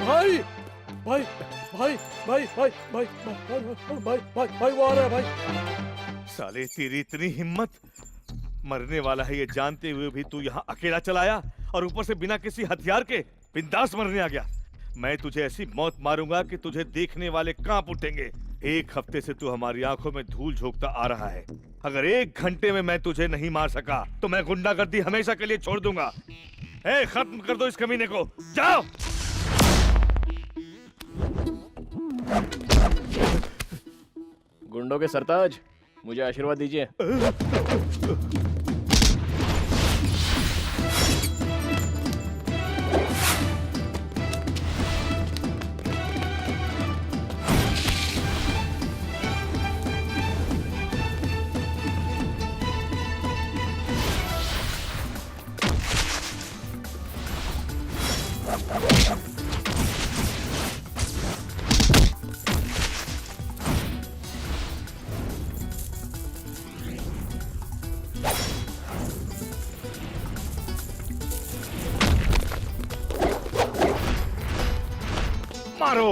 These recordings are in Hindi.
भाई भाई भाई भाई भाई भाई भाई भाई भाई भाई वो आ रहा है भाई। साले तेरी इतनी हिम्मत, मरने वाला है ये जानते हुए भी तू यहाँ अकेला चला आया और ऊपर से बिना किसी हथियार के बिंदास मरने आ गया। मैं तुझे ऐसी मौत मारूंगा कि तुझे देखने वाले कांप उठेंगे। 1 हफ्ते से तू हमारी आंखों में धूल झोंकता आ रहा है। अगर 1 घंटे में मैं तुझे नहीं मार सका तो मैं गुंडागर्दी हमेशा के लिए छोड़ दूंगा। खत्म कर दो इस कमीने को, जाओ। गुंडों के सरताज, मुझे आशीर्वाद दीजिए। मारो।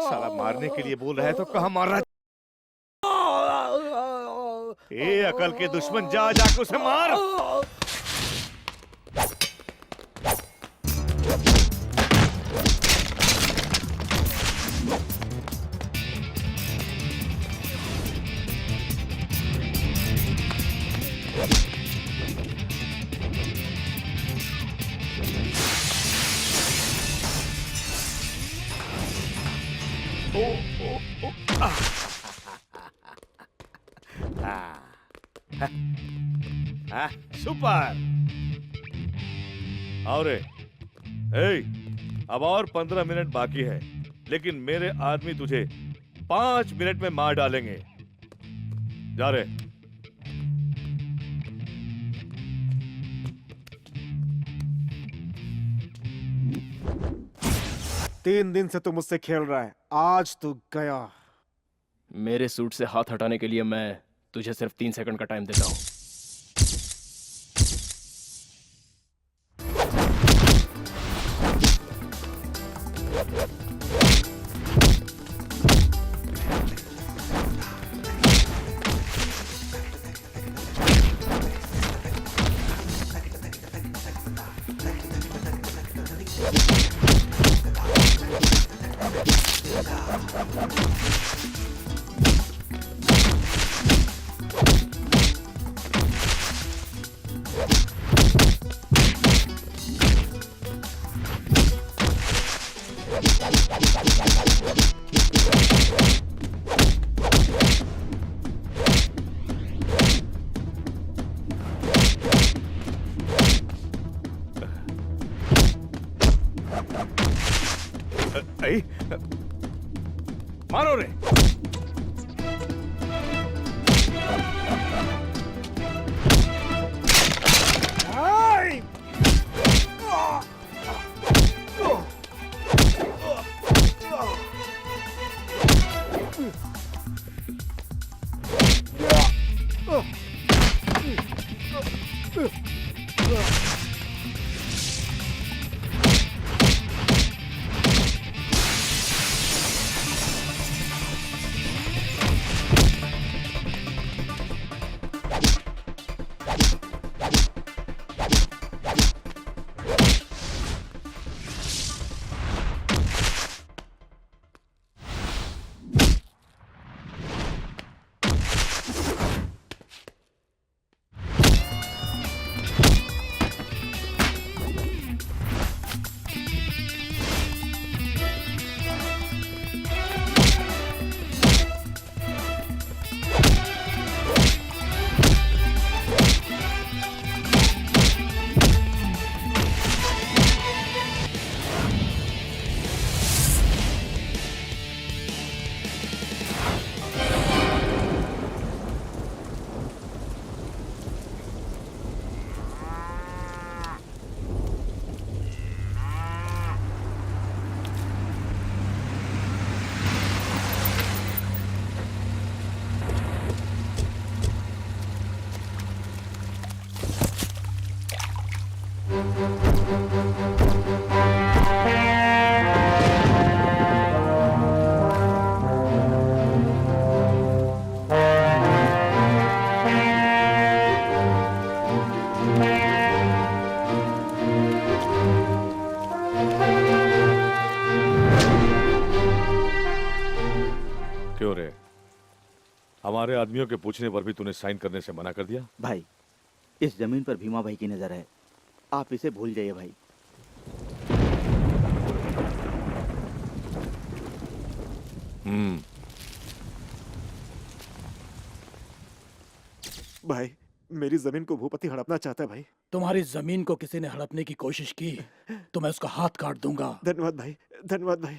साला मारने के लिए बोल रहा है तो कहाँ मार रहा है? अकल के दुश्मन, जा जाके उसे मार। सुपर। और अब और 15 मिनट बाकी है, लेकिन मेरे आदमी तुझे 5 मिनट में मार डालेंगे। जा रे। तीन दिन से तू मुझसे खेल रहा है, आज तू गया। मेरे सूट से हाथ हटाने के लिए मैं तुझे सिर्फ 3 सेकंड का टाइम देता हूँ। मारो रे। हमारे आदमियों के पूछने पर भी तूने साइन करने से मना कर दिया। भाई, इस जमीन पर भीमा भाई की नजर है, आप इसे भूल जाइए भाई। भाई, मेरी जमीन को भूपति हड़पना चाहता है भाई। तुम्हारी जमीन को किसी ने हड़पने की कोशिश की तो मैं उसका हाथ काट दूंगा। धन्यवाद भाई, धन्यवाद भाई।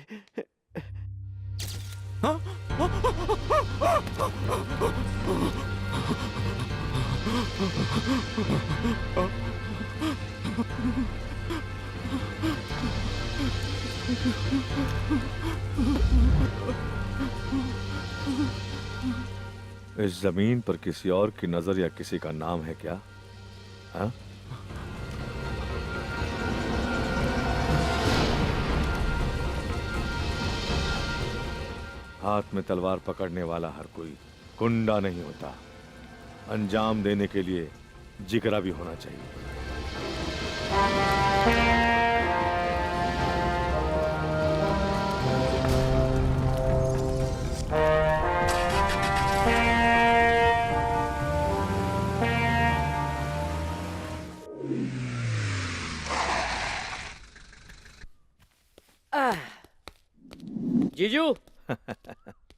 इस जमीन पर किसी और की नजर या किसी का नाम है क्या? हाँ? हाथ में तलवार पकड़ने वाला हर कोई गुंडा नहीं होता। अंजाम देने के लिए जिगरा भी होना चाहिए। जीजू,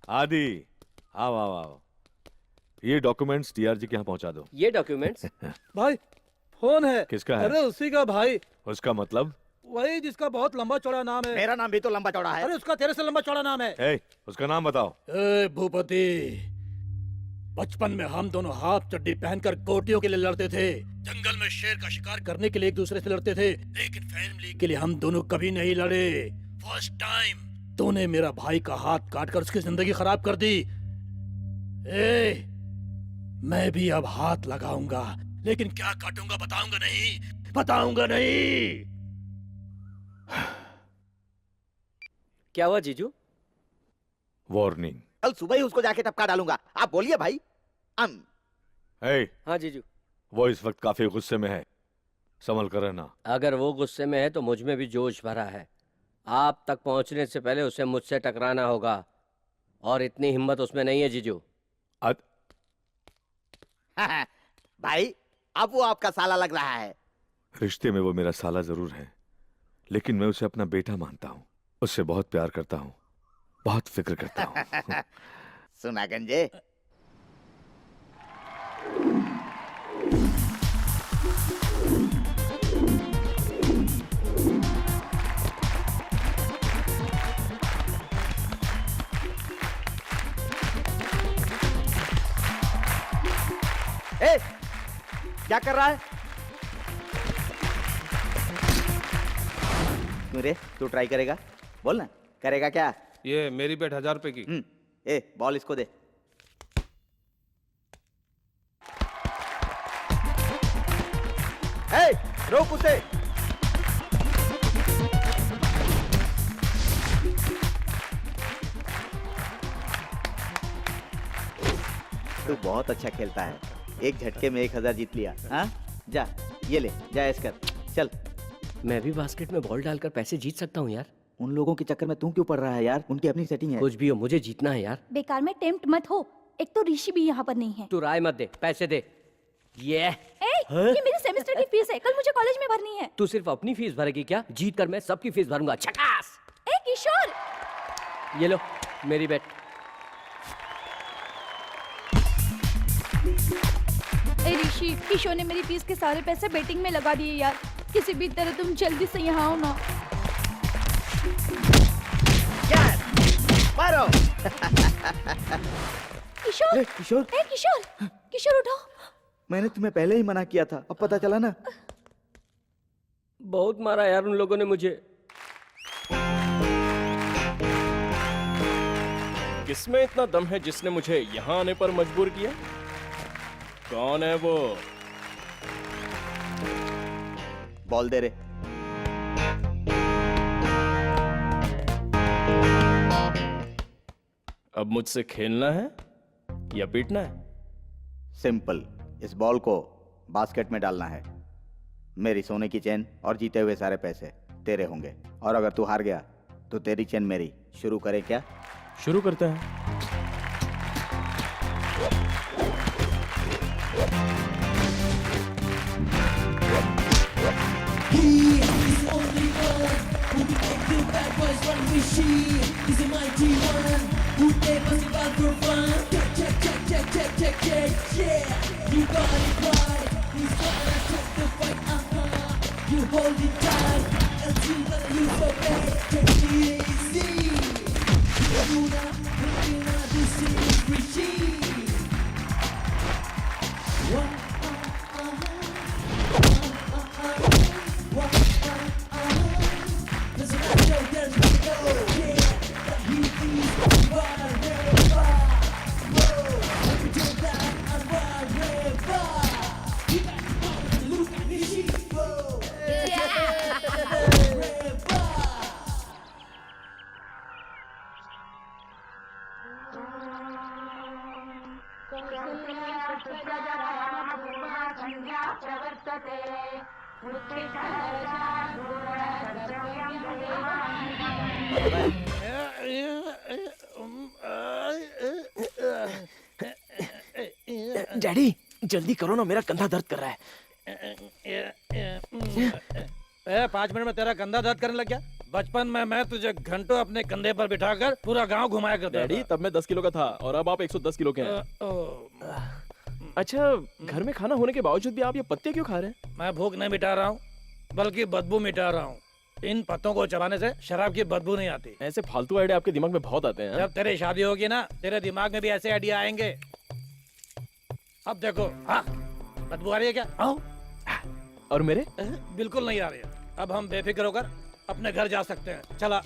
आदि, आओ आओ आओ। ये डॉक्यूमेंट्स डीआरजी के यहाँ पहुंचा दो। ये डॉक्यूमेंट्स भाई फोन है। किसका है? अरे उसी का भाई, उसका मतलब? वही जिसका बहुत लंबा चौड़ा नाम है। मेरा नाम भी तो लंबा चौड़ा है। अरे उसका तेरे से लंबा चौड़ा नाम है। ए, उसका नाम बताओ। ए भूपति, बचपन में हम दोनों हाफ चड्डी पहनकर गोटियों के लिए लड़ते थे। जंगल में शेर का शिकार करने के लिए एक दूसरे से लड़ते थे, लेकिन फैमिली के लिए हम दोनों कभी नहीं लड़े। फर्स्ट टाइम तूने मेरा भाई का हाथ काटकर उसकी जिंदगी खराब कर दी। ए, मैं भी अब हाथ लगाऊंगा, लेकिन क्या काटूंगा बताऊंगा नहीं, बताऊंगा नहीं। क्या हुआ जीजू? वार्निंग। कल सुबह ही उसको जाके टपका डालूंगा। आप बोलिए भाई। ए, हाँ जीजू। वो इस वक्त काफी गुस्से में है, संभल कर रहना। अगर वो गुस्से में है तो मुझ में भी जोश भरा है। आप तक पहुंचने से पहले उसे मुझसे टकराना होगा, और इतनी हिम्मत उसमें नहीं है जीजू। भाई, अब वो आपका साला लग रहा है। रिश्ते में वो मेरा साला जरूर है, लेकिन मैं उसे अपना बेटा मानता हूँ। उससे बहुत प्यार करता हूँ, बहुत फिक्र करता हूँ। सुना गंजे, ए, क्या कर रहा है? क्यों रे, तू ट्राई करेगा? बोल ना, करेगा क्या? ये मेरी बेट 1000 रुपए की। ए, बॉल इसको दे। ए, रोक उसे। तू बहुत अच्छा खेलता है। एक झटके में 1000 जीत लिया। हाँ, जा, ये ले, जा ऐश कर, चल। मैं भी बास्केट में बॉल डालकर पैसे जीत सकता हूँ यार। उन लोगों के चक्कर में तू क्यों पड़ रहा है यार? उनकी अपनी सेटिंग है। कुछ भी हो, मुझे जीतना है यार। बेकार में टेम्प्ट मत हो। एक तो ऋषि भी यहाँ पर नहीं है। तू राय मत दे, पैसे दे। ये ये मेरी सेमेस्टर की फीस है, कल मुझे कॉलेज में भरनी है। तू सिर्फ अपनी फीस भरेगी क्या? जीत कर मैं सबकी फीस भरूंगा। छकास। ए किशोर, ये लो मेरी बेट। ए ऋषि, किशोर ने मेरी फीस के सारे पैसे बेटिंग में लगा दिए यार। किसी भी तरह तुम जल्दी से यहाँ आओ ना। मारो। किशोर, किशोर, ए किशोर, किशोर उठो। मैंने तुम्हें पहले ही मना किया था, अब पता चला ना। बहुत मारा यार उन लोगों ने मुझे। किसमें इतना दम है जिसने मुझे यहाँ आने पर मजबूर किया? कौन है वो? बॉल दे रे। अब मुझसे खेलना है या पीटना है? सिंपल, इस बॉल को बास्केट में डालना है। मेरी सोने की चेन और जीते हुए सारे पैसे तेरे होंगे, और अगर तू हार गया तो तेरी चेन मेरी। शुरू करें क्या? शुरू करते हैं। Rishi is a mighty one who take us about for fun. Check, yeah. You got it right. He's gonna take the fight, You hold it tight until the lose the way. Take it easy. Luna, Luna, this is Rishi. There's a nice show, there's a go. Yeah, the heat is forever. Whoa, let me do that and forever. You got to look at Rishi. Whoa, forever. Daddy जल्दी करो ना, मेरा कंधा दर्द कर रहा है। 5 मिनट में तेरा कंधा दर्द करने लग गया। बचपन में मैं तुझे घंटों अपने कंधे पर बिठाकर पूरा गांव घुमाया करता डैडी तब मैं 10 किलो का था और अब आप 110 किलो के हैं। अच्छा, घर में खाना होने के बावजूद भी आप ये पत्ते क्यों खा रहे हैं? मैं भूख नहीं मिटा रहा हूँ, बल्कि बदबू मिटा रहा हूँ। इन पत्तों को चबाने से शराब की बदबू नहीं आती। ऐसे फालतू आइडिया आपके दिमाग में बहुत आते हैं। जब तेरी शादी होगी ना, तेरे दिमाग में भी ऐसे आइडिया आएंगे। अब देखो, हाँ, बदबू आ रही है क्या? आओ। और मेरे? बिल्कुल नहीं आ रही है। अब हम बेफिक्र होकर अपने घर जा सकते हैं। चला।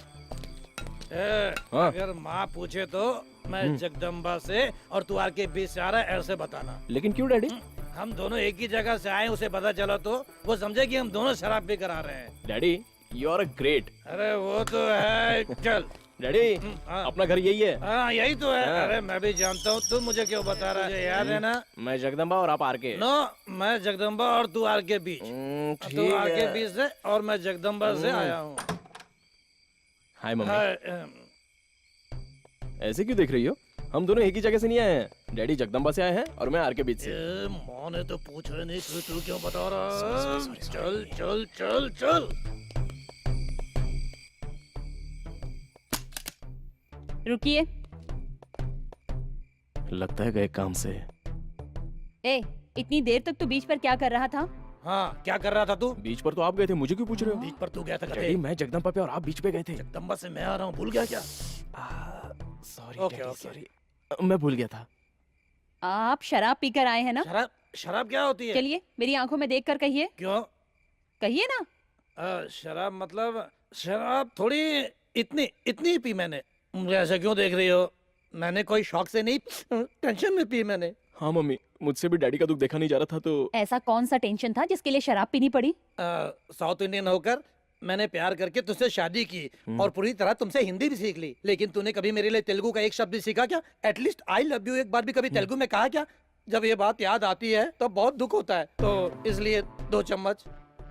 हाँ। अगर माँ पूछे तो मैं जगदम्बा से और तू आर के बीच से आ रहा है ऐसे बताना। लेकिन क्यों डैडी? हम दोनों एक ही जगह से आए, उसे पता चला तो वो समझे कि हम दोनों शराब पी कर आ रहे हैं। Daddy you are a great. अरे वो तो है। चल डैडी हाँ। अपना घर यही है। हाँ यही तो है। हाँ। अरे मैं भी जानता हूँ, तू मुझे क्यों बता रहा है? याद है ना? मैं जगदम्बा और आप आर के। नो, मैं जगदम्बा और तू आर के बीच। तू आर के बीच से और मैं जगदम्बा से आया हूँ। हाय मम्मी। ऐसे क्यों देख रही हो? हम दोनों एक ही जगह से नहीं आए हैं। डैडी जगदम्बा से आए हैं और मैं आर के बीच से। माँ ने तो पूछा नहीं, तू क्यों बता रहा? चल चल चल चल। रुकिए। लगता है गए काम से। ए, इतनी देर तक तू बीच पर क्या कर रहा था? हाँ, क्या कर रहा था तू? बीच पर तो आप गए थे, मुझे क्यों पूछ रहे हो? बीच पर तू गया था डैडी कहीं? मैं जगदम्बा पे और आप बीच पे गए थे। जगदम्बा से मैं आ रहा हूँ, भूल गया क्या? Sorry okay, daddy, okay. Sorry. मैं भूल गया था। आप शराब पीकर आए हैं ना? शराब क्या होती है? चलिए मेरी आंखों में देखकर कहिए। क्यों? कहिए ना। शराब मतलब शराब थोड़ी इतनी इतनी पी मैंने। मुझे ऐसे क्यों देख रही हो? मैंने कोई शौक से नहीं, टेंशन में पी मैंने। हाँ मम्मी, मुझसे भी डैडी का दुख देखा नहीं जा रहा था तो। ऐसा कौन सा टेंशन था जिसके लिए शराब पीनी पड़ी? साउथ इंडियन होकर मैंने प्यार करके तुझसे शादी की और पूरी तरह तुमसे हिंदी भी सीख ली, लेकिन तूने कभी मेरे लिए तेलुगु का एक शब्द भी सीखा क्या? एटलीस्ट आई लव यू एक बार भी कभी तेलुगु में कहा क्या? जब ये बात याद आती है तो बहुत दुख होता है। तो इसलिए 2 चम्मच,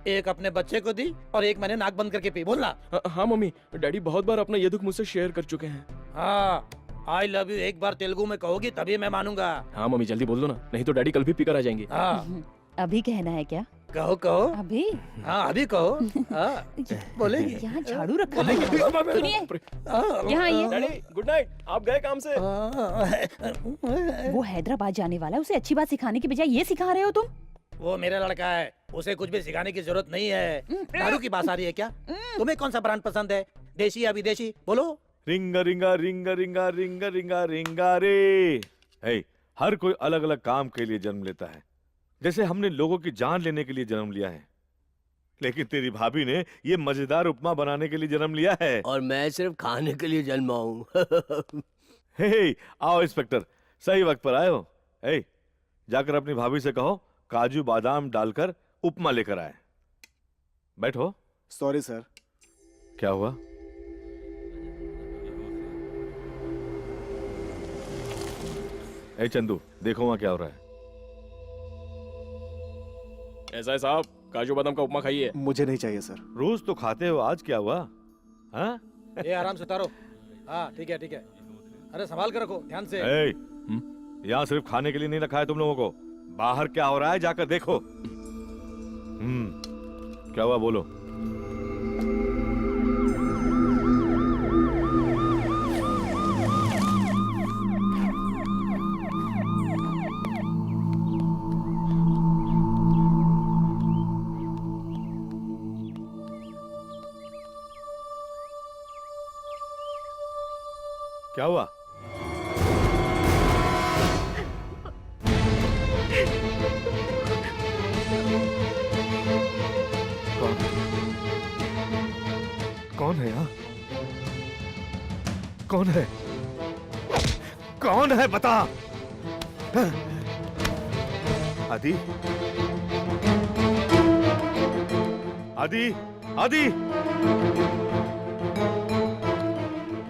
एक अपने बच्चे को दी और एक मैंने नाक बंद करके पी। बोलना। हाँ मम्मी, डैडी बहुत बार अपना ये दुख मुझसे शेयर कर चुके हैं। हाँ, आई लव यू एक बार तेलुगु में कहोगी तभी मैं मानूंगा। हाँ मम्मी जल्दी बोल दो ना, नहीं तो डैडी कल भी पीकर आ जाएंगे। हाँ अभी कहना है क्या? कहो कहो। अभी? हाँ अभी कहो। हाँ बोलेगी। यहाँ झाड़ू रखा है। सुनिए, यहाँ आइए। Daddy good night. आप गए काम से? वो हैदराबाद जाने वाला है, उसे अच्छी बात सिखाने की बजाय ये सिखा रहे हो तुम? वो मेरा लड़का है, उसे कुछ भी सिखाने की जरूरत नहीं है। दारू की बात आ रही है क्या? तुम्हें कौन सा ब्रांड पसंद है, देशी या विदेशी? बोलो। रिंगा रिंगा रिंगा रिंगा रिंगा रिंगा रिंगा रे। हे, हर कोई अलग अलग काम के लिए जन्म लेता है। जैसे हमने लोगों की जान लेने के लिए जन्म लिया है, लेकिन तेरी भाभी ने ये मजेदार उपमा बनाने के लिए जन्म लिया है। और मैं सिर्फ खाने के लिए जन्मा हूँ। हे, आओ इंस्पेक्टर, सही वक्त पर आए हो। हे, जाकर अपनी भाभी से कहो काजू बादाम डालकर उपमा लेकर आए। बैठो। Sorry sir. क्या हुआ? ए चंदू, देखो वहां क्या हो रहा है। ऐसा है साहब, काजू बादाम का उपमा खाइए। मुझे नहीं चाहिए सर। रोज तो खाते हो, आज क्या हुआ? हाँ? ये आराम से उतारो। हाँ ठीक है ठीक है। अरे संभाल कर रखो, ध्यान से। यहाँ सिर्फ खाने के लिए नहीं रखा है तुम लोगों को, बाहर क्या हो रहा है जाकर देखो। क्या हुआ बोलो। क्या हुआ? कौन है यहाँ? कौन है? कौन है बता? आदि? आदि? आदि?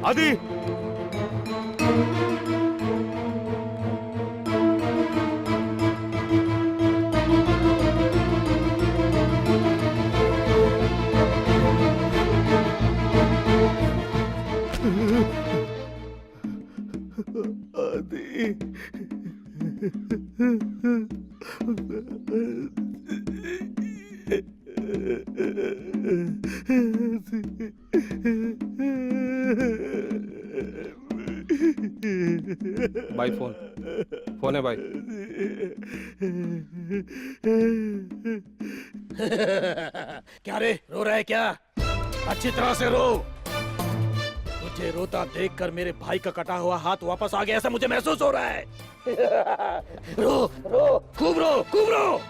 आदि? आदि? भाई फोन है भाई। क्या रे, रो रहा है क्या? अच्छी तरह से रो। मुझे रोता देखकर मेरे भाई का कटा हुआ हाथ वापस आ गया ऐसा मुझे महसूस हो रहा है। रो रो, खूब रो, खूब रो।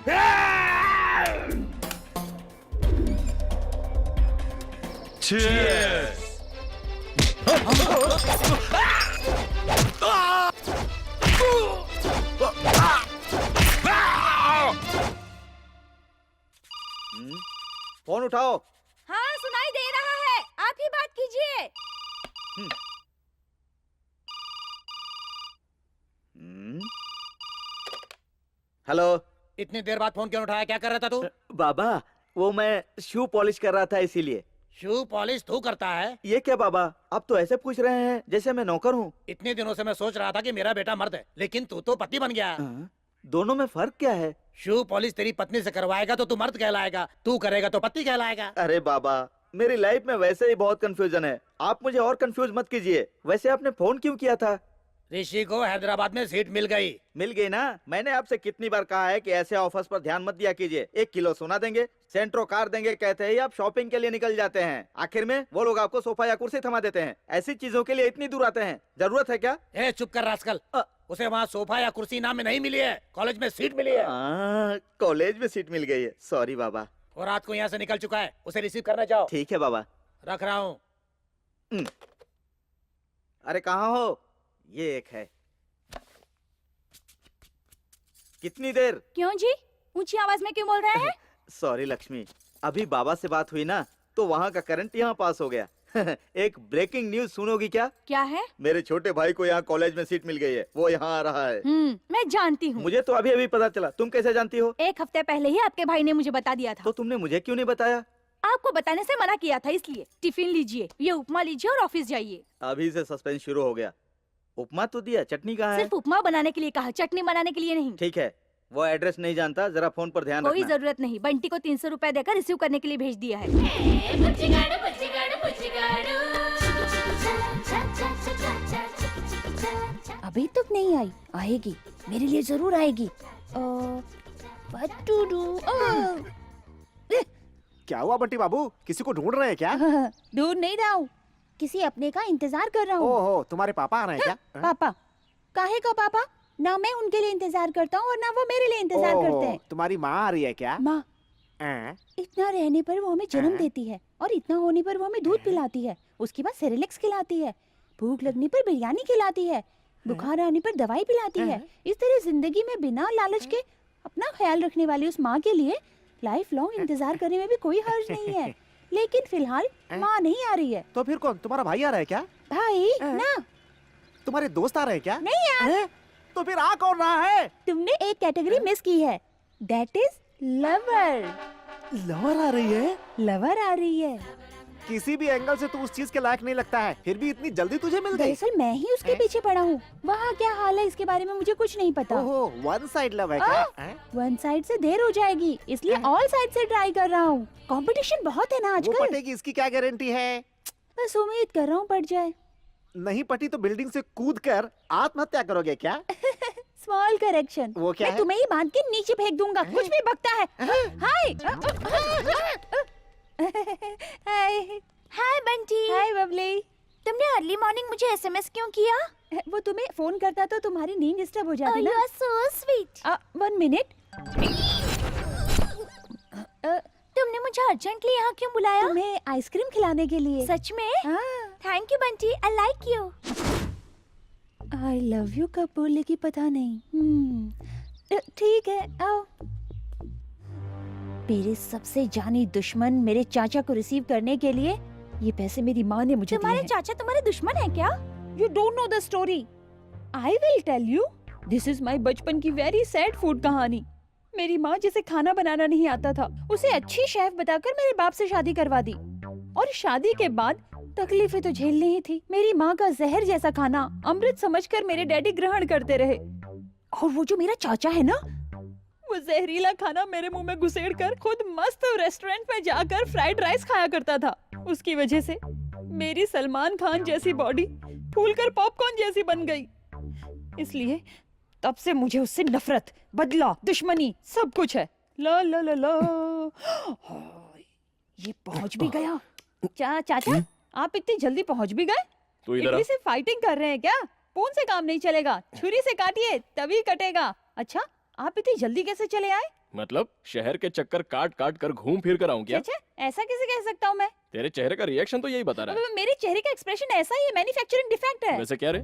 फोन उठाओ। हाँ सुनाई दे रहा है, आप ही बात कीजिए। हेलो। इतनी देर बाद फोन क्यों उठाया? क्या कर रहा था तू? बाबा वो मैं शू पॉलिश कर रहा था इसीलिए। शू पॉलिश तू करता है? ये क्या बाबा, आप तो ऐसे पूछ रहे हैं जैसे मैं नौकर हूँ। इतने दिनों से मैं सोच रहा था कि मेरा बेटा मर्द है, लेकिन तू तो पति बन गया। दोनों में फर्क क्या है? शू पॉलिश तेरी पत्नी से करवाएगा तो तू मर्द कहलाएगा, तू करेगा तो पति कहलाएगा। अरे बाबा मेरी लाइफ में वैसे ही बहुत कंफ्यूजन है, आप मुझे और कंफ्यूज मत कीजिए। वैसे आपने फोन क्यों किया था? ऋषि को हैदराबाद में सीट मिल गई। मिल गई ना? मैंने आपसे कितनी बार कहा है कि ऐसे ऑफर्स पर ध्यान मत दिया कीजिए। 1 किलो सोना देंगे, सेंट्रो कार देंगे, कहते ही आप शॉपिंग के लिए निकल जाते हैं। आखिर में वो लोग आपको सोफा या कुर्सी थमा देते हैं। ऐसी चीजों के लिए इतनी दूर आते हैं, जरूरत है क्या? ए चुप कर रास्कल, उसे वहाँ सोफा या कुर्सी नाम में नहीं मिली है, कॉलेज में सीट मिली है। कॉलेज में सीट मिल गई है, सॉरी बाबा। और रात को यहाँ से निकल चुका है, उसे रिसीव करना जाओ। ठीक है बाबा। रख रहा हूँ। अरे कहाँ हो? ये एक है। कितनी देर? क्यों जी, ऊंची आवाज में क्यों बोल रहे हैं? सॉरी लक्ष्मी, अभी बाबा से बात हुई ना तो वहाँ का करंट यहाँ पास हो गया। एक ब्रेकिंग न्यूज सुनोगी क्या? क्या है? मेरे छोटे भाई को यहाँ कॉलेज में सीट मिल गई है, वो यहाँ आ रहा है। मैं जानती हूँ। मुझे तो अभी अभी पता चला, तुम कैसे जानती हो? 1 हफ्ते पहले ही आपके भाई ने मुझे बता दिया था। तो तुमने मुझे क्यों नहीं बताया? आपको बताने से मना किया था इसलिए। टिफिन लीजिए, ये उपमा लीजिए और ऑफिस जाइए। अभी से सस्पेंस शुरू हो गया। उपमा तो दिया, चटनी कहाँ है? सिर्फ उपमा बनाने के लिए कहा, चटनी बनाने के लिए नहीं। ठीक है, वो एड्रेस नहीं जानता, जरा फोन पर ध्यान कोई रखना। जरूरत नहीं, बंटी को 300 रुपए देकर रिसीव करने के लिए भेज दिया है। अभी तक नहीं आई, आएगी, मेरे लिए जरूर आएगी। What to do? क्या हुआ बंटी बाबू, किसी को ढूंढ रहे हैं क्या? ढूंढ नहीं रहा हूँ, किसी अपने का इंतजार कर रहा हूँ। ओहो, तुम्हारे पापा आ रहे हैं क्या? पापा? काहे का पापा? ना मैं उनके लिए इंतजार करता हूँ और ना वो मेरे लिए इंतजार ओहो, करते हैं। तुम्हारी माँ आ रही है क्या? माँ, इतना रहने पर वो हमें जन्म देती है और इतना होने पर वो हमें दूध पिलाती है, उसके बाद सेरेलेक्स खिलाती है, भूख लगने पर बिरयानी खिलाती है, बुखार आने पर दवाई पिलाती है। इस तरह जिंदगी में बिना लालच के अपना ख्याल रखने वाली उस माँ के लिए लाइफ लॉन्ग इंतजार करने में भी कोई हर्ज नहीं है। लेकिन फिलहाल माँ नहीं आ रही है। तो फिर कौन, तुम्हारा भाई आ रहा है क्या? भाई ना, तुम्हारे दोस्त आ रहे हैं क्या? नहीं यार। तो फिर आ कौन रहा है? तुमने एक कैटेगरी मिस की है, दैट इज लवर। लवर आ रही है? लवर आ रही है। किसी भी एंगल से तू उस चीज के लायक नहीं लगता है, फिर भी इतनी जल्दी तुझे मिल गई। दरअसल मैं ही उसके पीछे पड़ा हूँ। वहाँ क्या हाल है इसके बारे में मुझे कुछ नहीं पता। ओहो, वन साइड लव है क्या? वन साइड से देर हो जाएगी, इसलिए ऑल साइड से ट्राई कर रहा हूँ। कंपटीशन बहुत है ना वो आजकल। पटेगी, इसकी क्या गारंटी है? बस उम्मीद कर रहा हूँ पट जाए। नहीं पटी तो बिल्डिंग से कूद कर आत्महत्या करोगे क्या? स्मॉल करेक्शन, वो क्या मैं है? तुम्हें ही बांध के नीचे फेंक दूंगा, कुछ भी बकता है। हाय हाय हाय बंटी। हाय बबली। तुमने अर्ली मॉर्निंग मुझे एसएमएस क्यों किया? वो तुम्हें फोन करता तो तुम्हारी नींद डिस्टर्ब हो जाती ना। You are so sweet. 1 minute. तुमने मुझे अर्जेंटली यहाँ क्यों बुलाया? तुम्हें आइसक्रीम खिलाने के लिए। सच में? हाँ। Thank you Bunty, I like you. I love you कब बोले कि पता नहीं। ठीक है, आओ। मेरे सबसे जानी दुश्मन मेरे चाचा को रिसीव करने के लिए ये पैसे मेरी माँ ने मुझे दिए तुम्हारे हैं। चाचा तुम्हारे दुश्मन है क्या? You don't know the story. I will tell you. This is my बचपन की very sad food कहानी। मेरी माँ जिसे खाना बनाना नहीं आता था, उसे अच्छी शेफ बताकर मेरे बाप से शादी करवा दी। और शादी के बाद तकलीफें तो झेलनी ही थी। मेरी माँ का जहर जैसा खाना अमृत समझकर मेरे डैडी ग्रहण करते रहे। और वो जो मेरा चाचा है ना, वो जहरीला खाना मेरे मुंह में घुसेड़ कर खुद मस्त रेस्टोरेंट में जाकर फ्राइड राइस खाया करता था। उसकी वजह से मेरी सलमान खान जैसी बॉडी फूलकर पॉपकॉर्न जैसी बन गई। इसलिए तब से मुझे उससे नफरत, बदला, दुश्मनी सब कुछ है। ला ला ला ला। ये पहुंच भी गया। चाचा आप इतनी जल्दी पहुंच भी गए? तू इधर आ। इतनी से फाइटिंग कर रहे हैं क्या? फोन से काम नहीं चलेगा, छुरी से काटिए तभी कटेगा। अच्छा, आप इतनी जल्दी कैसे चले आए? मतलब शहर के चक्कर काट काट कर घूम फिर कर आऊं क्या? अच्छा, ऐसा कैसे कह सकता हूँ मैं? तेरे चेहरे का रिएक्शन तो यही बता रहा है। मेरे चेहरे का एक्सप्रेशन ऐसा ही है, मैन्युफैक्चरिंग डिफेक्ट है। वैसे क्या रे,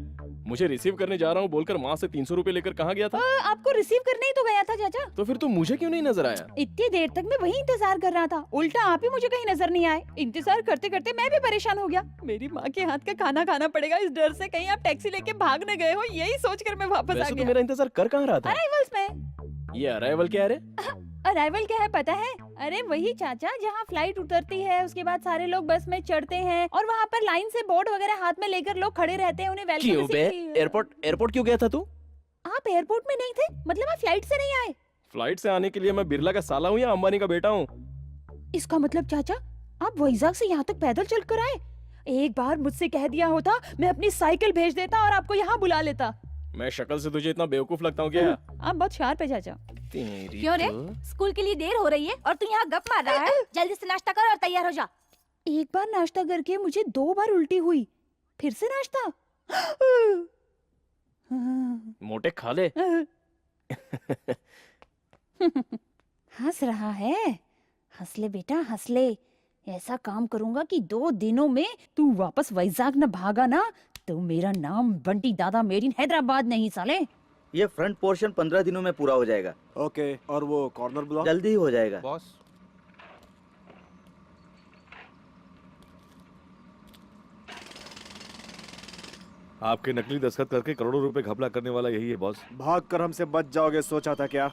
मुझे रिसीव करने जा रहा हूँ बोलकर माँ से 300 रुपए लेकर कहाँ गया था? आपको रिसीव करने ही तो गया था चाचा। तो फिर तू मुझे क्यों नहीं नजर आया? इतनी देर तक मैं वही इंतजार कर रहा था, उल्टा आप ही मुझे कहीं नजर नहीं आए। इंतजार करते करते मैं भी परेशान हो गया। मेरी माँ के हाथ का खाना खाना पड़ेगा इस डर से कहीं आप टैक्सी लेके भाग न गए हो, यही सोचकर मैं वापस आ वैसे गया। तो मेरा इंतजार कर कहाँ रहा था? अराइवल्स में। ये अराइवल क्या है रे? अराइवल क्या है पता है? अरे वही चाचा जहाँ फ्लाइट उतरती है, उसके बाद सारे लोग बस में चढ़ते हैं और वहाँ पर लाइन से बोर्ड वगैरह हाथ में लेकर लोग खड़े रहते हैं, उन्हें वेलकम। क्यों बे? एयरपोर्ट क्यों गया था तू? आप एयरपोर्ट में नहीं थे? मतलब आप फ्लाइट से नहीं आए? फ्लाइट से आने के लिए मैं बिरला का साला हूँ या अंबानी का बेटा हूँ? इसका मतलब चाचा आप वैजाग से यहाँ तक पैदल चलकर आए? एक बार मुझसे कह दिया होता, मैं अपनी साइकिल भेज देता और आपको यहाँ बुला लेता। मैं शक्ल से तुझे इतना बेवकूफ लगता हूँ क्या? आप बहुत शार्प है चाचा। तेरी क्यों रे? तो- स्कूल के लिए देर हो रही है और तू यहाँ गप मार रहा है। जल्दी से नाश्ता कर और तैयार हो जा। एक बार नाश्ता करके मुझे 2 बार उल्टी हुई, फिर से नाश्ता। मोटे खा ले। हंस रहा है? हंस ले बेटा, हंस ले। ऐसा काम करूंगा कि 2 दिनों में तू वापस वैजाग न भागा ना तो मेरा नाम बंटी दादा मेड इन हैदराबाद नहीं साले। ये फ्रंट पोर्शन 15 दिनों में पूरा हो जाएगा। ओके, और वो कॉर्नर ब्लॉक? जल्दी ही हो जाएगा। बॉस, आपके नकली दस्तखत करके करोड़ों रुपए घपला करने वाला यही है बॉस। भाग कर हमसे बच जाओगे सोचा था क्या?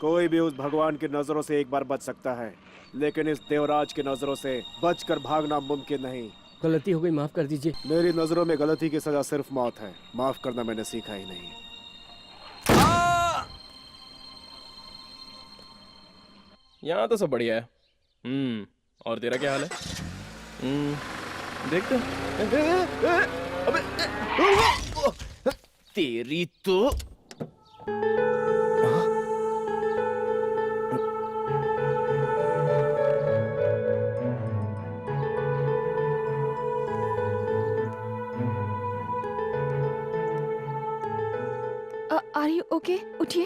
कोई भी उस भगवान की नजरों से एक बार बच सकता है, लेकिन इस देवराज की नजरों से बचकर भागना मुमकिन नहीं। गलती हो गई, माफ कर दीजिए। मेरी नजरों में गलती की सजा सिर्फ मौत है, माफ करना मैंने सीखा ही नहीं। यहाँ तो सब बढ़िया है। और तेरा क्या हाल है? देखते हैं। अबे तेरी तो आर यू ओके? उठिए।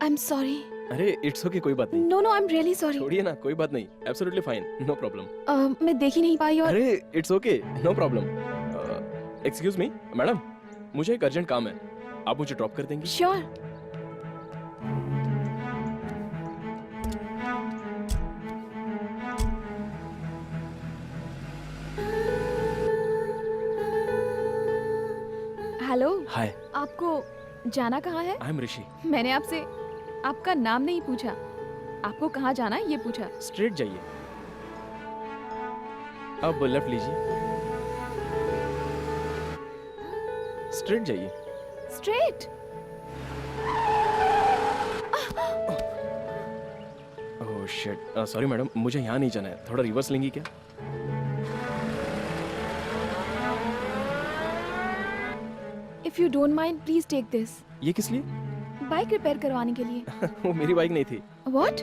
I am sorry. अरे इट्स ओके, कोई बात नहीं। No no, I am really sorry. छोड़िए ना, कोई बात नहीं। Absolutely fine, no problem. मैं देख ही नहीं पाई और अरे it's okay, no problem. Excuse me madam, मुझे एक अर्जेंट काम है, आप मुझे ड्रॉप कर देंगी? श्योर। हेलो, हाय, आपको जाना कहाँ है? आई एम ऋषि। मैंने आपसे आपका नाम नहीं पूछा, आपको कहाँ जाना है ये पूछा। स्ट्रेट जाइए, अब लेफ्ट लीजिए, स्ट्रेट जाइए। Straight? Oh shit, sorry madam, मुझे यहाँ नहीं जाना है, थोड़ा रिवर्स लेंगी क्या? If you don't mind please take this. ये किस लिए? बाइक रिपेयर करवाने के लिए। वो मेरी बाइक नहीं थी। व्हाट?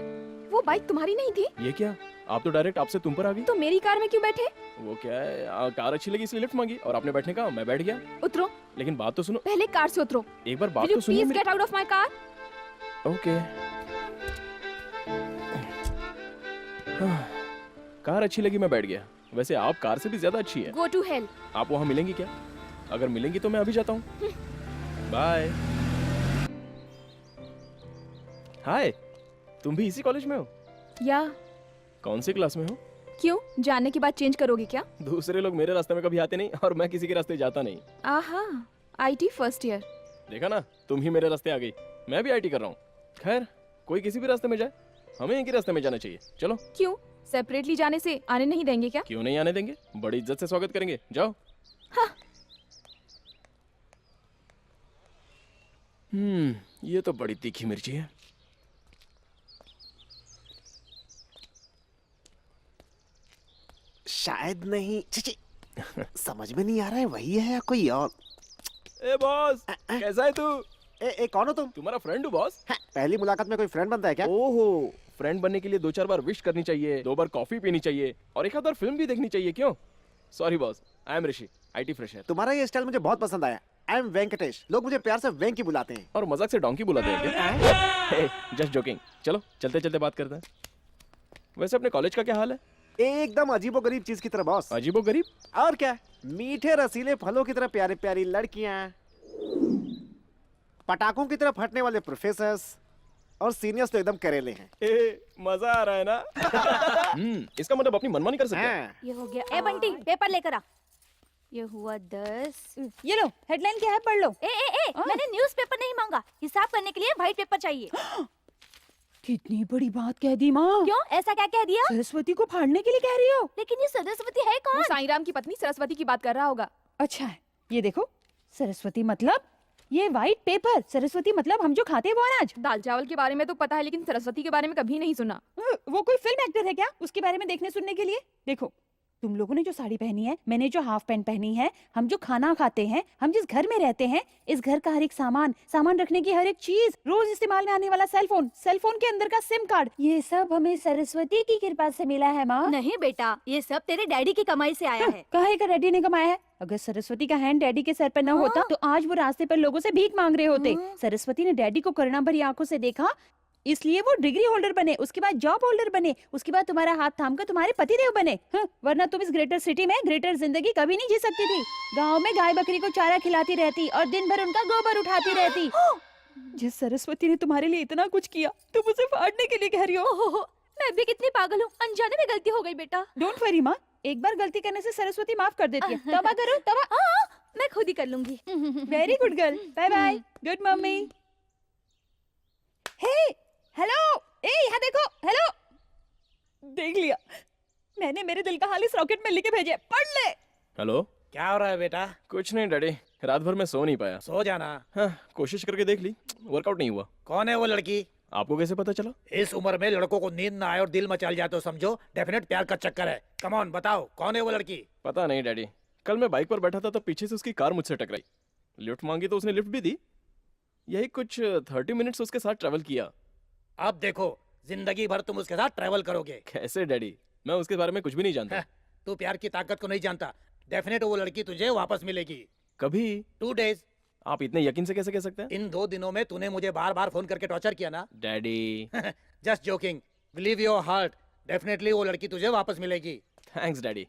वो बाइक तुम्हारी नहीं थी? ये क्या? आप तो डायरेक्ट आपसे तुम पर आ गई। तो मेरी कार में क्यों बैठे? वो क्या है, कार अच्छी लगी इसलिए लिफ्ट मांगी और आपने बैठने कहा, मैं बैठ गया। उतरो, लेकिन बात तो सुनो, पहले कार से उतरो। एक बार बात Will you तो सुनिए please get out of my car? Okay. Car अच्छी लगी, मैं बैठ गया। वैसे आप कार से भी ज्यादा अच्छी है। Go to hell. आप वहाँ मिलेंगी क्या? अगर मिलेंगी तो मैं अभी जाता हूँ। बाय। हाय, तुम भी इसी कॉलेज में हो? या कौन सी क्लास में हो? क्यों, जानने के बाद चेंज करोगे क्या? दूसरे लोग मेरे रास्ते में कभी आते नहीं और मैं किसी के रास्ते जाता नहीं। आहा, IT फर्स्ट ईयर। देखा ना, तुम ही मेरे रास्ते आ गई। मैं भी IT कर रहा हूँ। खैर, कोई किसी भी रास्ते में जाए, हमें एक ही रास्ते में जाना चाहिए। चलो। क्यों, सेपरेटली जाने से आने नहीं देंगे क्या? क्यों नहीं आने देंगे, बड़ी इज्जत से स्वागत करेंगे। जाओ। हाँ। ये तो बड़ी तीखी मिर्ची है। शायद नहीं, छी समझ में नहीं आ रहा है वही है या कोई और। ए बॉस, कैसा है तू? कौन हो तुम? तुम्हारा फ्रेंड हूँ बॉस। पहली मुलाकात में कोई फ्रेंड बनता है क्या? ओहो, फ्रेंड बनने के लिए 2-4 बार विश करनी चाहिए, 2 बार कॉफी पीनी चाहिए और एक आध बार फिल्म भी देखनी चाहिए। क्यों? Sorry boss, I am Rishi, IT fresher. तुम्हारा ये स्टाइल मुझे बहुत पसंद आया। आई एम वेंकटेश, लोग मुझे प्यार से वेंकी बुलाते हैं। और मजाक से डोंकी बुलाते हैं क्या? Just joking. चलो चलते चलते बात करते हैं। वैसे अपने कॉलेज का क्या हाल है? एकदम अजीबोगरीब चीज की तरह बॉस। अजीबोगरीब? और क्या, मीठे रसीले फलों की तरह प्यारी प्यारी लड़कियां, पटाखों की तरह फटने वाले प्रोफेसर्स और सीनियर्स तो एकदम करेले हैं। मजा आ रहा है ना? इसका मतलब अपनी मनमानी कर सकते हैं। ये हो गया। ए बंटी, पेपर लेकर आ। ये हुआ 10। ये लो, हेडलाइन क्या है, पढ़ लो। ए मैंने न्यूज़पेपर नहीं मांगा, हिसाब करने के लिए व्हाइट पेपर चाहिए। कितनी बड़ी बात कह दी माँ। क्यों, ऐसा क्या कह दिया? सरस्वती को फाड़ने के लिए कह रही हो? लेकिन ये सरस्वती है वो कौन? साईं राम की पत्नी सरस्वती की बात कर रहा होगा। अच्छा है, ये देखो, सरस्वती मतलब ये व्हाइट पेपर, सरस्वती मतलब हम जो खाते हैं वो अनाज। दाल चावल के बारे में तो पता है, लेकिन सरस्वती के बारे में कभी नहीं सुना। वो कोई फिल्म एक्टर है क्या उसके बारे में देखने सुनने के लिए? देखो, तुम लोगों ने जो साड़ी पहनी है, मैंने जो हाफ पैंट पहनी है, हम जो खाना खाते हैं, हम जिस घर में रहते हैं, इस घर का हर एक सामान रखने की हर एक चीज, रोज इस्तेमाल में आने वाला सेल फोन के अंदर का सिम कार्ड, ये सब हमें सरस्वती की कृपा से मिला है माँ। नहीं बेटा, ये सब तेरे डैडी की कमाई से आया है। काहे का डैडी ने कमाया है? अगर सरस्वती का हैंड डैडी के सर पर न होता तो आज वो रास्ते पर लोगों से भीख मांग रहे होते। सरस्वती ने डैडी को करुणा भरी आंखों से देखा, इसलिए वो डिग्री होल्डर बने, उसके बाद जॉब होल्डर बने, उसके बाद तुम्हारा हाथ थामकर तुम्हारे पतिदेव बने। वरना तुम इस ग्रेटर सिटी में ग्रेटर जिंदगी कभी नहीं जी सकती थी। गांव में गाय बकरी को चारा खिलाती रहती और दिन भर उनका गोबर उठाती रहती। जिस सरस्वती ने तुम्हारे लिए इतना कुछ किया, तुम उसे फाड़ने के लिए कह रही हो? मैं भी कितनी पागल हूँ, अनजाने में गलती हो गई बेटा। डोंट वरी माँ, एक बार गलती करने से सरस्वती माफ कर देती है। तौबा करो, तौबा। मैं खुद ही कर लूंगी। Very good girl, bye bye, good mummy. Hey, hello, ए यहाँ देखो, हेलो। देख लिया, मैंने मेरे दिल का हाल इस रॉकेट में लिखे भेजे, पढ़ ले। हेलो, क्या हो रहा है बेटा? कुछ नहीं डैडी, रात भर मैं सो नहीं पाया। सो जाना। हाँ, कोशिश करके देख ली, वर्कआउट नहीं हुआ। कौन है वो लड़की? आपको कैसे पता चला? इस उम्र में लड़कों को नींद ना आए और दिल मचल जाए तो समझो डेफिनेट प्यार का चक्कर है। कम ऑन, बताओ कौन है वो लड़की? पता नहीं डैडी, कल मैं बाइक पर बैठा था तो पीछे से उसकी कार मुझसे टकराई। लिफ्ट मांगी तो उसने लिफ्ट भी दी। यही कुछ 30 मिनट्स उसके साथ ट्रैवल किया। अब देखो, जिंदगी भर तुम उसके साथ ट्रैवल करोगे। कैसे डैडी, मैं उसके बारे में कुछ भी नहीं जानता। तू प्यार की ताकत को नहीं जानता। डेफिनेट वो लड़की तुझे वापस मिलेगी। कभी? 2 days। आप इतने यकीन से कैसे कह सकते हैं? इन 2 दिनों में तूने मुझे बार बार फोन करके टॉर्चर किया ना। Daddy just joking, believe your heart, definitely वो लड़की तुझे वापस मिलेगी। Thanks daddy,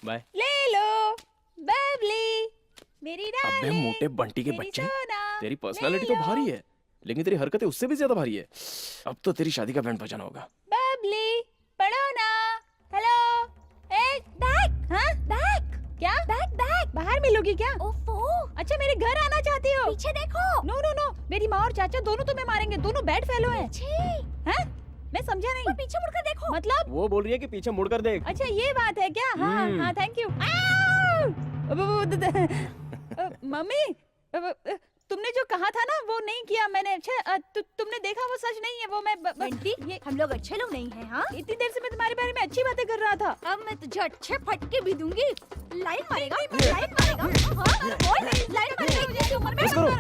bye. ले लो बबली, मेरी अबे मोटे बंटी के बच्चे, तेरी पर्सनालिटी तो भारी है, लेकिन तेरी हरकतें उससे भी ज्यादा भारी है। अब तो तेरी शादी का बैंड बजाना होगा। बबली, पढ़ो ना। हेलो, एक बैग। हाँ, बैग क्या? बैग बाहर मिलोगी क्या? ओफो, अच्छा, मेरे घर आना चाहती हो? पीछे देखो। नो, मेरी माँ और चाचा दोनों तुम्हें मारेंगे, दोनों बैड फेलो हैं। हैं? मैं समझा नहीं। पीछे मुड़कर देखो। मतलब? वो बोल रही है कि पीछे मुड़कर देख। अच्छा, ये बात है क्या? हाँ, थैंक यू। मम्मी, तुमने जो कहा था ना वो नहीं किया मैंने। अच्छा, तुमने देखा वो सच नहीं है। वो मैं बंटी, हम लोग अच्छे लोग नहीं हैं। हाँ, इतनी देर से मैं तुम्हारे बारे में अच्छी बातें कर रहा था। अब मैं तुझे अच्छे फटके भी दूंगी। लाइन मारेगा, लाइन मारेगा। हाँ, बोल, लाइन मारेगा मुझे उम्र में। बस करो।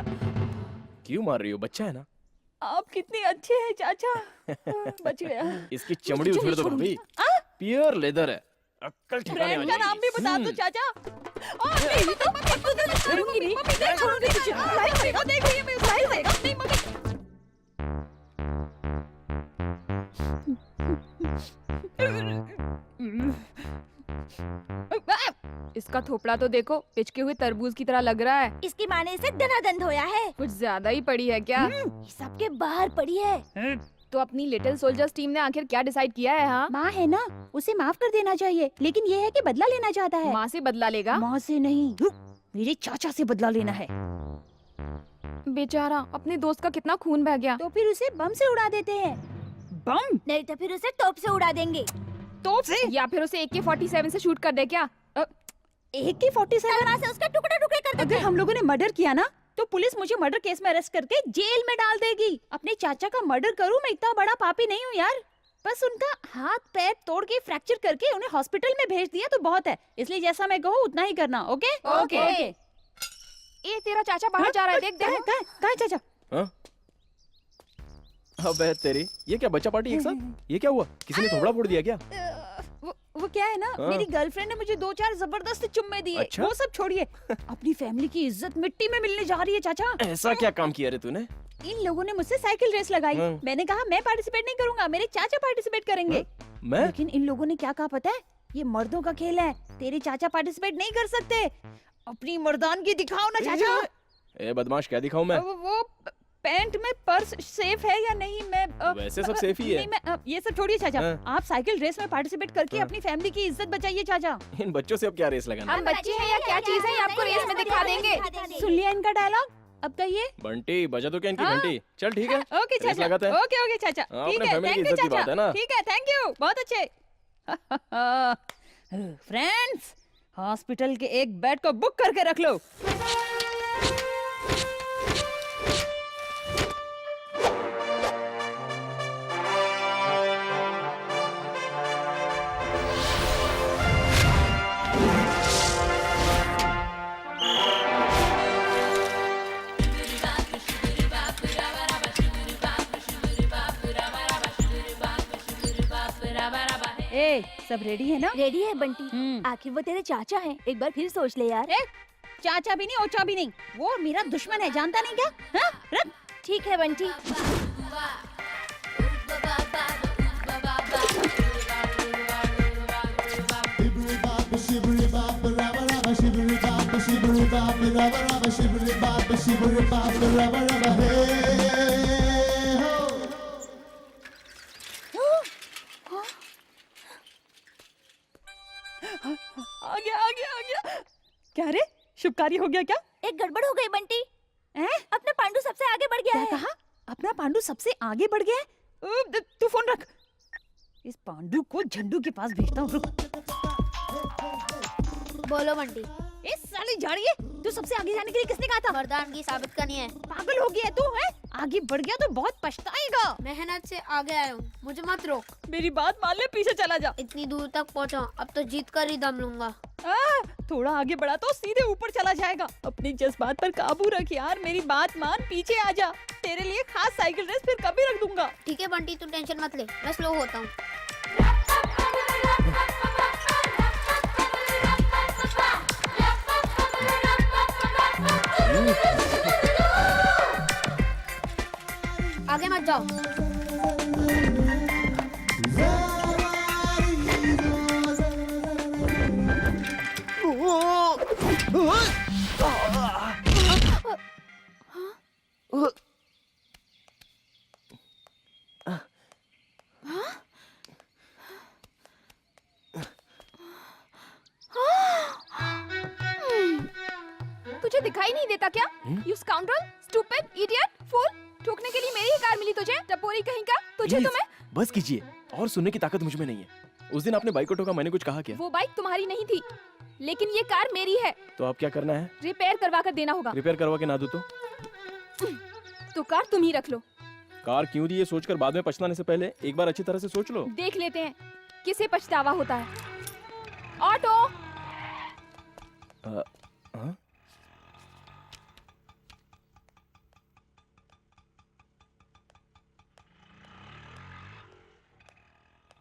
क्यों मार रही हो? बच्चा है ना। आप कितने अच्छे हैं चाचा। बच गया। इसकी चमड़ी उछेड़ दो भाभी। प्योर लेदर है, अक्कल ठिकाने आ ब्रांड का नाम भी बता दो जाएगी। चाचा। नहीं तो मैं छोड़ूंगी नहीं, नहीं छोड़ूंगी तुझे। लाइन मारेगा, देख रही है मैं, लाइन मारेगा। नहीं मम्मी। इसका थोपड़ा तो देखो, पिचके हुए तरबूज की तरह लग रहा है। इसकी माँ ने इसे दनादन धोया है। कुछ ज्यादा ही पड़ी है क्या? सबके बाहर पड़ी है। तो अपनी लिटिल सोल्जर्स टीम ने आखिर क्या डिसाइड किया है? हाँ, माँ है ना, उसे माफ कर देना चाहिए, लेकिन ये है कि बदला लेना चाहता है। माँ से बदला लेगा? माँ से नहीं, मेरे चाचा से बदला लेना है। बेचारा, अपने दोस्त का कितना खून बह गया। तो फिर उसे बम से उड़ा देते हैं। बम? नहीं तो फिर उसे तोप से उड़ा देंगे। तो या फिर उसे AK-47 से शूट कर दे क्या? AK-47? तलवार से उसका टुकड़ा टुकड़े कर देते अगर हम लोगों ने मर्डर किया ना, तो पुलिस मुझे मर्डर केस में अरेस्ट करके जेल में डाल देगी। अपने चाचा का मर्डर करूं, मैं इतना बड़ा पापी नहीं हूँ यार। बस उनका हाथ पैर तोड़ के फ्रैक्चर करके उन्हें हॉस्पिटल में भेज दिया तो बहुत है। इसलिए जैसा मैं कहूँ उतना ही करना। Okay okay. ए, तेरा चाचा बाहर जा रहा है, देख देख। कहाँ है चाचा? हाँ? अबे तेरी, ये क्या बच्चा पार्टी एक साथ? ये क्या हुआ? किसी ने थोबड़ा फोड़ दिया क्या? वो क्या है ना, हाँ। मेरी गर्लफ्रेंड ने मुझे 2-4 जबरदस्त चुम्मे दिए। अच्छा? वो सब छोड़िए, अपनी फैमिली की इज्जत मिट्टी में मिलने जा रही है चाचा। ऐसा क्या काम किया रे तूने? इन लोगों ने मुझसे साइकिल रेस लगाई। हाँ। मैंने कहा मैं पार्टिसिपेट नहीं करूंगा, मेरे चाचा पार्टिसिपेट करेंगे। मैं? लेकिन इन लोगों ने क्या कहा पता है? ये मर्दों का खेल है, तेरे चाचा पार्टिसिपेट नहीं कर सकते। अपनी मर्दानगी दिखाओ ना चाचा। ए बदमाश, क्या दिखाऊं मैं? वो पैंट में पर्स सेफ है या नहीं? मैं वैसे सब सेफ ही है। नहीं, मैं ये सब छोड़िए चाचा। हाँ। आप साइकिल रेस में पार्टिसिपेट करके हाँ। अपनी फैमिली की इज्जत बचाइए चाचा। इन बच्चों से अब क्या रेस लगाना? हम बच्चे हैं या क्या चीज है, ये आपको रेस में दिखा देंगे। सुन लिया इनका डायलॉग? अब कहिए। बंटी, बजा तो क्या इनकी हाँ। घंटी? चल ठीक है, ओके रेस चाचा। लगाते हैं। ओके ओके चाचा। हाँ, ठीक अपने है, family की थैंक यू इज्जत की बात है चाचा। ना। ठीक है, थैंक यू, बहुत अच्छे। फ्रेंड्स, हॉस्पिटल के एक बेड को बुक करके रख लो। ए, सब रेडी है ना? रेडी है बंटी। हम्म। आखिर वो तेरे चाचा हैं, एक बार फिर सोच ले यार। चाचा भी नहीं, ओचा भी नहीं, वो मेरा दुश्मन है, जानता नहीं क्या? हाँ? रख। ठीक है बंटी। आ गया। क्या रे, शुभ कार्य हो गया क्या? एक गड़बड़ हो गई बंटी। अपना पांडु सबसे आगे बढ़ गया क्या है। कहा? अपना पांडु सबसे आगे बढ़ गया है? तू फोन रख। इस पांडु को झंडू के पास भेजता हूँ, रुक। बोलो बंटी। ए साली झाड़िए, तू सबसे आगे जाने के लिए किसने कहा था? मर्दानगी साबित करनी है। पागल हो गया है तू, है? आगे बढ़ गया तो बहुत पछताएगा। मेहनत से आगे आया हूँ, मुझे मत रोक। मेरी बात मान ले, पीछे चला जा। इतनी दूर तक पहुँचा, अब तो जीत कर ही दम लूंगा। थोड़ा आगे बढ़ा तो सीधे ऊपर चला जाएगा। अपनी जज्बात पर काबू रख यार, मेरी बात मान, पीछे आ जा। तेरे लिए खास साइकिल रेस फिर कभी रख दूंगा। ठीक है बंटी, तू टेंशन मत ले, मैं स्लो होता हूँ। आगे मत जाओ। तुझे दिखाई नहीं देता क्या? You scoundrel, stupid, idiot, fool! ठोकने के लिए मेरी ही कार मिली तुझे, टपोरी कहीं का। तुझे तो Please, मैं बस कीजिए, और सुनने की ताकत मुझ में नहीं है। उस दिन आपने बाइक को ठोका, मैंने कुछ कहा क्या? वो बाइक तुम्हारी नहीं थी, लेकिन ये कार मेरी है। तो आप क्या करना है? रिपेयर करवा कर देना होगा। रिपेयर करवा के ना दो तो कार तुम ही रख लो। कार क्यों दी, ये सोचकर बाद में पछताने से पहले एक बार अच्छी तरह से सोच लो। देख लेते हैं किसे पछतावा होता है। ऑटो। हाँ?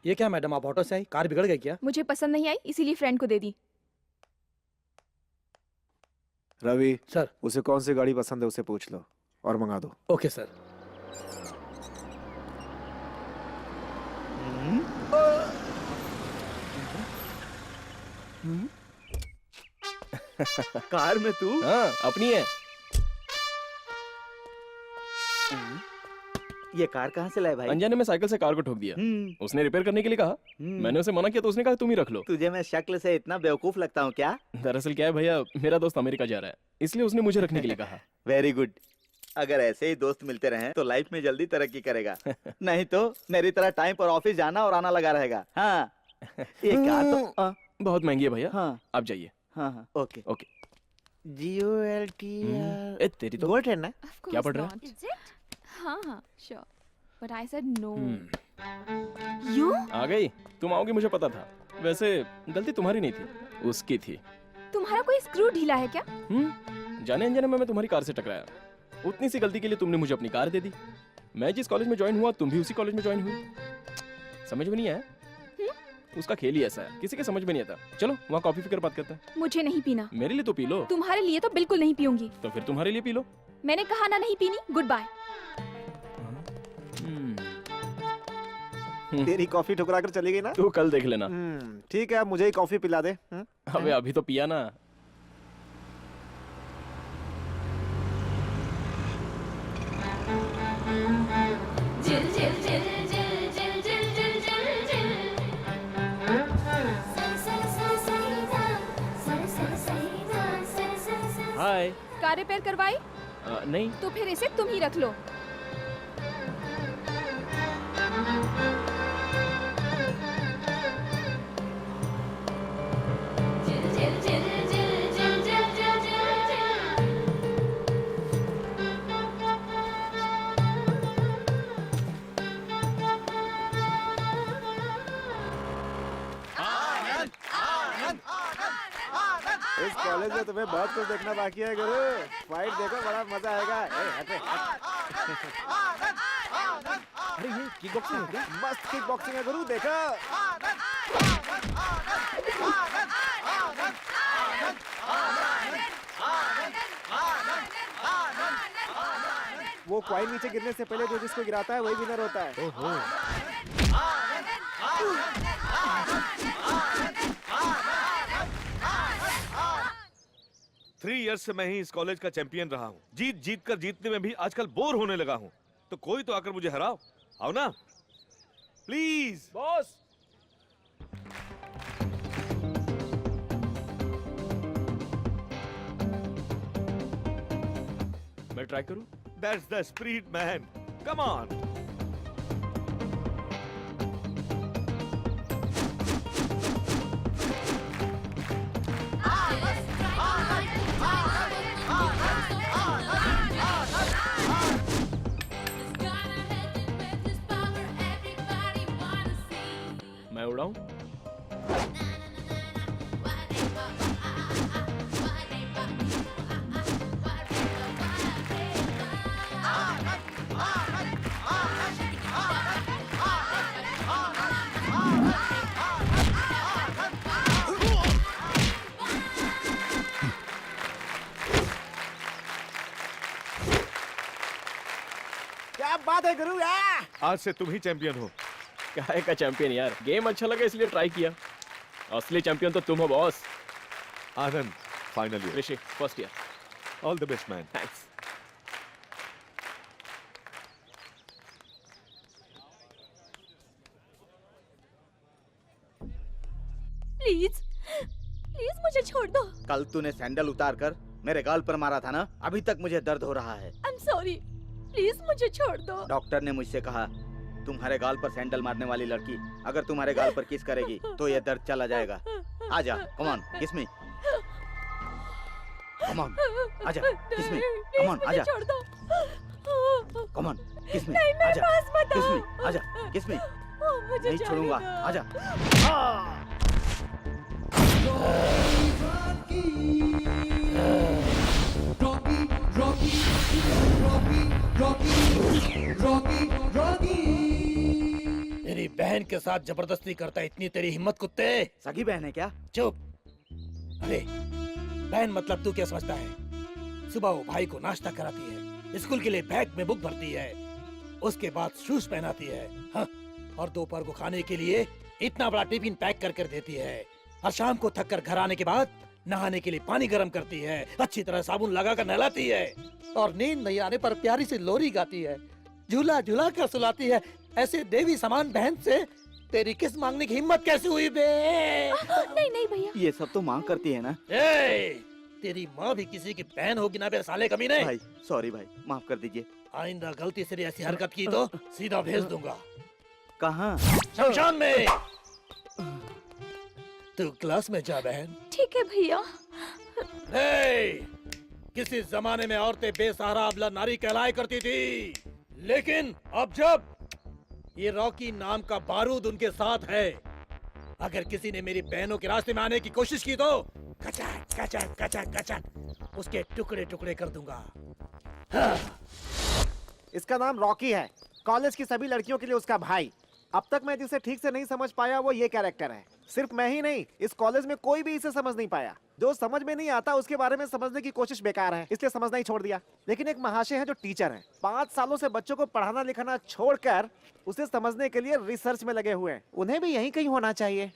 ये क्या मैडम, आप ऑटो से आई, कार बिगड़ गई क्या? मुझे पसंद नहीं आई इसीलिए फ्रेंड को दे दी। रवि सर। उसे कौन सी गाड़ी पसंद है उसे पूछ लो और मंगा दो। Okay sir. कार में तू? हाँ अपनी है। ये कार कहाँ से लाए भाई? अनजाने में साइकिल से कार को ठोक दिया। उसने रिपेयर करने के लिए कहा। मैंने उसे मना किया तो उसने कहा तुम ही रख लो। तुझे मैं शक्ल से इतना बेवकूफ लगता हूँ क्या? दरअसल क्या है भैया, मेरा दोस्त अमेरिका जा रहा है इसलिए उसने मुझे रखने के लिए कहा। Very good. अगर ऐसे ही दोस्त मिलते रहे तो लाइफ में जल्दी तरक्की करेगा। नहीं तो मेरी तरह टाइम पर ऑफिस जाना और आना लगा रहेगा। हाँ ये कार तो बहुत महंगी है भैया। हाँ आप जाइए। हाँ हाँ ओके ओके। GOLT ए तेरी तो गोल्ड है ना? क्या पढ़ रहा है? Is it? हाँ हाँ sure. But I said no. You? आ गई। तुम आओगी मुझे पता था। वैसे गलती तुम्हारी नहीं थी, उसकी थी। तुम्हारा कोई स्क्रू ढीला है क्या? जाने अनजाने में मैं तुम्हारी कार से टकराया। उतनी सी गलती के लिए तुमने मुझे अपनी कार दे दी। मैं जिस कॉलेज में ज्वाइन हुआ तुम भी उसी कॉलेज में ज्वाइन हुई। समझ में नहीं आया? उसका खेल ही ऐसा है, किसी के समझ में नहीं आता। चलो वहाँ कॉफी फिकर बात करते हैं। मुझे नहीं पीना। मेरे लिए तो पी लो। तुम्हारे लिए तो बिल्कुल नहीं पीऊंगी। तो फिर तुम्हारे लिए पी लो। मैंने कहा ना नहीं पीनी। Good bye. तेरी कॉफी ठुकरा कर चली गई ना? तू कल देख लेना। ठीक है, अब मुझे ही कॉफी पिला दे। अबे अभी तो पिया ना। हाय। कार रिपेयर करवाई? नहीं। तो फिर इसे तुम ही रख लो। इस कॉलेज में तुम्हें बहुत कुछ देखना बाकी है गुरु। फाइट देखो, बड़ा मजा आएगा। अरे ये किक बॉक्सिंग है क्या? मस्त किक बॉक्सिंग है गुरु, देखो। वो क्वाइन नीचे गिरने से पहले जो जिसको गिराता है वही विनर होता है। ओहो। 3 इयर्स से मैं ही इस कॉलेज का चैंपियन रहा हूँ। जीत जीत कर जीतने में भी आजकल बोर होने लगा हूँ। तो कोई तो आकर मुझे हराओ। आओ ना प्लीज। बॉस। मैं ट्राई करूं? That's the spirit, man. Come on. मैं उड़ाऊं? क्या बात है गुरु यार। आज से तुम ही चैंपियन हो। काहे का चैंपियन यार, गेम अच्छा लगा इसलिए ट्राई किया। असली चैंपियन तो तुम हो boss. Anand, final year. Rishi, first year. All the best man. Thanks. Please please मुझे छोड़ दो। कल तूने सैंडल उतार कर मेरे गाल पर मारा था ना, अभी तक मुझे दर्द हो रहा है। आई एम सॉरी, प्लीज मुझे छोड़ दो। डॉक्टर ने मुझसे कहा तुम्हारे गाल पर सैंडल मारने वाली लड़की अगर तुम्हारे गाल पर किस करेगी तो ये दर्द चला जाएगा। आजा, कम ऑन, किस मी। कम ऑन, आजा, किस मी। कम ऑन, आजा। छोड़ दो। कम ऑन, किस मी। नहीं, मेरे आजा, पास मत किस आओ। मी। आजा, किस मी। मुझे नहीं छोड़ूंगा, आजा। मेरी बहन बहन के साथ जबरदस्ती करता है, इतनी तेरी हिम्मत कुत्ते। सगी बहन है क्या? चुप। अरे बहन मतलब तू क्या समझता है? सुबह वो भाई को नाश्ता कराती है, स्कूल के लिए बैग में बुक भरती है, उसके बाद शूज पहनाती है, हाँ? और दोपहर को खाने के लिए इतना बड़ा टिफिन पैक कर कर देती है, और शाम को थक कर घर आने के बाद नहाने के लिए पानी गर्म करती है, अच्छी तरह साबुन लगा कर नहलाती है, और नींद नहीं आने पर प्यारी सी लोरी गाती है, झूला झूला कर सुलाती है। ऐसे देवी समान बहन से तेरी किस मांगने की हिम्मत कैसे हुई बे? नहीं नहीं भैया, ये सब तो मांग करती है ना। ए, तेरी माँ भी किसी की बहन होगी ना बे साले कमीने। भाई सॉरी भाई, माफ कर दीजिए। आइंदा गलती से ऐसी हरकत की तो सीधा भेज दूंगा। कहाँ? शमशान में। तू क्लास में जा बहन। ठीक है भैया। हे, किसी जमाने में औरतें बेसहारा अबला नारी कहलाया करती थी, लेकिन अब जब ये रॉकी नाम का बारूद उनके साथ है, अगर किसी ने मेरी बहनों के रास्ते में आने की कोशिश की तो कचक कचक कचक कचक उसके टुकड़े टुकड़े कर दूंगा। हाँ। इसका नाम रॉकी है, कॉलेज की सभी लड़कियों के लिए उसका भाई। अब तक मैं जिसे ठीक से नहीं समझ पाया वो ये कैरेक्टर है। सिर्फ मैं ही नहीं, इस कॉलेज में कोई भी इसे समझ नहीं पाया। जो समझ में नहीं आता उसके बारे में समझने की कोशिश बेकार है, इसलिए समझना ही छोड़ दिया। लेकिन एक महाशय हैं जो टीचर हैं, 5 सालों से बच्चों को पढ़ाना लिखाना छोड़कर उसे समझने के लिए रिसर्च में लगे हुए हैं। उन्हें भी यहीं कहीं होना चाहिए।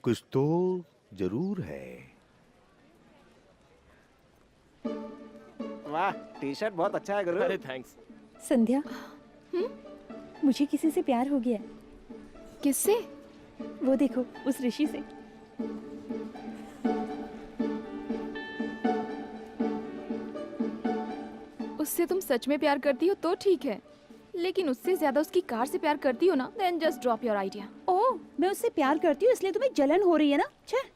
कुछ तो जरूर है। वाह, टी शर्ट बहुत अच्छा है गुरु। अरे थैंक्स। संध्या, मुझे किसी से प्यार हो गया। किससे? वो देखो, उस ऋषि से। उससे तुम सच में प्यार करती हो तो ठीक है, लेकिन उससे ज्यादा उसकी कार से प्यार करती हो ना, then just drop your idea. Oh, मैं उससे प्यार करती हूँ इसलिए तुम्हें जलन हो रही है ना? छे।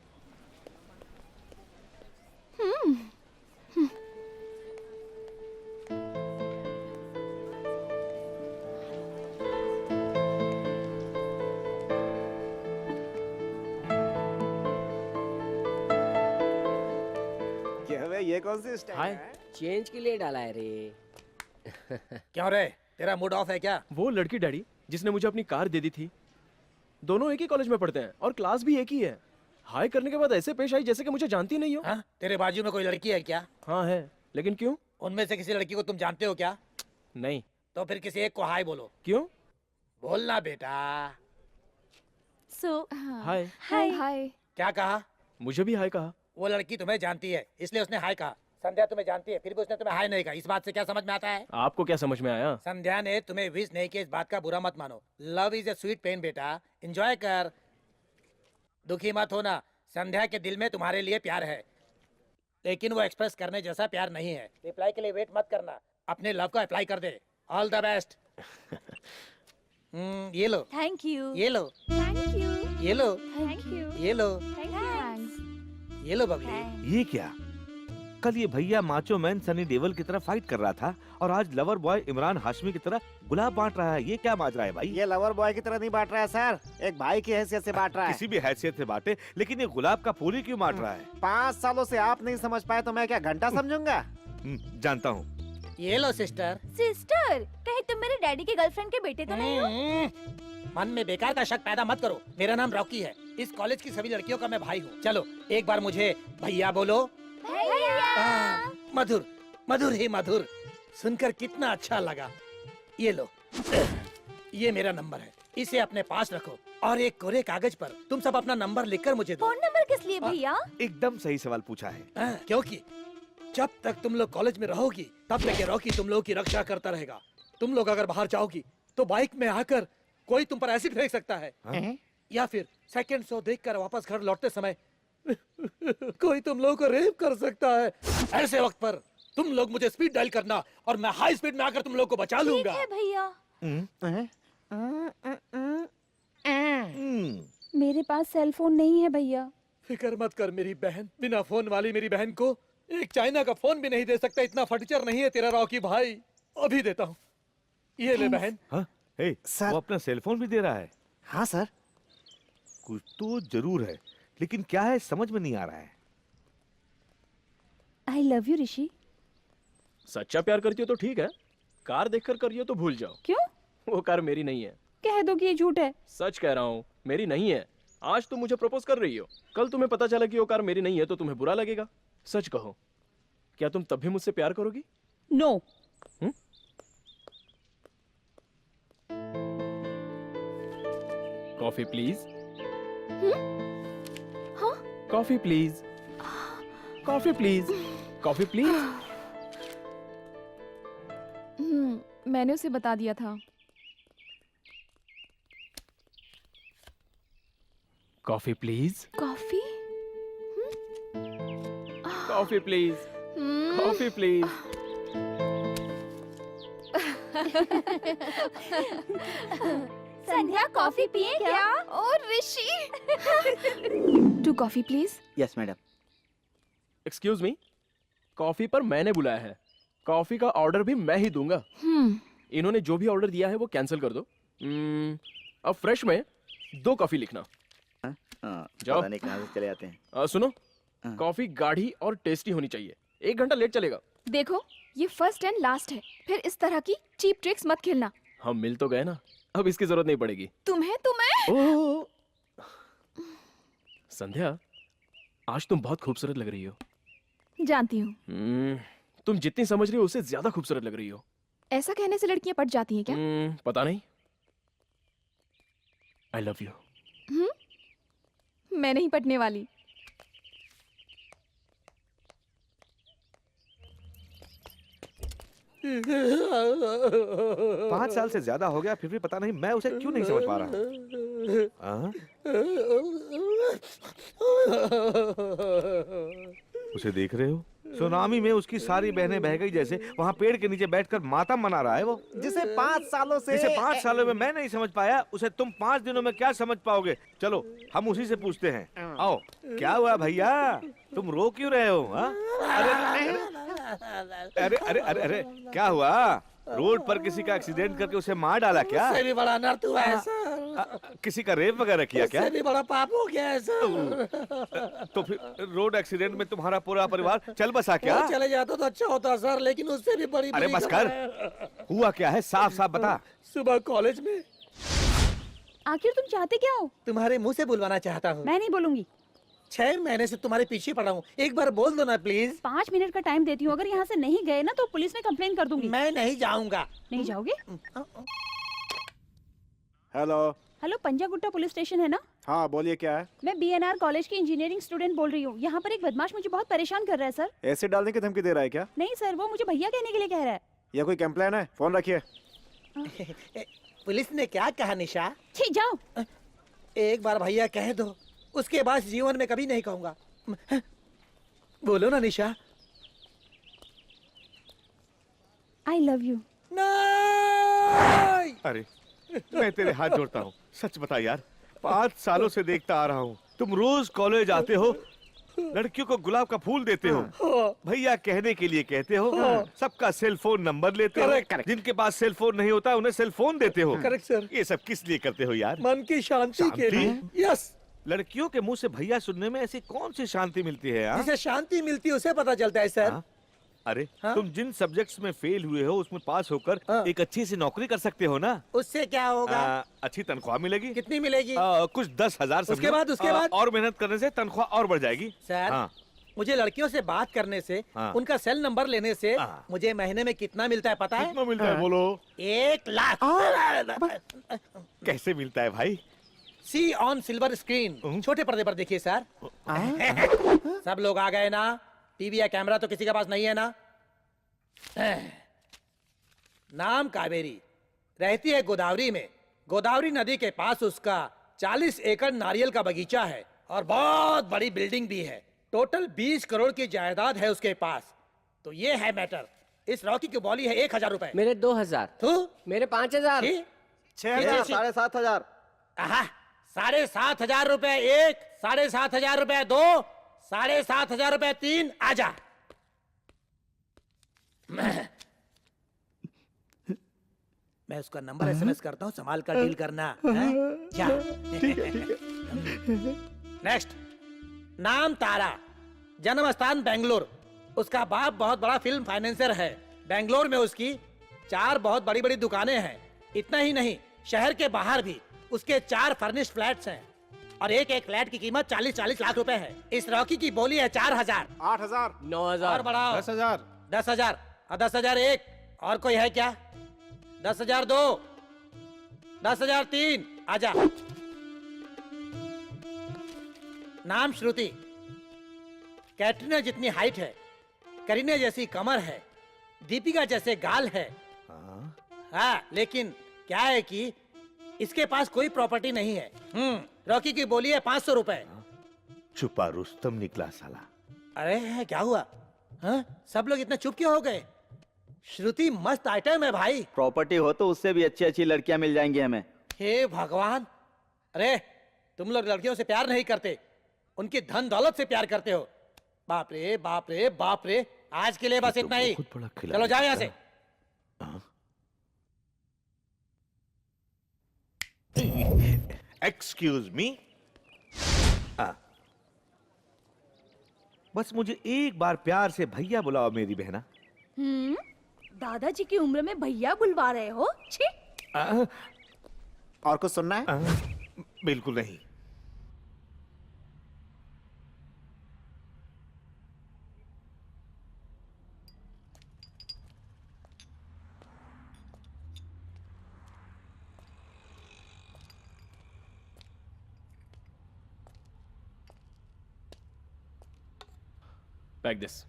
ये कौन सी स्टाइल हाय। है? चेंज के लिए डाला है रे। क्यों रे, तेरा मूड ऑफ है क्या? वो लड़की डैडी जिसने मुझे अपनी कार दे दी थी, दोनों एक ही कॉलेज में पढ़ते हैं और क्लास भी एक ही है। हाय करने के बाद ऐसे पेश आई जैसे कि मुझे जानती नहीं हो। हाँ? तेरे बाजू में कोई लड़की है क्या? हाँ है, लेकिन क्यों? उनमें से किसी लड़की को तुम जानते हो क्या? नहीं। तो फिर किसी एक को हाय बोलो। क्यों? बोलना बेटा। सो हाय। हाय हाय। क्या कहा? मुझे भी हाय कहा। वो लड़की तुम्हें जानती है इसलिए उसने हाय कहा। संध्या तुम्हें जानती है फिर भी उसने तुम्हें हाय नहीं कहा। इस बात से क्या समझ में आता है? आपको क्या समझ में आया? संध्या ने तुम्हें विश नहीं किया, इस बात का बुरा मत मानो। Love is a sweet pain बेटा, एंजॉय कर, दुखी मत होना। संध्या के दिल में तुम्हारे लिए प्यार है, लेकिन वो एक्सप्रेस करने जैसा प्यार नहीं है। रिप्लाई के लिए वेट मत करना, अपने लव को अप्लाई कर दे। All the best. ये लो, थैंक यू। ये लो, थैंक यू। ये लो, थैंक यू। ये लो, थैंक्स। ये लो बबली। ये क्या? कल ये भैया माचो मैन सनी देओल की तरह फाइट कर रहा था और आज लवर बॉय इमरान हाशमी की तरह गुलाब बांट रहा है। ये क्या माजरा है भाई? ये लवर बॉय की तरह नहीं बांट रहा है सर, एक भाई की हैसियत से बांट रहा है। किसी भी हैसियत से बांटे, लेकिन ये गुलाब का फूल ही क्यों बांट रहा है? 5 सालों से आप नहीं समझ पाए तो मैं क्या घंटा समझूंगा? जानता हूँ। ये लो सिस्टर। सिस्टर, कहीं तुम मेरे डैडी के गर्लफ्रेंड के बेटे तो नहीं हो? मन में बेकार का शक पैदा मत करो। मेरा नाम रॉकी है, इस कॉलेज की सभी लड़कियों का मैं भाई हूँ। चलो एक बार मुझे भैया बोलो। भैया। मधुर, मधुर ही मधुर, सुनकर कितना अच्छा लगा। ये लो, ये मेरा नंबर है, इसे अपने पास रखो और एक कोरे कागज पर तुम सब अपना नंबर लिखकर मुझे दो। फोन नंबर किस लिए भैया? एकदम सही सवाल पूछा है। क्योंकि जब तक तुम लोग कॉलेज में रहोगी तब तक ये रॉकी तुम लोगों की रक्षा करता रहेगा। तुम लोग अगर बाहर जाओगी तो बाइक में आकर कोई तुम पर एसिड फेंक सकता है, या फिर सेकंड शो देखकर वापस घर लौटते समय कोई तुम लोगों को रेप कर सकता है। ऐसे वक्त पर तुम लोग मुझे स्पीड डायल करना और मैं हाई स्पीड में आकर तुम लोग को बचा ठीक लूंगा। है भैया। मेरे पास सेल फोन नहीं है भैया। फिक्र मत कर मेरी बहन, बिना फोन वाली मेरी बहन को एक चाइना का फोन भी नहीं दे सकता। इतना फटीचर नहीं है तेरा रॉकी भाई। अभी देता हूँ, ये ले बहन। हाँ? हे, सर। वो अपना सेल फोन भी दे रहा है। हाँ सर। कुछ तो जरूर है, लेकिन क्या है समझ में नहीं आ रहा है। आई लव यू ऋषि। सच्चा प्यार करती हो तो ठीक है, कार देखकर करियो तो भूल जाओ। क्यों? वो कार मेरी नहीं है। कह दो कि ये झूठ है। सच कह रहा हूँ, मेरी नहीं है। आज तुम मुझे प्रपोज कर रही हो, कल तुम्हें पता चला कि वो कार मेरी नहीं है तो तुम्हें बुरा लगेगा। सच कहो, क्या तुम तब भी मुझसे प्यार करोगी? नो। Coffee please. हाँ? Coffee please. Coffee please. Coffee please. मैंने उसे बता दिया था। Coffee please. Coffee? Coffee please. Coffee please. Sandhya coffee पिए क्या? और Rishi. 2 coffee please. Yes madam. Excuse me, coffee पर मैंने बुलाया है, कॉफी का ऑर्डर भी मैं ही दूंगा। इन्होंने जो भी ऑर्डर दिया है वो कैंसिल कर दो। अब फ्रेश में 2 कॉफी लिखना। जाओ। पता नहीं कहाँ से चले आते हैं। सुनो, कॉफी गाढ़ी और टेस्टी होनी चाहिए। 1 घंटा लेट चलेगा। देखो, ये फर्स्ट एंड लास्ट है, फिर इस तरह की चीप ट्रिक्स मत खेलना। हम मिल तो गए ना, अब इसकी जरूरत नहीं पड़ेगी। तुम्हें ओह! संध्या, आज तुम बहुत खूबसूरत लग रही हो। जानती हूँ। तुम जितनी समझ रही हो उससे ज्यादा खूबसूरत लग रही हो। ऐसा कहने से लड़कियां पट जाती हैं क्या? पता नहीं। आई लव यू। मैं नहीं पटने वाली। पाँच साल से ज्यादा हो गया, फिर भी पता नहीं मैं उसे क्यों नहीं समझ पा रहा। उसे देख रहे हो? सुनामी में उसकी सारी बहनें बह गई जैसे वहाँ पेड़ के नीचे बैठकर मातम मना रहा है वो। जिसे 5 सालों से जिसे 5 सालों में मैं नहीं समझ पाया, उसे तुम 5 दिनों में क्या समझ पाओगे? चलो हम उसी से पूछते हैं। आओ। क्या हुआ भैया, तुम रो क्यों रहे हो? हाँ? अरे अरे अरे अरे क्या हुआ? रोड पर किसी का एक्सीडेंट करके उसे मार डाला क्या? उससे भी बड़ा अनर्थ हुआ है सर। किसी का रेप वगैरह किया क्या? उससे भी बड़ा पाप हो गया है सर। तो फिर रोड एक्सीडेंट में तुम्हारा पूरा परिवार चल बसा क्या? वो चले जाता तो अच्छा होता सर, लेकिन उससे भी बड़ी अरे बस कर, हुआ क्या है साफ साफ बता। सुबह कॉलेज में। आखिर तुम चाहते क्या हो? तुम्हारे मुंह से बुलवाना चाहता हूँ। मैं नहीं बोलूंगी। 6 महीने से तुम्हारे पीछे पड़ा हूँ, एक बार बोल दो ना प्लीज। 5 मिनट का टाइम देती हूँ, अगर यहाँ से नहीं गए ना तो पुलिस में कंप्लेन कर दूंगी। मैं नहीं जाऊंगा। नहीं जाओगे? Hello. Hello, Panjagutta police station है ना? हाँ बोलिए, क्या है? मैं BNR कॉलेज की इंजीनियरिंग स्टूडेंट बोल रही हूँ। यहाँ पर एक बदमाश मुझे बहुत परेशान कर रहा है सर। एसिड डालने की धमकी दे रहा है क्या? नहीं सर, वो मुझे भैया कहने के लिए कह रहा है। या कोई कंप्लेन है? फोन रखिए। पुलिस ने क्या कहा निशा? छी जाओ। एक बार भैया कह दो, उसके बाद जीवन में कभी नहीं कहूंगा। बोलो ना निशा। आई लव यू। नहीं। अरे मैं तेरे हाथ जोड़ता हूँ, सच बता यार। 5 सालों से देखता आ रहा हूँ, तुम रोज कॉलेज आते हो, लड़कियों को गुलाब का फूल देते हो, भैया कहने के लिए कहते हो, सबका सेल फोन नंबर लेते हो, जिनके पास सेल फोन नहीं होता उन्हें सेल फोन देते हो। Correct sir. ये सब किस लिए करते हो यार? मन की शांति के लिए। यस। लड़कियों के मुंह से भैया सुनने में ऐसी कौन सी शांति मिलती है यार? जिसे शांति मिलती है उसे पता चलता है सर। अरे हाँ? तुम जिन सब्जेक्ट्स में फेल हुए हो उसमें पास होकर एक अच्छी सी नौकरी कर सकते हो ना? उससे क्या होगा? अच्छी तनख्वाह मिलेगी। कितनी मिलेगी? कुछ 10,000। उसके बाद और मेहनत करने से तनख्वाह और बढ़ जाएगी। सर, हाँ। मुझे लड़कियों से बात करने से, उनका सेल नंबर लेने से मुझे महीने में कितना मिलता है पता है? कितना मिलता है बोलो? 1 लाख। कैसे मिलता है भाई? सी ऑन सिल्वर स्क्रीन, छोटे पर्दे पर देखिए सर। सब लोग आ गए ना? टीवी या कैमरा तो किसी के पास नहीं है ना? नाम कावेरी, रहती है गोदावरी में। गोदावरी नदी के पास उसका 40 एकड़ नारियल का बगीचा है और बहुत बड़ी बिल्डिंग भी है। टोटल 20 करोड़ की जायदाद है उसके पास। तो ये है मैटर। इस रॉकी की बॉली है 1,000 रुपए। मेरे 2000। मेरे 5000। 6,000। 7,500। 7,500 रुपए 1, 7,500 रुपए 2, 7,500 रुपए 3। आजा। मैं उसका नंबर SMS करता हूँ, संभाल कर डील करना। क्या? नेक्स्ट। नाम तारा, जन्म स्थान बेंगलोर। उसका बाप बहुत बड़ा फिल्म फाइनेंसर है। बेंगलोर में उसकी 4 बहुत बड़ी बड़ी दुकानें हैं। इतना ही नहीं, शहर के बाहर भी उसके 4 फर्निश्ड फ्लैट्स हैं और एक एक फ्लैट की कीमत 40-40 लाख रुपए है। इस रॉकी की बोली है 4,000। 8,000। 9,000 और बढ़ाओ। 10,000। 10,000। 10,000 एक। और कोई है क्या? 10,000 2। 10,000 3। आजा। नाम श्रुति। कैटरीना जितनी हाइट है, करीना जैसी कमर है, दीपिका जैसे गाल है। हाँ, लेकिन क्या है कि इसके पास कोई प्रॉपर्टी नहीं है। रॉकी की बोली है 500 रुपए। छुपा रुस्तम निकला साला। अरे क्या हुआ? हाँ? सब लोग इतना चुप क्यों हो गए? श्रुति मस्त आइटम है भाई। प्रॉपर्टी हो तो उससे भी अच्छी अच्छी लड़कियां मिल जाएंगी हमें। हे भगवान! अरे तुम लोग लड़कियों से प्यार नहीं करते, उनकी धन दौलत से प्यार करते हो। बाप रे बाप रे बाप रे। आज के लिए बस इतना ही। बहुत बड़ा खिलाड़ी चलो जाओ यहाँ से। Excuse me. बस मुझे एक बार प्यार से भैया बुलाओ मेरी बहना। दादाजी की उम्र में भैया बुलवा रहे हो? छी। और कुछ सुनना है? बिल्कुल नहीं। Pack this.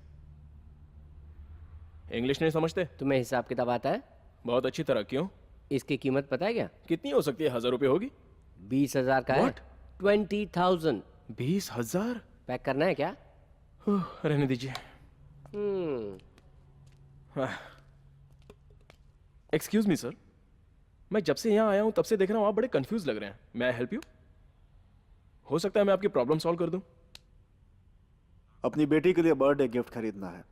इंग्लिश नहीं समझते? तुम्हें हिसाब किताब आता है? बहुत अच्छी तरह। क्यों? इसकी कीमत पता है क्या? कितनी हो सकती है? 1,000 रुपए होगी? 20,000 का है। What? 20,000। 20,000? पैक करना है क्या? रहने दीजिए। एक्सक्यूज मी सर, मैं जब से यहाँ आया हूँ तब से देख रहा हूँ आप बड़े कंफ्यूज लग रहे हैं। मैं आई हेल्प यू? हो सकता है मैं आपकी प्रॉब्लम सॉल्व कर दूं। अपनी बेटी के लिए बर्थडे गिफ्ट खरीदना है।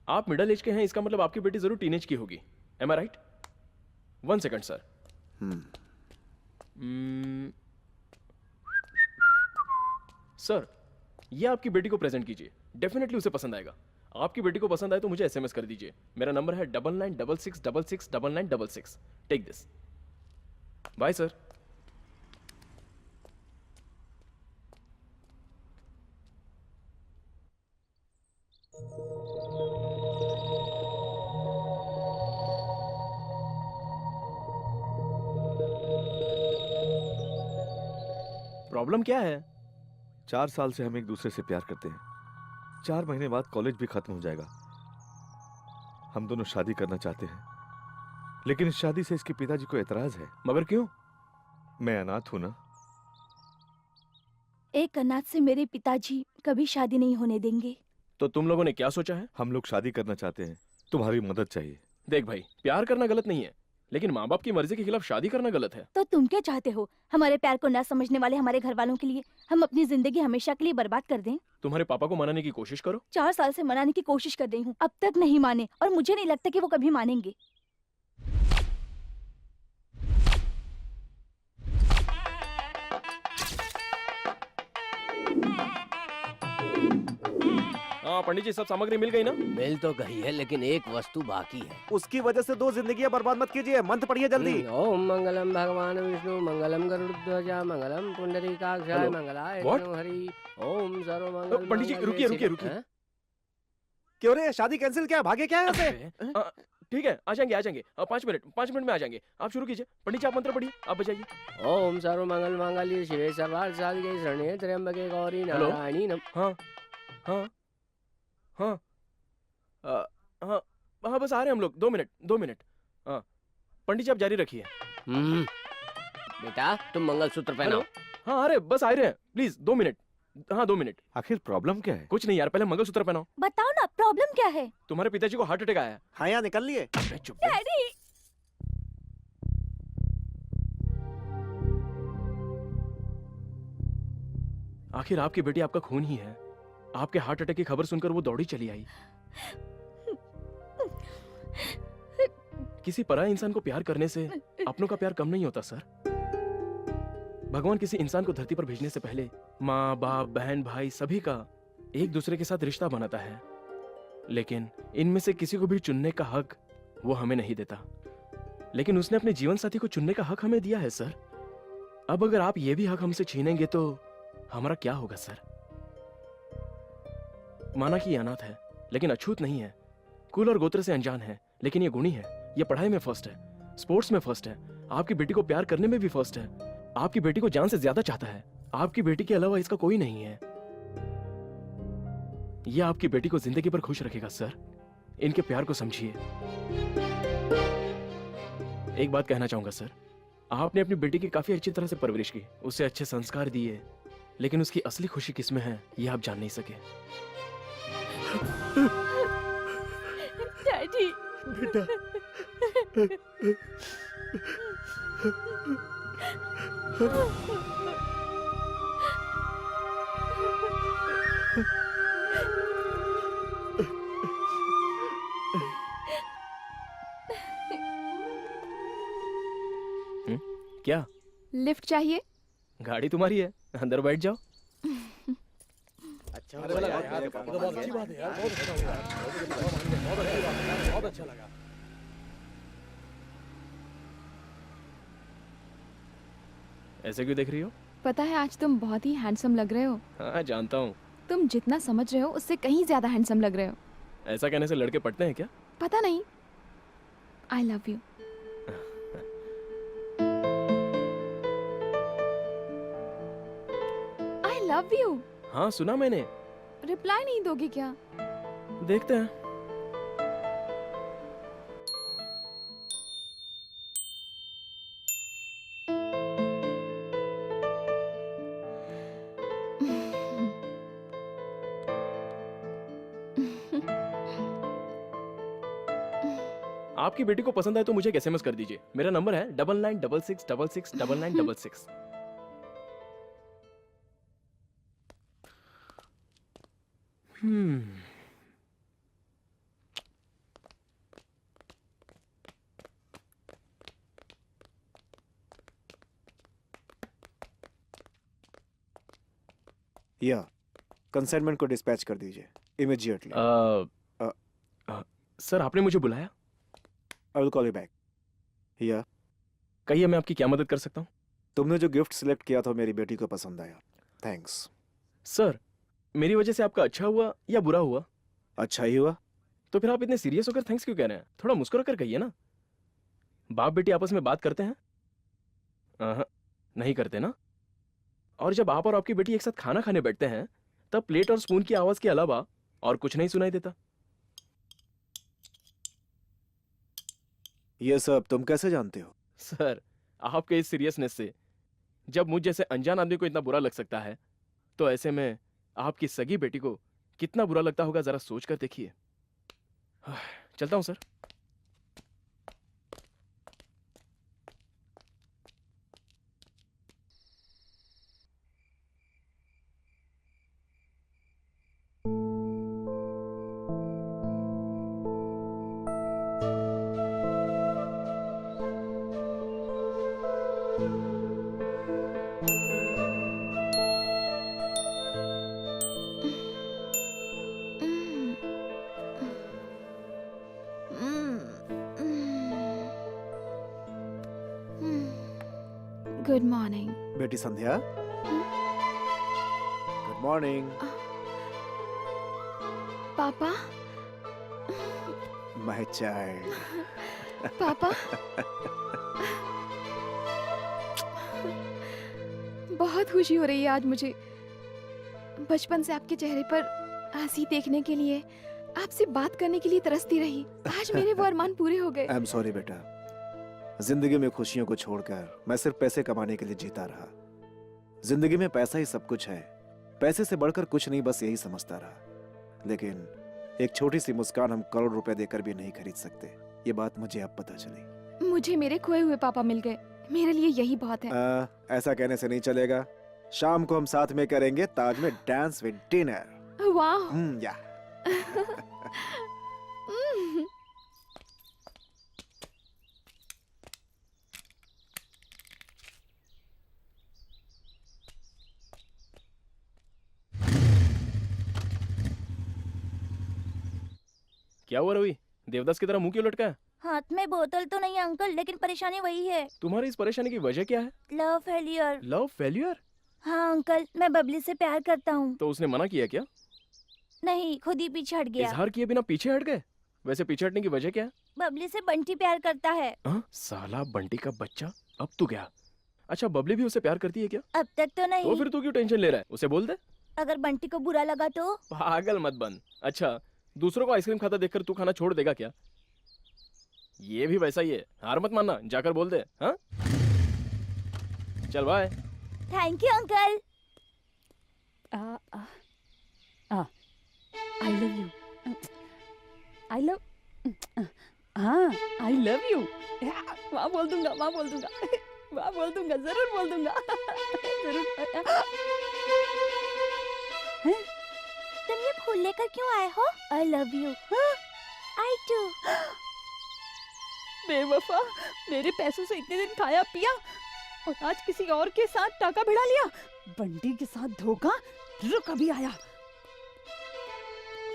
आप मिडिल एज के हैं, इसका मतलब आपकी बेटी जरूर टीनेज की होगी। एम आई राइट? 1 second sir. सर, ये आपकी बेटी को प्रेजेंट कीजिए, डेफिनेटली उसे पसंद आएगा। आपकी बेटी को पसंद आए तो मुझे एसएमएस कर दीजिए। मेरा नंबर है 9966669966। Take this. Bye sir. Problem क्या है? 4 साल से हम एक दूसरे से प्यार करते हैं। 4 महीने बाद कॉलेज भी खत्म हो जाएगा। हम दोनों शादी करना चाहते हैं, लेकिन इस शादी से इसके पिताजी को एतराज है। मगर क्यों? मैं अनाथ हूं ना। एक अनाथ से मेरे पिताजी कभी शादी नहीं होने देंगे। तो तुम लोगों ने क्या सोचा है? हम लोग शादी करना चाहते हैं, तुम्हारी मदद चाहिए। देख भाई, प्यार करना गलत नहीं है, लेकिन माँ बाप की मर्जी के खिलाफ शादी करना गलत है। तो तुम क्या चाहते हो? हमारे प्यार को ना समझने वाले हमारे घर वालों के लिए हम अपनी जिंदगी हमेशा के लिए बर्बाद कर दें? तुम्हारे पापा को मनाने की कोशिश करो। 4 साल से मनाने की कोशिश कर रही हूँ, अब तक नहीं माने और मुझे नहीं लगता कि वो कभी मानेंगे। हाँ पंडित जी, सब सामग्री मिल गई ना? मिल तो गई है, लेकिन एक वस्तु बाकी है। उसकी वजह से 2 जिंदगियां बर्बाद मत कीजिए। मंत्र पढ़िए जल्दी। ओम मंगलम भगवान विष्णु मंगलम गरुड़ध्वजा मंगलम पुंडरीकाक्षाय Hello? मंगलाय What? तनु हरि ओम सर्वमंगल पंडित जी, रुकिए, रुकिए, रुकिए। क्यों रे? शादी कैंसिल क्या है? भागे क्या है यहाँ से? ठीक है, आ जाएंगे 5 मिनट में आ जाएंगे। आप शुरू कीजिए। पंडित जी, आप मंत्र पढ़िए, आप बजाइए। ओम सर्वमंगल मांगल्ये शिवे सर्वार्थ साधिके शरण्ये त्र्यंबके गौरी Hello? नारायणी नम। हाँ हाँ हाँ हाँ हाँ, बस आ रहे हैं हम लोग। 2 मिनट। हाँ पंडित जी, आप जारी रखिए। बेटा तुम मंगलसूत्र पहनाओ। हाँ अरे बस आ रहे हैं, प्लीज 2 मिनट। हाँ 2 मिनट। आखिर प्रॉब्लम क्या है? कुछ नहीं यार, पहले मंगलसूत्र पहनाओ। बताओ ना, प्रॉब्लम क्या है? तुम्हारे पिताजी को हार्ट अटैक आया है। हाँ, यहाँ निकल लिए। अबे चुप कर। डैडी, आखिर आपकी बेटी आपका खून ही है। आपके हार्ट अटैक की खबर सुनकर वो दौड़ी चली आई। किसी पराये इंसान को प्यार करने से अपनों का प्यार कम नहीं होता सर। भगवान किसी इंसान को धरती पर भेजने से पहले माँ बाप बहन भाई सभी का एक दूसरे के साथ रिश्ता बनाता है। लेकिन इनमें से किसी को भी चुनने का हक वो हमें नहीं देता। लेकिन उसने अपने जीवन साथी को चुनने का हक हमें दिया है सर। अब अगर आप ये भी हक हमसे छीनेंगे तो हमारा क्या होगा सर? माना कि ये अनाथ है लेकिन अछूत नहीं है, कुल और गोत्र से अनजान है, लेकिन ये गुणी है, ये पढ़ाई में फर्स्ट है, स्पोर्ट्स में फर्स्ट है, आपकी बेटी को प्यार करने में भी फर्स्ट है, आपकी बेटी को जान से ज्यादा चाहता है। आपकी बेटी के अलावा इसका कोई नहीं है। ये आपकी बेटी को जिंदगी भर खुश रखेगा सर। इनके प्यार को समझिए। एक बात कहना चाहूंगा सर, आपने अपनी बेटी की काफी अच्छी तरह से परवरिश की, उसे अच्छे संस्कार दिए, लेकिन उसकी असली खुशी किसमें है ये आप जान नहीं सके। डैडी बेटा क्या लिफ्ट चाहिए? गाड़ी तुम्हारी है, अंदर बैठ जाओ। अच्छा लगा यार, ये तो बहुत अच्छी बात है यार, बहुत अच्छा लगा, बहुत अच्छा लगा। ऐसे क्यों देख रही हो? पता है आज तुम बहुत ही हैंडसम लग रहे हो। हाँ जानता हूँ। तुम जितना समझ रहे हो उससे कहीं ज्यादा हैंडसम लग रहे हो। ऐसा कहने से लड़के पटते हैं क्या? पता नहीं। आई love you. I love you. हाँ सुना मैंने। रिप्लाई नहीं दोगे क्या? देखते हैं। आपकी बेटी को पसंद आए तो मुझे एक SMS कर दीजिए। मेरा नंबर है 9966669966। या कंसाइनमेंट को डिस्पैच कर दीजिए इमीडिएटली। सर आपने मुझे बुलाया? I will call you back. या कहिए मैं आपकी क्या मदद कर सकता हूँ? तुमने जो गिफ्ट सिलेक्ट किया था मेरी बेटी को पसंद आया। थैंक्स। सर मेरी वजह से आपका अच्छा हुआ या बुरा हुआ? अच्छा ही हुआ। तो फिर आप इतने सीरियस होकर थैंक्स क्यों कह रहे हैं? थोड़ा मुस्कुरा कर कहिए ना। बाप बेटी आपस में बात करते हैं? नहीं करते ना। और जब आप और आपकी बेटी एक साथ खाना खाने बैठते हैं तब प्लेट और स्पून की आवाज के अलावा और कुछ नहीं सुनाई देता। ये सब तुम कैसे जानते हो? सर आपके इस सीरियसनेस से जब मुझ जैसे अनजान आदमी को इतना बुरा लग सकता है तो ऐसे में आपकी सगी बेटी को कितना बुरा लगता होगा जरा सोच कर देखिए। चलता हूं सर। Good morning. बेटी Sandhya. Good morning. Papa. My child. Papa. बहुत खुशी हो रही है आज मुझे। बचपन से आपके चेहरे पर हंसी देखने के लिए, आपसे बात करने के लिए तरसती रही। आज मेरे वो अरमान पूरे हो गए। आई एम सॉरी बेटा, जिंदगी में खुशियों को छोड़कर मैं सिर्फ पैसे कमाने के लिए जीता रहा। जिंदगी में पैसा ही सब कुछ है, पैसे से बढ़कर कुछ नहीं, बस यही समझता रहा। लेकिन एक छोटी सी मुस्कान हम करोड़ रुपए देकर भी नहीं खरीद सकते। ये बात मुझे अब पता चली। मुझे मेरे खोए हुए पापा मिल गए, मेरे लिए यही बहुत है। ऐसा कहने से नहीं चलेगा। शाम को हम साथ में करेंगे ताज में डांस विद डिनर। वाह। या क्या हुआ रवि? देवदास की तरह मुंह क्यों लटका है? हाथ में बोतल तो नहीं अंकल, लेकिन परेशानी वही है, तुम्हारी इस परेशानी की वजह क्या है? Love failure. Love failure? हाँ अंकल, मैं बबली से प्यार करता हूँ। तो उसने मना किया क्या? नहीं, खुद ही पीछे हट गया। इजहार किए बिना पीछे हट गए? वैसे पीछे हटने की वजह क्या है? बबली से बंटी प्यार करता है। साला बंटी का बच्चा, अब तू क्या? अच्छा, बबली भी उसे प्यार करती है क्या? अब तक तो तो नहीं। फिर तू क्यों टेंशन ले रहा है? उसे बोल दे। अगर बंटी को बुरा लगा तो? पागल मत बन। अच्छा, दूसरों को आइसक्रीम खाता देखकर तू खाना छोड़ देगा क्या? ये भी वैसा ही है, हार मत मानना, जाकर बोल दे। हाँ, चल bye. Thank you uncle. I love you. I love, हाँ आई लव यू। वहाँ बोल दूंगा, वहाँ बोल दूंगा, वहाँ बोल दूंगा, जरूर बोल दूंगा, जरूर। तुम ये फूल लेकर क्यों आए हो? I love you. I too. बेवफा, मेरे पैसों से इतने दिन खाया पिया और आज किसी और के साथ टाका भिड़ा लिया। बंटी के साथ धोखा, रुक अभी आया।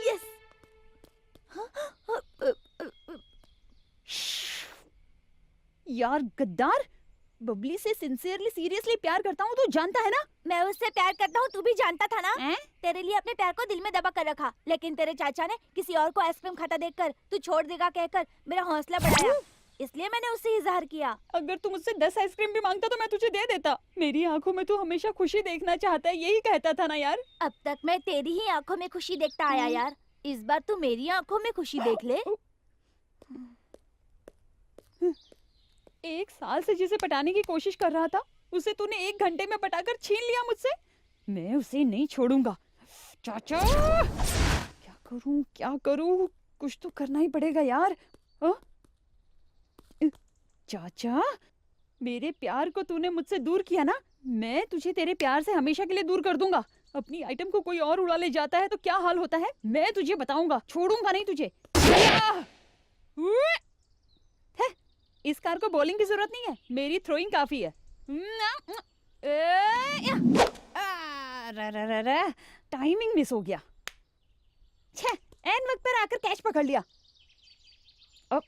यस। यार गद्दार, बबली से सिंसियरली सीरियसली प्यार करता हूँ, तू जानता है ना? मैं उससे प्यार करता हूँ, तू भी जानता था ना? हैं? तेरे लिए अपने प्यार को दिल में दबा कर रखा, लेकिन तेरे चाचा ने किसी और को आइसक्रीम खाता देखकर तू छोड़ देगा कहकर मेरा हौसला बढ़ाया, इसलिए मैंने उससे इजहार किया। अगर तू मुझसे 10 आइसक्रीम भी मांगता तो मैं तुझे दे देता। मेरी आंखों में तू हमेशा खुशी देखना चाहता है, यही कहता था ना यार। अब तक मैं तेरी ही आंखों में खुशी देखता आया यार, इस बार तू मेरी आंखों में खुशी देख ले। 1 साल से जिसे पटाने की कोशिश कर रहा था, उसे तूने 1 घंटे में पटाकर छीन लिया मुझसे। मैं उसे नहीं छोड़ूंगा। चाचा, क्या करूं, क्या करूं? कुछ तो करना ही पड़ेगा यार। चाचा, मेरे प्यार को तूने मुझसे दूर किया ना, मैं तुझे तेरे प्यार से हमेशा के लिए दूर कर दूंगा। अपनी आइटम को कोई और उड़ा ले जाता है तो क्या हाल होता है, मैं तुझे बताऊंगा, छोड़ूंगा नहीं तुझे। इस कार को बॉलिंग की जरूरत नहीं है, मेरी थ्रोइंग काफी है। टाइमिंग मिस हो गया। छे, एन वक्त पर आकर कैच पकड़ लिया। अब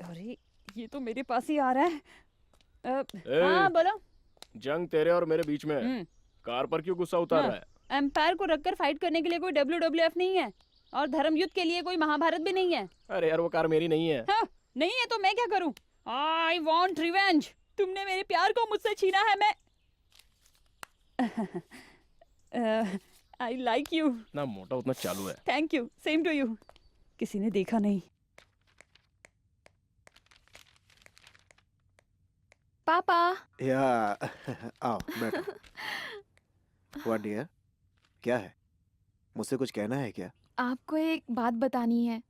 अरे ये तो मेरे पास ही आ रहा है। हाँ बोलो। जंग तेरे और मेरे बीच में है। कार पर क्यों गुस्सा उतार रहा है? एम्पायर को रखकर फाइट करने के लिए कोई WWF नहीं है और धर्म युद्ध के लिए कोई महाभारत भी नहीं है। अरे यार, वो कार मेरी नहीं है। हाँ, नहीं है तो मैं क्या करूं? I want revenge। तुमने मेरे प्यार को मुझसे छीना है। मैं I like you। ना मोटा उतना चालू है। Thank you, same to you। किसी ने देखा नहीं। पापा। या आओ बैठो। व्हाट डियर, क्या है? मुझसे कुछ कहना है क्या? आपको एक बात बतानी है।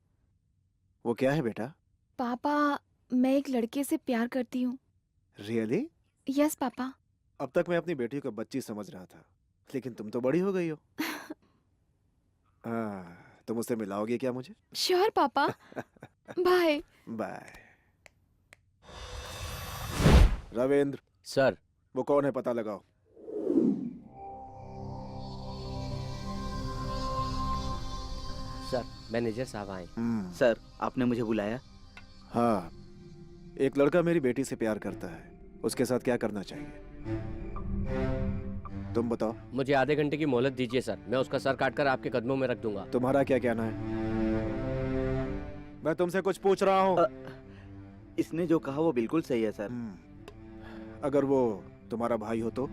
वो क्या है बेटा? पापा, मैं एक लड़के से प्यार करती हूँ। रियली? Yes papa. अब तक मैं अपनी बेटी को बच्ची समझ रहा था, लेकिन तुम तो बड़ी हो गई हो। तुम मुझसे मिलाओगे क्या मुझे? श्योर पापा। बाय। बाय। रविंद्र, सर। वो कौन है पता लगाओ। सर, मैनेजर साहब आए। सर, आपने मुझे बुलाया? हाँ, एक लड़का मेरी बेटी से प्यार करता है, उसके साथ क्या करना चाहिए तुम बताओ। मुझे आधे घंटे की मोहलत दीजिए सर, मैं उसका सर काटकर आपके कदमों में रख दूंगा। तुम्हारा क्या कहना है? मैं तुमसे कुछ पूछ रहा हूँ। इसने जो कहा वो बिल्कुल सही है सर। अगर वो तुम्हारा भाई हो तो?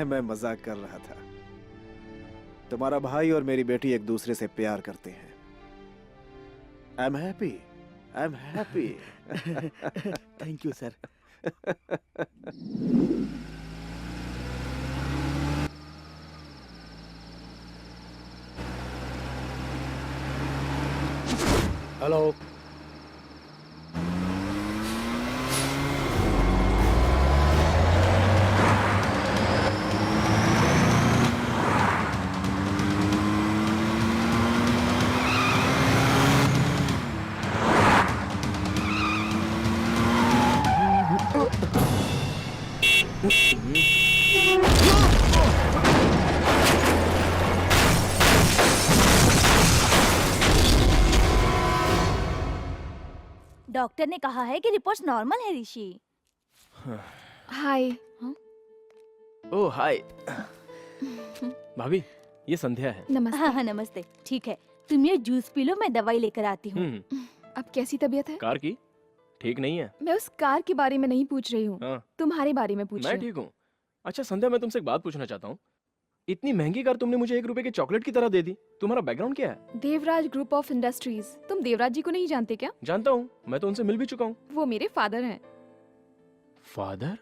मैं मजाक कर रहा था। तुम्हारा भाई और मेरी बेटी एक दूसरे से प्यार करते हैं। I am happy, I am happy. Thank you sir. Hello. Doctor ने कहा है कि रिपोर्ट्स नॉर्मल है ऋषि। हाय। ओह हाय। भाभी ये संध्या है। नमस्ते। हाँ हाँ नमस्ते। ठीक है, तुम ये जूस पी लो, मैं दवाई लेकर आती हूँ। अब कैसी तबीयत है? कार की ठीक नहीं है। मैं उस कार के बारे में नहीं पूछ रही हूँ, हाँ। तुम्हारे बारे में पूछ मैं रही हूँ। ठीक हूँ। अच्छा संध्या, मैं तुमसे एक बात पूछना चाहता हूँ। इतनी महंगी कार तुमने मुझे 1 रुपए के चॉकलेट की तरह दे दी। तुम्हारा बैकग्राउंड क्या है? Devraj group of industries. तुम देवराज जी को नहीं जानते क्या? जानता हूँ, मैं तो उनसे मिल भी चुका हूँ। वो मेरे फादर हैं। Father?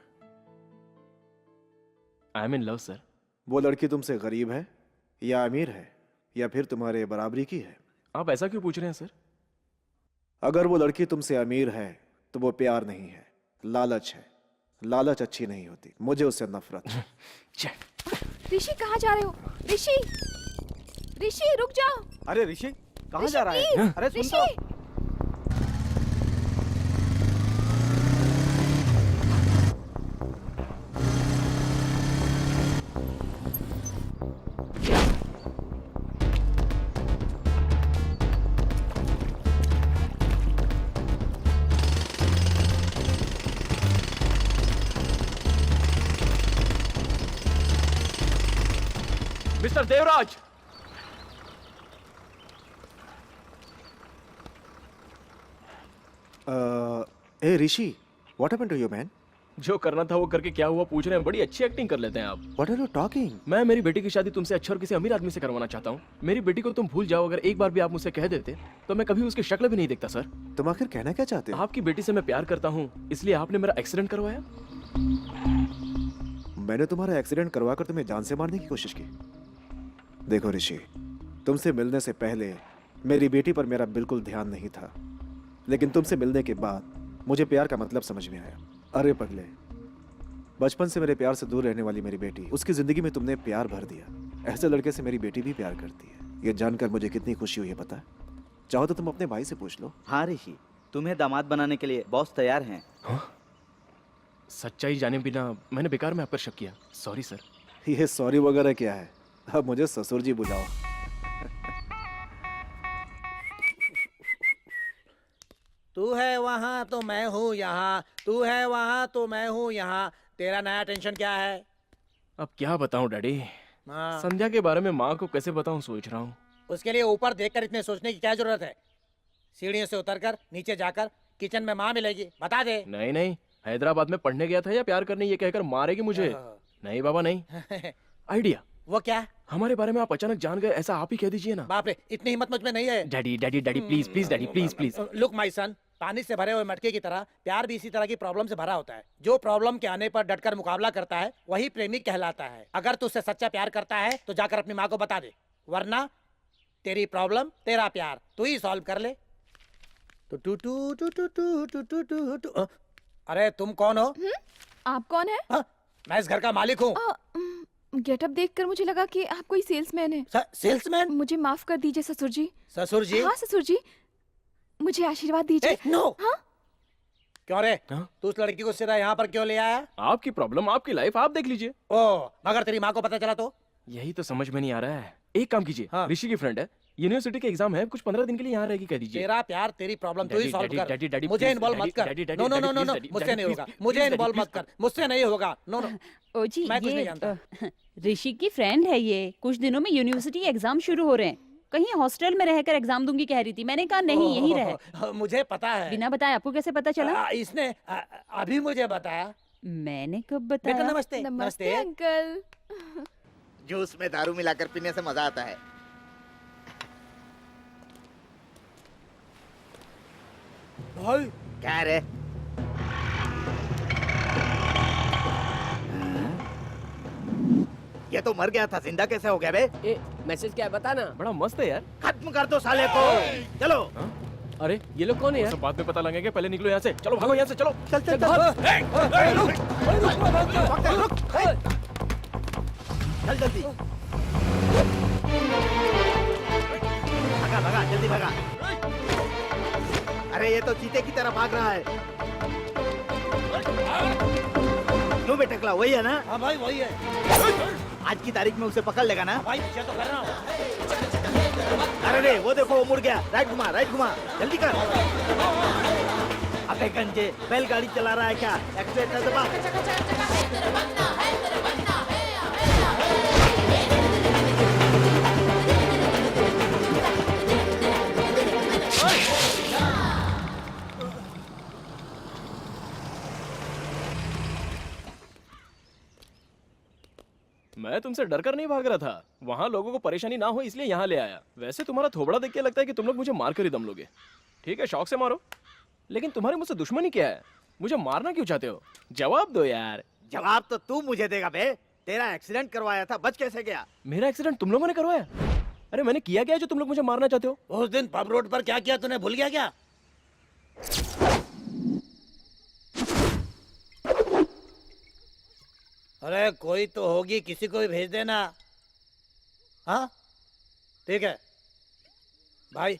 I am in love sir. वो लड़की तुमसे गरीब है या अमीर है या फिर तुम्हारे बराबरी की है? आप ऐसा क्यों पूछ रहे हैं सर? अगर वो लड़की तुमसे अमीर है तो वो प्यार नहीं है, लालच है। लालच अच्छी नहीं होती, मुझे उससे नफरत है। ऋषि कहाँ जा रहे हो? ऋषि, ऋषि रुक जाओ। अरे ऋषि कहाँ जा रहा है? प्लीज, अरे सुन ऋषि। तो। मिस्टर देवराज। ए Rishi, what happened to you man? जो करना था वो करके क्या हुआ पूछ रहे हैं? बड़ी अच्छी एक्टिंग कर लेते हैं आप। What are you talking? मैं मेरी बेटी की शादी तुमसे अच्छे और किसी अमीर आदमी से करवाना चाहता हूँ। मेरी बेटी को तुम भूल जाओ। अगर एक बार भी आप मुझसे कह देते तो मैं कभी उसकी शक्ल भी नहीं देखता सर। तुम आखिर कहना क्या चाहते हो? आपकी बेटी से मैं प्यार करता हूँ, इसलिए आपने मेरा एक्सीडेंट करवाया। मैंने तुम्हारा एक्सीडेंट करवाकर तुम्हें जान से मारने की कोशिश की। देखो ऋषि, तुमसे मिलने से पहले मेरी बेटी पर मेरा बिल्कुल ध्यान नहीं था, लेकिन तुमसे मिलने के बाद मुझे प्यार का मतलब समझ में आया। अरे पगले, बचपन से मेरे प्यार से दूर रहने वाली मेरी बेटी, उसकी जिंदगी में तुमने प्यार भर दिया। ऐसे लड़के से मेरी बेटी भी प्यार करती है। ये जानकर मुझे कितनी खुशी हुई है पता है? चाहो तो तुम अपने भाई से पूछ लो। हाँ ऋषि, तुम्हें दामाद बनाने के लिए बॉस तैयार हैं। सच्चाई जाने बिना मैंने बेकार में आप पर शक किया। Sorry sir. ये सॉरी वगैरह क्या है? अब मुझे ससुर जी बुलाओ। तू है वहाँ तो मैं हूँ यहाँ, तू है वहाँ तो मैं हूँ यहाँ। तेरा नया टेंशन क्या है? अब क्या बताऊं डैडी। हाँ, संध्या के बारे में माँ को कैसे बताऊं सोच रहा हूँ। उसके लिए ऊपर देखकर इतने सोचने की क्या जरूरत है? सीढ़ियों से उतरकर नीचे जाकर किचन में माँ मिलेगी, बता दे। नहीं नहीं, हैदराबाद में पढ़ने गया था या प्यार करने ये कहकर मारेगी मुझे? नहीं बाबा नहीं। आइडिया। वो क्या? हमारे बारे में आप अचानक जान गए, ऐसा आप ही कह दीजिए ना। बाप रे, इतनी हिम्मत मुझ में नहीं है। Daddy daddy daddy please please daddy please please. Look my son, पानी से भरे हुए मटके की तरह प्यार भी इसी तरह की प्रॉब्लम से भरा होता है। जो प्रॉब्लम के आने पर डटकर मुकाबला करता है वही प्रेमी कहलाता है। अगर तू उससे सच्चा प्यार करता है तो जाकर अपनी माँ को बता दे, वरना तेरी प्रॉब्लम तेरा प्यार तू ही सॉल्व कर ले। Two two two two two two two two two two. अरे तुम कौन हो? आप कौन है? मैं इस घर का मालिक हूँ। गेटअप देखकर मुझे लगा कि आप कोई सेल्समैन है। सेल्समैन? मुझे माफ कर दीजिए ससुर जी। ससुर जी? हाँ ससुर जी, मुझे आशीर्वाद दीजिए। नो। हाँ? क्यों रे? हाँ? तू उस लड़की को सीधा यहाँ पर क्यों ले आया? आपकी प्रॉब्लम, आपकी लाइफ, आप देख लीजिए। ओ, मगर तेरी माँ को पता चला तो? यही तो समझ में नहीं आ रहा है। एक काम कीजिए, हाँ। ऋषि की फ्रेंड है, यूनिवर्सिटी के एग्जाम है, कुछ 15 दिन के लिए यहाँ रहेगी, कह दीजिए। तेरा प्यार तेरी प्रॉब्लम तू ही डैडी, सॉल्व डैडी, कर। डैडी, डैडी, मुझे प्लीज, इन्वॉल्व मत कर। Daddy, daddy, no no no daddy, no no, please, मुझसे डैडी, नहीं होगा। प्लीज, मुझे प्लीज, इन्वॉल्व डैडी, मत कर, मुझसे नहीं होगा। No no. ओ जी, मैं कुछ नहीं ये जानता। ऋषि की फ्रेंड है ये। कुछ दिनों में यूनिवर्सिटी एग्जाम शुरू हो रहे हैं। कहीं हॉस्टल में रहकर एग्जाम दूंगी कह रही थी। मैंने कहा नहीं, यहीं रहे। मुझे पता है। बिना बताए आपको कैसे पता चला? इसने अभी मुझे बताया। मैंने कब बेटा बताया? नमस्ते। नमस्ते अंकल। जूस में दारू मिलाकर पीने से मजा आता है। भाई क्या रे? ये तो मर गया था, जिंदा कैसे हो गया बे? ए, मैसेज क्या है बता ना। बड़ा मस्त है यार। खत्म कर दो साले को। चलो। अरे ये लोग कौन है वो यार? सब बाद में पता लगेगा, पहले निकलो यहाँ से। चलो भागो यहाँ से, चलो। चल चल चल। चल जल्दी। भागा भागा, जल्दी भागा। अरे ये तो चीते की तरह भाग रहा है। क्यों बे टकला, वही है ना? हाँ भाई वही है। आज की तारीख में उसे पकड़ लेगा ना? भाई पीछे तो कर रहा हूँ। अरे रे वो देखो, वो मुड़ गया। राइट घुमा, राइट घुमा, जल्दी कर। अबे गंजे बैलगाड़ी चला रहा है क्या? एक्सीलेटर दबा। मैं तुमसे डर कर नहीं भाग रहा था, वहां लोगों को परेशानी ना हो इसलिए यहाँ ले आया। वैसे तुम्हारा थोबड़ा देख के लगता है कि तुम लोग मुझे मार कर ही दम लोगे। ठीक है, शौक से मारो, लेकिन तुम्हारी मुझसे दुश्मनी क्या है? मुझे मारना क्यों चाहते हो? जवाब दो यार। जवाब तो तू मुझे देगा बे। तेरा एक्सीडेंट करवाया था, बच कैसे गया? मेरा एक्सीडेंट तुम लोगों ने करवाया? अरे मैंने किया क्या जो तुम लोग मुझे मारना चाहते हो? उस दिन पब रोड पर क्या किया तूने, भूल गया क्या? अरे कोई तो होगी, किसी को भी भेज देना। हाँ ठीक है भाई,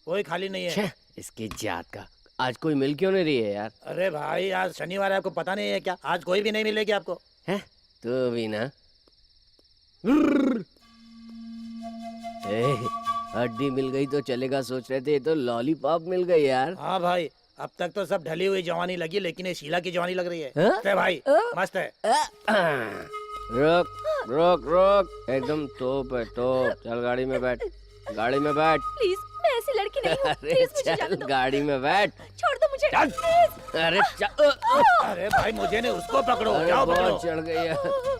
कोई खाली नहीं है। छे, इसकी जात का आज कोई मिल क्यों नहीं रही है यार? अरे भाई आज शनिवार है, आपको पता नहीं है क्या? आज कोई भी नहीं मिलेगी आपको। हैं? तू भी ना। ए, हड्डी मिल गई तो चलेगा सोच रहे थे, ये तो लॉलीपॉप मिल गई यार। हाँ भाई, अब तक तो सब ढली हुई जवानी लगी, लेकिन ये शीला की जवानी लग रही है। हाँ? मस्त है भाई, मस्त है। रोक रोक रोक, एकदम तोप है तोप। चल गाड़ी में बैठ, गाड़ी में बैठ। प्लीज, मैं ऐसी लड़की नहीं हूँ। अरे प्लीज मुझे जाने चल दो। गाड़ी में बैठ। छोड़ दो मुझे। चल। प्लीज। अरे चल। अरे भाई मुझे नहीं, उसको पकड़ो। अरे जाओ पकड़ो। बहुत चढ़ गई है,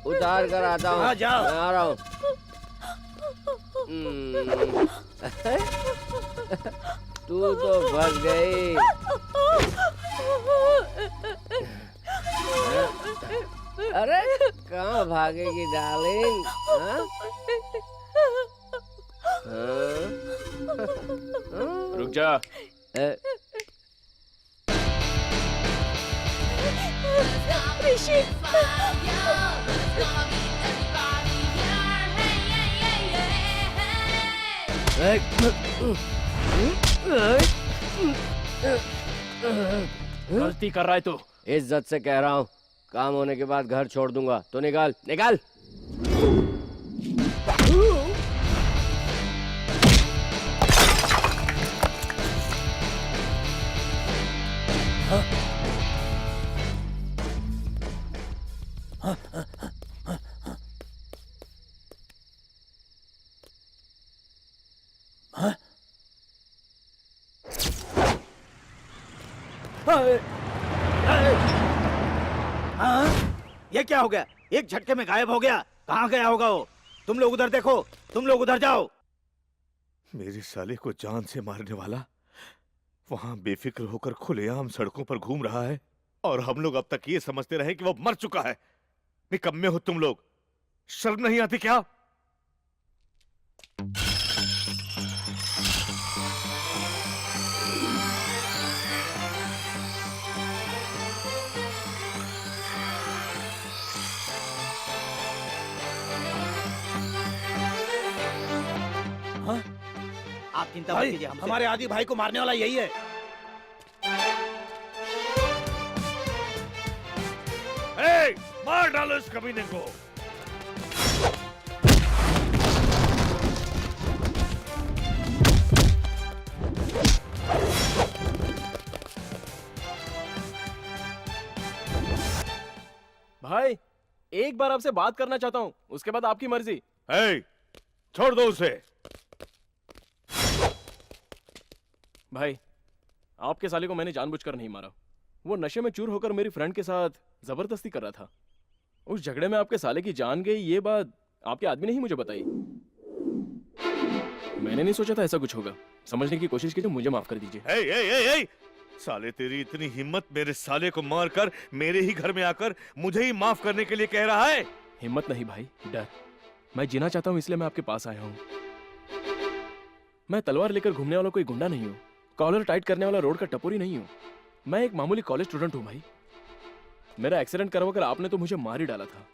उतार कर आता हूँ। हाँ, जाओ। मैं आ रहा हूँ। तू तो फंस गई। अरे कहाँ भागेगी डार्लिंग? हाँ? रुक जा। ऋषि। गलती कर रहा है तू। इज्जत से कह रहा हूँ, काम होने के बाद घर छोड़ दूंगा। तो निकाल निकाल। ये क्या हो गया? एक झटके में गायब हो गया। कहाँ गया होगा वो? तुम लोग उधर देखो, तुम लोग उधर जाओ। मेरे साले को जान से मारने वाला वहां बेफिक्र होकर खुलेआम सड़कों पर घूम रहा है, और हम लोग अब तक ये समझते रहे कि वो मर चुका है। निकम्मे हो तुम लोग, शर्म नहीं आती क्या? आप चिंता मत भाई कीजिए, हमसे। हमारे आदि भाई को मारने वाला यही है। ए, मार डालो इस कमीने को। भाई एक बार आपसे बात करना चाहता हूँ, उसके बाद आपकी मर्जी। ए, छोड़ दो उसे। भाई आपके साले को मैंने जानबूझकर नहीं मारा। वो नशे में चूर होकर मेरी फ्रेंड के साथ जबरदस्ती कर रहा था। उस झगड़े में आपके साले की जान गई, ये बात आपके आदमी ने ही मुझे बताई। मैंने नहीं सोचा था ऐसा कुछ होगा। समझने की कोशिश कीजिए, मुझे माफ कर दीजिए। ए, ए, ए, ए, साले तेरी इतनी हिम्मत, मेरे साले को मारकर मेरे ही घर में आकर मुझे ही माफ करने के लिए कह रहा है? हिम्मत नहीं भाई, डर। मैं जीना चाहता हूँ इसलिए मैं आपके पास आया हूँ। मैं तलवार लेकर घूमने वाला कोई गुंडा नहीं हूँ, कॉलर टाइट करने वाला रोड का टपोरी नहीं हूँ। मैं एक मामूली कॉलेज स्टूडेंट हूँ भाई। मेरा एक्सीडेंट करवाकर आपने तो मुझे मार ही डाला था।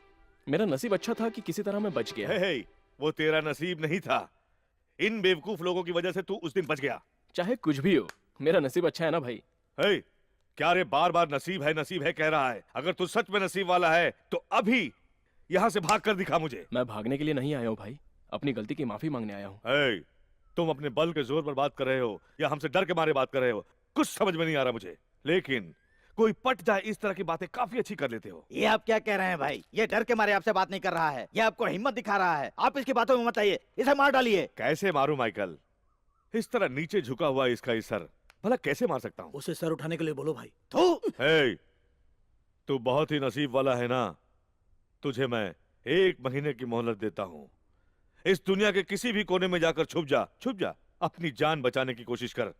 मेरा नसीब अच्छा था कि किसी तरह मैं बच गया। हे, वो तेरा नसीब नहीं था, इन बेवकूफ लोगों की वजह से तू उस दिन बच गया। चाहे कुछ भी हो, मेरा नसीब अच्छा है ना भाई। हे, क्या रे बार बार नसीब है कह रहा है? अगर तू सच में नसीब वाला है तो अभी यहाँ से भाग कर दिखा मुझे। मैं भागने के लिए नहीं आया हूँ भाई, अपनी गलती की माफी मांगने आया हूँ। हे, तुम अपने बल के जोर पर बात कर रहे हो या हमसे डर के मारे बात कर रहे हो? कुछ समझ में नहीं आ रहा मुझे। लेकिन कोई पट जाए इस तरह की बातें काफी अच्छी कर लेते हो। ये आप क्या कह रहे हैं भाई? ये डर के मारे आपसे बात नहीं कर रहा है, ये आपको हिम्मत दिखा रहा है। आप इसकी बातों में मत आइए, इसे मार डालिए। कैसे मारूं माइकल? इस तरह नीचे झुका हुआ इसका ये सर भला कैसे मार सकता हूँ? उसे सर उठाने के लिए बोलो भाई। हे, तू बहुत ही नसीब वाला है ना। तुझे मैं 1 महीने की मोहलत देता हूँ। इस दुनिया के किसी भी कोने में जाकर छुप जा, अपनी जान बचाने की कोशिश कर।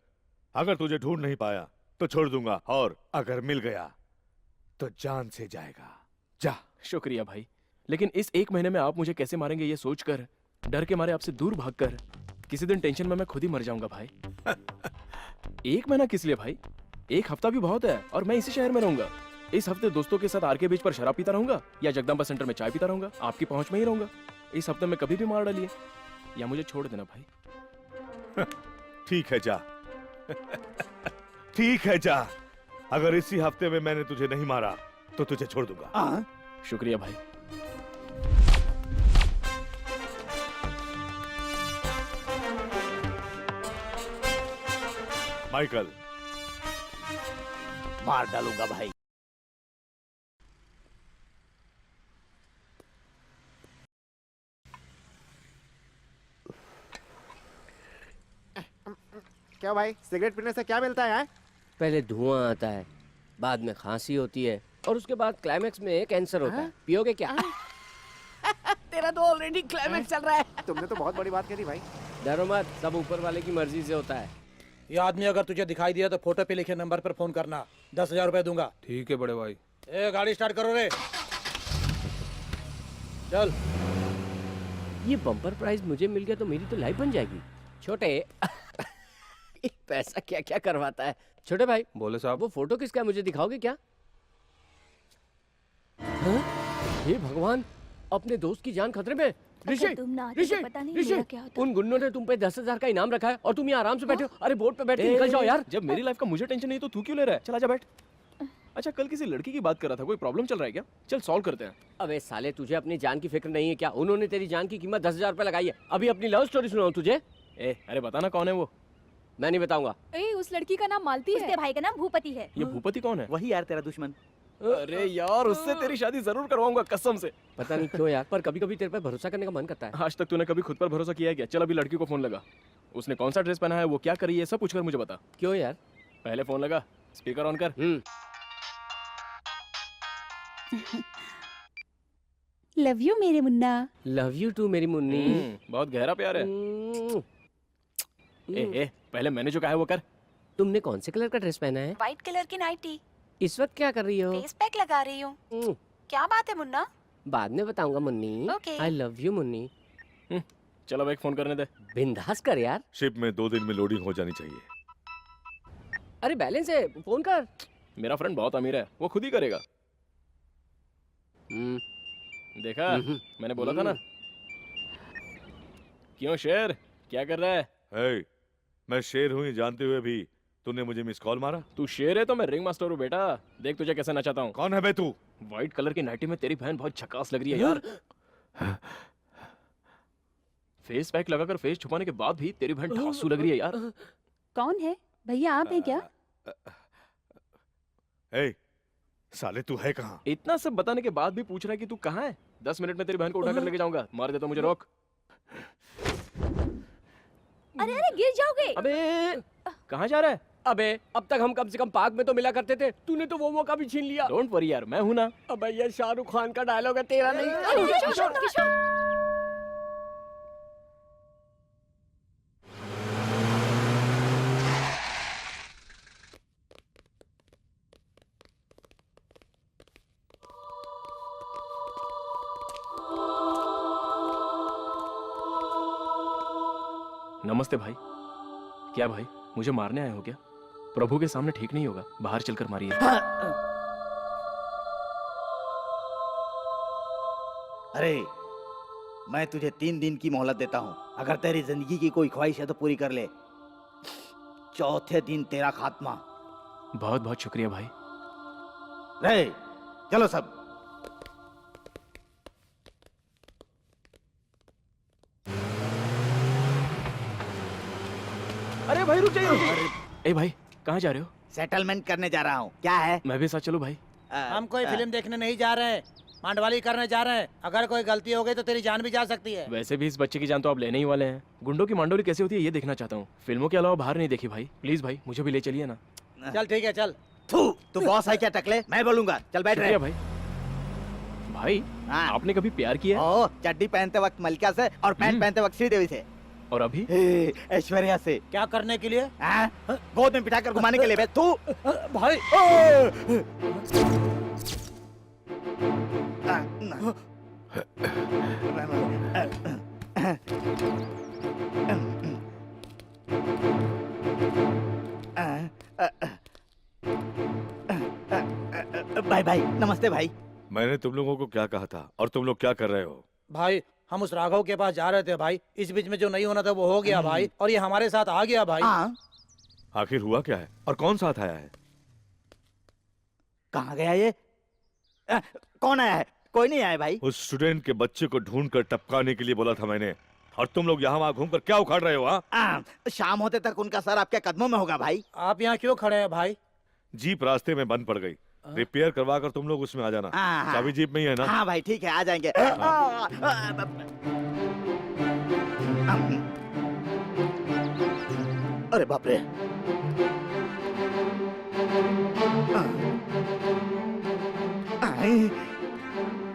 अगर तुझे ढूंढ नहीं पाया तो छोड़ दूंगा, और अगर मिल गया तो जान से जाएगा। जा। शुक्रिया भाई, लेकिन इस 1 महीने में आप मुझे कैसे मारेंगे ये सोचकर, डर के मारे आपसे दूर भागकर, किसी दिन टेंशन में मैं खुद ही मर जाऊंगा भाई। 1 महीना किस लिए भाई? 1 हफ्ता भी बहुत है, और मैं इसी शहर में रहूंगा। इस हफ्ते दोस्तों के साथ आरके बीच पर शराब पीता रहूंगा, या जगदम्बा सेंटर में चाय पीता रहूंगा। आपकी पहुंच में ही रहूंगा। इस हफ्ते में कभी भी मार डालिए, या मुझे छोड़ देना भाई। ठीक है, जा। ठीक है, जा। अगर इसी हफ्ते में मैंने तुझे नहीं मारा तो तुझे छोड़ दूंगा। शुक्रिया भाई। माइकल, मार डालूंगा भाई। क्या भाई, सिगरेट पीने से क्या मिलता है? पहले धुआं आता है, बाद में खांसी होती है, और उसके बाद क्लाइमेक्स में कैंसर होता है। पियोगे क्या? तेरा तो ऑलरेडी क्लाइमेक्स चल रहा है। तुमने तो बहुत बड़ी बात कही भाई। डरो मत, सब ऊपर वाले की मर्जी से होता है। ये आदमी अगर तुझे दिखाई दिया तो फोटो पे लिखे नंबर पर फोन करना। 10,000 रुपए दूंगा। ठीक है बड़े भाई। ए, गाड़ी स्टार्ट करो रे। चल। ये बम्पर प्राइज मुझे मिल गया तो मेरी तो लाइफ बन जाएगी। छोटे पैसा क्या क्या करवाता है। छोटे भाई, बोले साहब। वो फोटो किसका है, मुझे दिखाओगे क्या? हाँ? हे भगवान, अपने दोस्त की जान खतरे में। ऋषि, तुम ना आते तो पता नहीं मेरा क्या होता। उन गुंडों ने तुम पे 10,000 का इनाम रखा है और तुम यहाँ आराम से बैठे हो। अरे बोर्ड पे बैठ के निकल जाओ यार। जब मेरी लाइफ का मुझे टेंशन नहीं तो तू क्यों ले रहा है? चला जा बैठ। अच्छा, कल किसी लड़की की बात कर रहा था, कोई प्रॉब्लम चल रहा है क्या? चल सॉल्व करते हैं। अबे साले, तुझे अपनी जान की फिक्र नहीं है क्या? उन्होंने तेरी जान की कीमत 10,000 रुपए लगाई है। अभी अपनी लव स्टोरी सुनाऊं तुझे? अरे बताना कौन है वो? मैं नहीं बताऊंगा। उस लड़की का नाम मालती है। उसके भाई का नाम भूपति है। ये भूपति कौन है? वही यार, तेरा दुश्मन। अरे यार, उससे तेरी शादी जरूर करवाऊंगा कसम से। पता नहीं क्यों यार, पर कभी कभी तेरे पे भरोसा करने का मन करता है। आज तक तूने कभी खुद पर भरोसा किया है क्या? चल अभी लड़की को फोन लगा। उसने कौन सा ड्रेस पहना है, वो क्या करी है, सब पूछकर मुझे बता। क्यों यार? पहले फोन लगा, स्पीकर ऑन कर। लव यू मेरे मुन्ना। लव यू टू मेरी मुन्नी। बहुत गहरा प्यार है। पहले मैंने जो कहा है वो कर। तुमने कौन से कलर का ड्रेस पहना है? व्हाइट कलर की नाइटी। इस वक्त क्या कर रही हो? फेस पैक लगा रही हूँ। क्या बात है मुन्ना? बाद में बताऊंगा Munni. Okay. I love you Munni. चलो अब एक फोन करने दे। बिंदास कर यार। शिप में 2 दिन में लोडिंग हो जानी चाहिए। अरे बैलेंस है, फोन कर। मेरा फ्रेंड बहुत अमीर है, वो खुद ही करेगा। देखा, मैंने बोला था ना। क्यों शेर, क्या कर रहा है? हे, मैं शेर हूँ ये जानते हुए भी तूने मुझे मिस कॉल मारा। तू शेर है तो मैं रिंग मास्टर हूँ बेटा। देख तुझे कैसे नचाता हूँ। कौन है बे तू? व्हाइट कलर की नाइटी में तेरी बहन बहुत झकास लग रही है यार। फेस पैक लगाकर फेस छुपाने के बाद भी तेरी बहन ठासू लग रही है यार। कौन है भैया, आप हैं क्या? हे, साले तू है कहाँ? इतना सब बताने के बाद भी पूछ रहा है कि तू कहाँ है? 10 मिनट में तेरी बहन को उठाकर लेके जाऊंगा। मार दे तो मुझे रोक। अरे अरे, गिर जाओगे। अबे कहाँ जा रहा है? अबे अब तक हम कम से कम पार्क में तो मिला करते थे, तूने तो वो मौका भी छीन लिया। डोंट वरी यार, मैं हूं ना। अबे ये शाहरुख खान का डायलॉग है, तेरा नहीं। नमस्ते भाई। क्या भाई, मुझे मारने आए हो क्या? प्रभु के सामने ठीक नहीं होगा, बाहर चलकर मारिए। अरे, मैं तुझे 3 दिन की मोहलत देता हूँ। अगर तेरी जिंदगी की कोई ख्वाहिश है तो पूरी कर ले। चौथे दिन तेरा खात्मा। बहुत बहुत शुक्रिया भाई। रे, चलो सब। अरे भाई रुक जाइए। ए भाई, कहाँ जा रहे हो? सेटलमेंट करने जा रहा हूँ। क्या है? मैं भी साथ चलूं भाई? हम कोई फिल्म देखने नहीं जा रहे हैं, मांडवाली करने जा रहे हैं। अगर कोई गलती हो गई तो तेरी जान भी जा सकती है। वैसे भी इस बच्चे की जान तो आप लेने ही वाले हैं। गुंडों की मांडोली कैसे होती है ये देखना चाहता हूँ। फिल्मों के अलावा बाहर नहीं देखी भाई। प्लीज भाई मुझे भी ले चलिए ना। चल ठीक है चल। तू बॉस है क्या टकले? मैं बोलूंगा। चल बैठ रहे। शुक्रिया भाई। भाई हाँ। आपने कभी प्यार किया है? ओ, चड्डी पहनते वक्त मलिका से और पैंट पहनते वक्त श्रीदेवी से। और अभी? ऐश्वर्या से। क्या करने के लिए? हाँ? गोद में बिठाकर घुमाने के लिए बे। तू भाई भाई भाई नमस्ते भाई। मैंने तुम लोगों को क्या कहा था और तुम लोग क्या कर रहे हो? भाई हम उस राघव के पास जा रहे थे भाई, इस बीच में जो नहीं होना था वो हो गया भाई, और ये हमारे साथ आ गया भाई। हाँ? आखिर हुआ क्या है और कौन साथ आया है? कहाँ गया ये? कौन आया है? कोई नहीं आया भाई। उस स्टूडेंट के बच्चे को ढूंढ कर टपकाने के लिए बोला था मैंने, और तुम लोग यहाँ वहाँ घूमकर क्या उखाड़ रहे हो? शाम होते तक उनका सर आपके कदमों में होगा भाई। आप यहाँ क्यों खड़े हैं भाई? जीप रास्ते में बंद पड़ गई, रिपेयर करवा कर तुम लोग उसमें आ जाना। चाबी जीप में ही है ना? हाँ भाई ठीक है, आ जाएंगे। अरे बाप रे।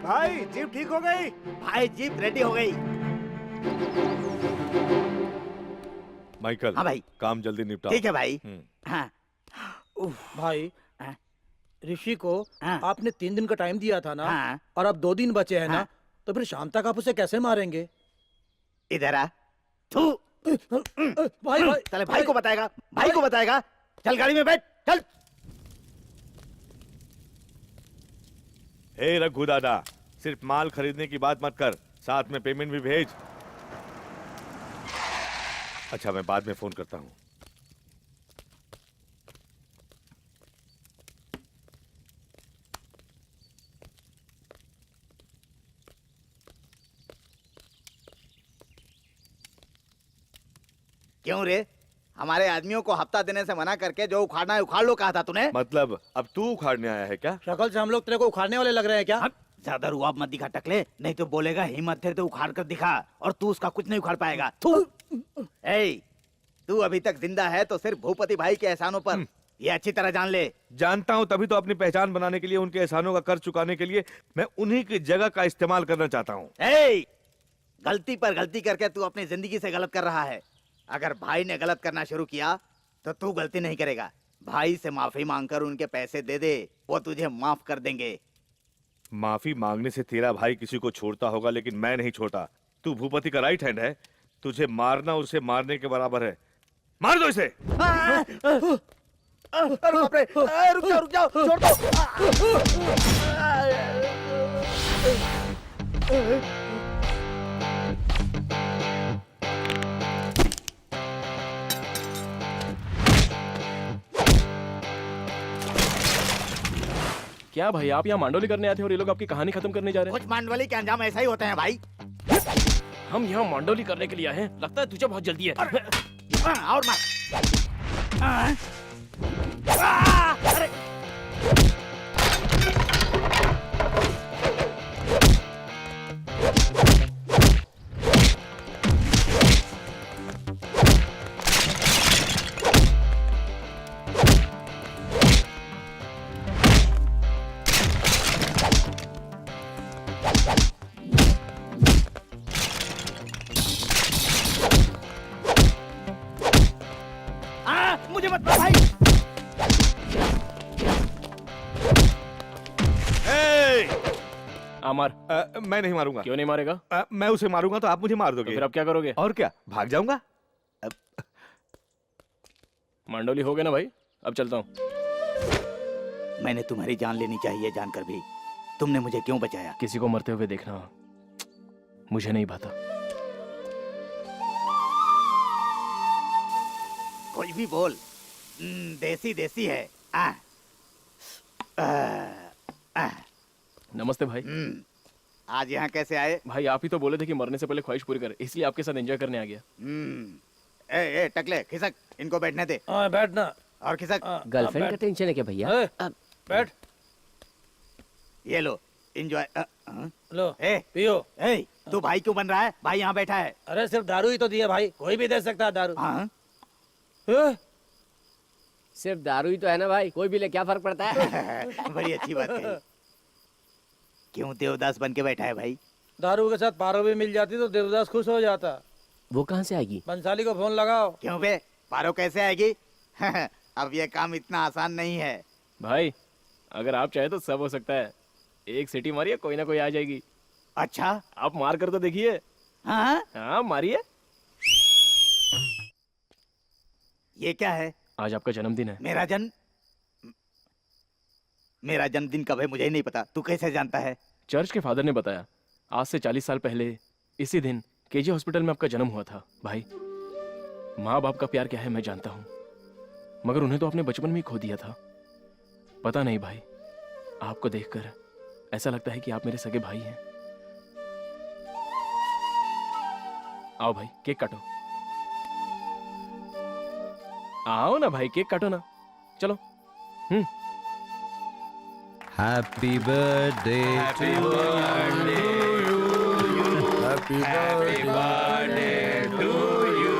भाई जीप ठीक हो गई? भाई जीप रेडी हो गई। माइकल, हाँ भाई। काम जल्दी निपटाओ। ठीक है भाई। हाँ। भाई हाँ। ऋषि को हाँ। आपने 3 दिन का टाइम दिया था ना, हाँ। और अब 2 दिन बचे हैं ना, हाँ। तो फिर शाम तक आप उसे कैसे मारेंगे? इधर आ। थू। भाई भाई चले भाई को बताएगा, भाई को बताएगा। चल गाड़ी में बैठ, चल। हे रघु दादा, सिर्फ माल खरीदने की बात मत कर, साथ में पेमेंट भी भेज। अच्छा मैं बाद में फोन करता हूँ। क्यों रे? हमारे आदमियों को हफ्ता देने से मना करके जो उखाड़ना है उखाड़ लो कहा था तूने। मतलब अब तू उखाड़ने आया है क्या? शक्ल से हम लोग तेरे को उखाड़ने वाले लग रहे हैं क्या? ज्यादा रुआब मत दिखा टकले, नहीं तो बोलेगा हिम्मत थे तो उखाड़ कर दिखा, और तू उसका कुछ नहीं उखाड़ पाएगा। थू। ए, तू अभी तक जिंदा है तो सिर्फ भूपति भाई के एहसानों पर, ये अच्छी तरह जान ले। जानता हूँ, तभी तो अपनी पहचान बनाने के लिए, उनके एहसानों का कर्ज चुकाने के लिए मैं उन्हीं की जगह का इस्तेमाल करना चाहता हूँ। ए, गलती पर गलती करके तू अपनी जिंदगी से गलत कर रहा है। अगर भाई ने गलत करना शुरू किया तो तू गलती नहीं करेगा। भाई से माफी मांगकर उनके पैसे दे दे, वो तुझे माफ कर देंगे। माफी मांगने से तेरा भाई किसी को छोड़ता होगा, लेकिन मैं नहीं छोड़ता। तू भूपति का राइट हैंड है, तुझे मारना उसे मारने के बराबर है। मार दो इसे। अरे बाप रे, रुक जाओ, छोड़ दो। क्या भाई आप यहाँ मांडोली करने आए थे और ये लोग आपकी कहानी खत्म करने जा रहे कुछ मांडवाली के अंजाम ऐसा ही होते हैं भाई। हैं? हम यहाँ मांडोली करने के लिए आए हैं। लगता है तुझे बहुत जल्दी है। और मार। अरे मुझे मत मार भाई। मार। मैं नहीं मारूंगा। क्यों नहीं मारेगा? मैं उसे मारूंगा तो आप मुझे मार दोगे। तो फिर आप क्या करोगे? और क्या, भाग जाऊंगा। मांडोली हो गए ना भाई, अब चलता हूँ। मैंने तुम्हारी जान लेनी चाहिए जानकर भी तुमने मुझे क्यों बचाया? किसी को मरते हुए देखना मुझे नहीं भाता। कुछ भी बोल, देसी देसी है। नमस्ते भाई। आज यहाँ कैसे आए? भाई आप ही तो बोले थे कि मरने से पहले ख्वाहिश पूरी कर, इसलिए आपके साथ एंजॉय करने आ गया। ए टकले खिसक, इनको बैठने दे। बैठना। और किसा गर्लफ्रेंड का टेंशन है क्या भैया? बैठ ये लो एंजॉय। लो पियो। तू भाई क्यों बन रहा है? भाई यहाँ बैठा है। अरे सिर्फ दारू ही तो दिया भाई, कोई भी दे सकता है दारू। हाँ? सिर्फ दारू ही तो है ना भाई, कोई भी ले क्या फर्क पड़ता है? बड़ी अच्छी बात कही। क्यों देवदास बन के बैठा है भाई? दारू के साथ पारो भी मिल जाती तो देवदास खुश हो जाता। वो कहाँ से आएगी? बंसाली को फोन लगाओ। क्यों बे, पारो कैसे आएगी? अब ये काम इतना आसान नहीं है। भाई अगर आप चाहे तो सब हो सकता है। एक सीटी मारिए, कोई ना कोई आ जाएगी। अच्छा आप मार कर तो देखिए। हाँ? हाँ मारिए। ये क्या है? आज आपका जन्मदिन है। मेरा जन्मदिन कब है मुझे ही नहीं पता। तू कैसे जानता है? चर्च के फादर ने बताया। आज से 40 साल पहले इसी दिन केजी हॉस्पिटल में आपका जन्म हुआ था। भाई माँ बाप का प्यार क्या है मैं जानता हूँ, मगर उन्हें तो आपने बचपन में ही खो दिया था। पता नहीं भाई, आपको देखकर ऐसा लगता है कि आप मेरे सगे भाई हैं। आओ भाई केक काटो। आओ ना भाई केक काटो ना, चलो। Happy birthday to you. Happy birthday to you.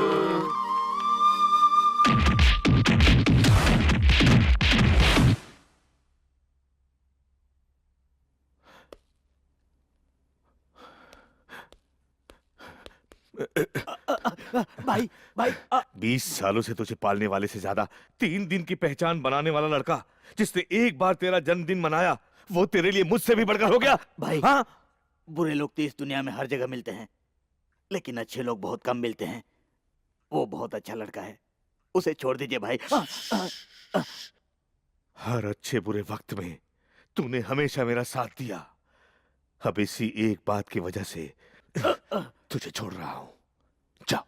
भाई भाई 20 सालों से तुझे पालने वाले से ज्यादा 3 दिन की पहचान बनाने वाला लड़का जिसने एक बार तेरा जन्मदिन मनाया, वो तेरे लिए मुझसे भी बढ़कर हो गया। भाई हाँ? बुरे लोग तो इस दुनिया में हर जगह मिलते हैं, लेकिन अच्छे लोग बहुत कम मिलते हैं। वो बहुत अच्छा लड़का है, उसे छोड़ दीजिए भाई। हर अच्छे बुरे वक्त में तूने हमेशा मेरा साथ दिया। अब इसी एक बात की वजह से तुझे छोड़ रहा हूं। जाओ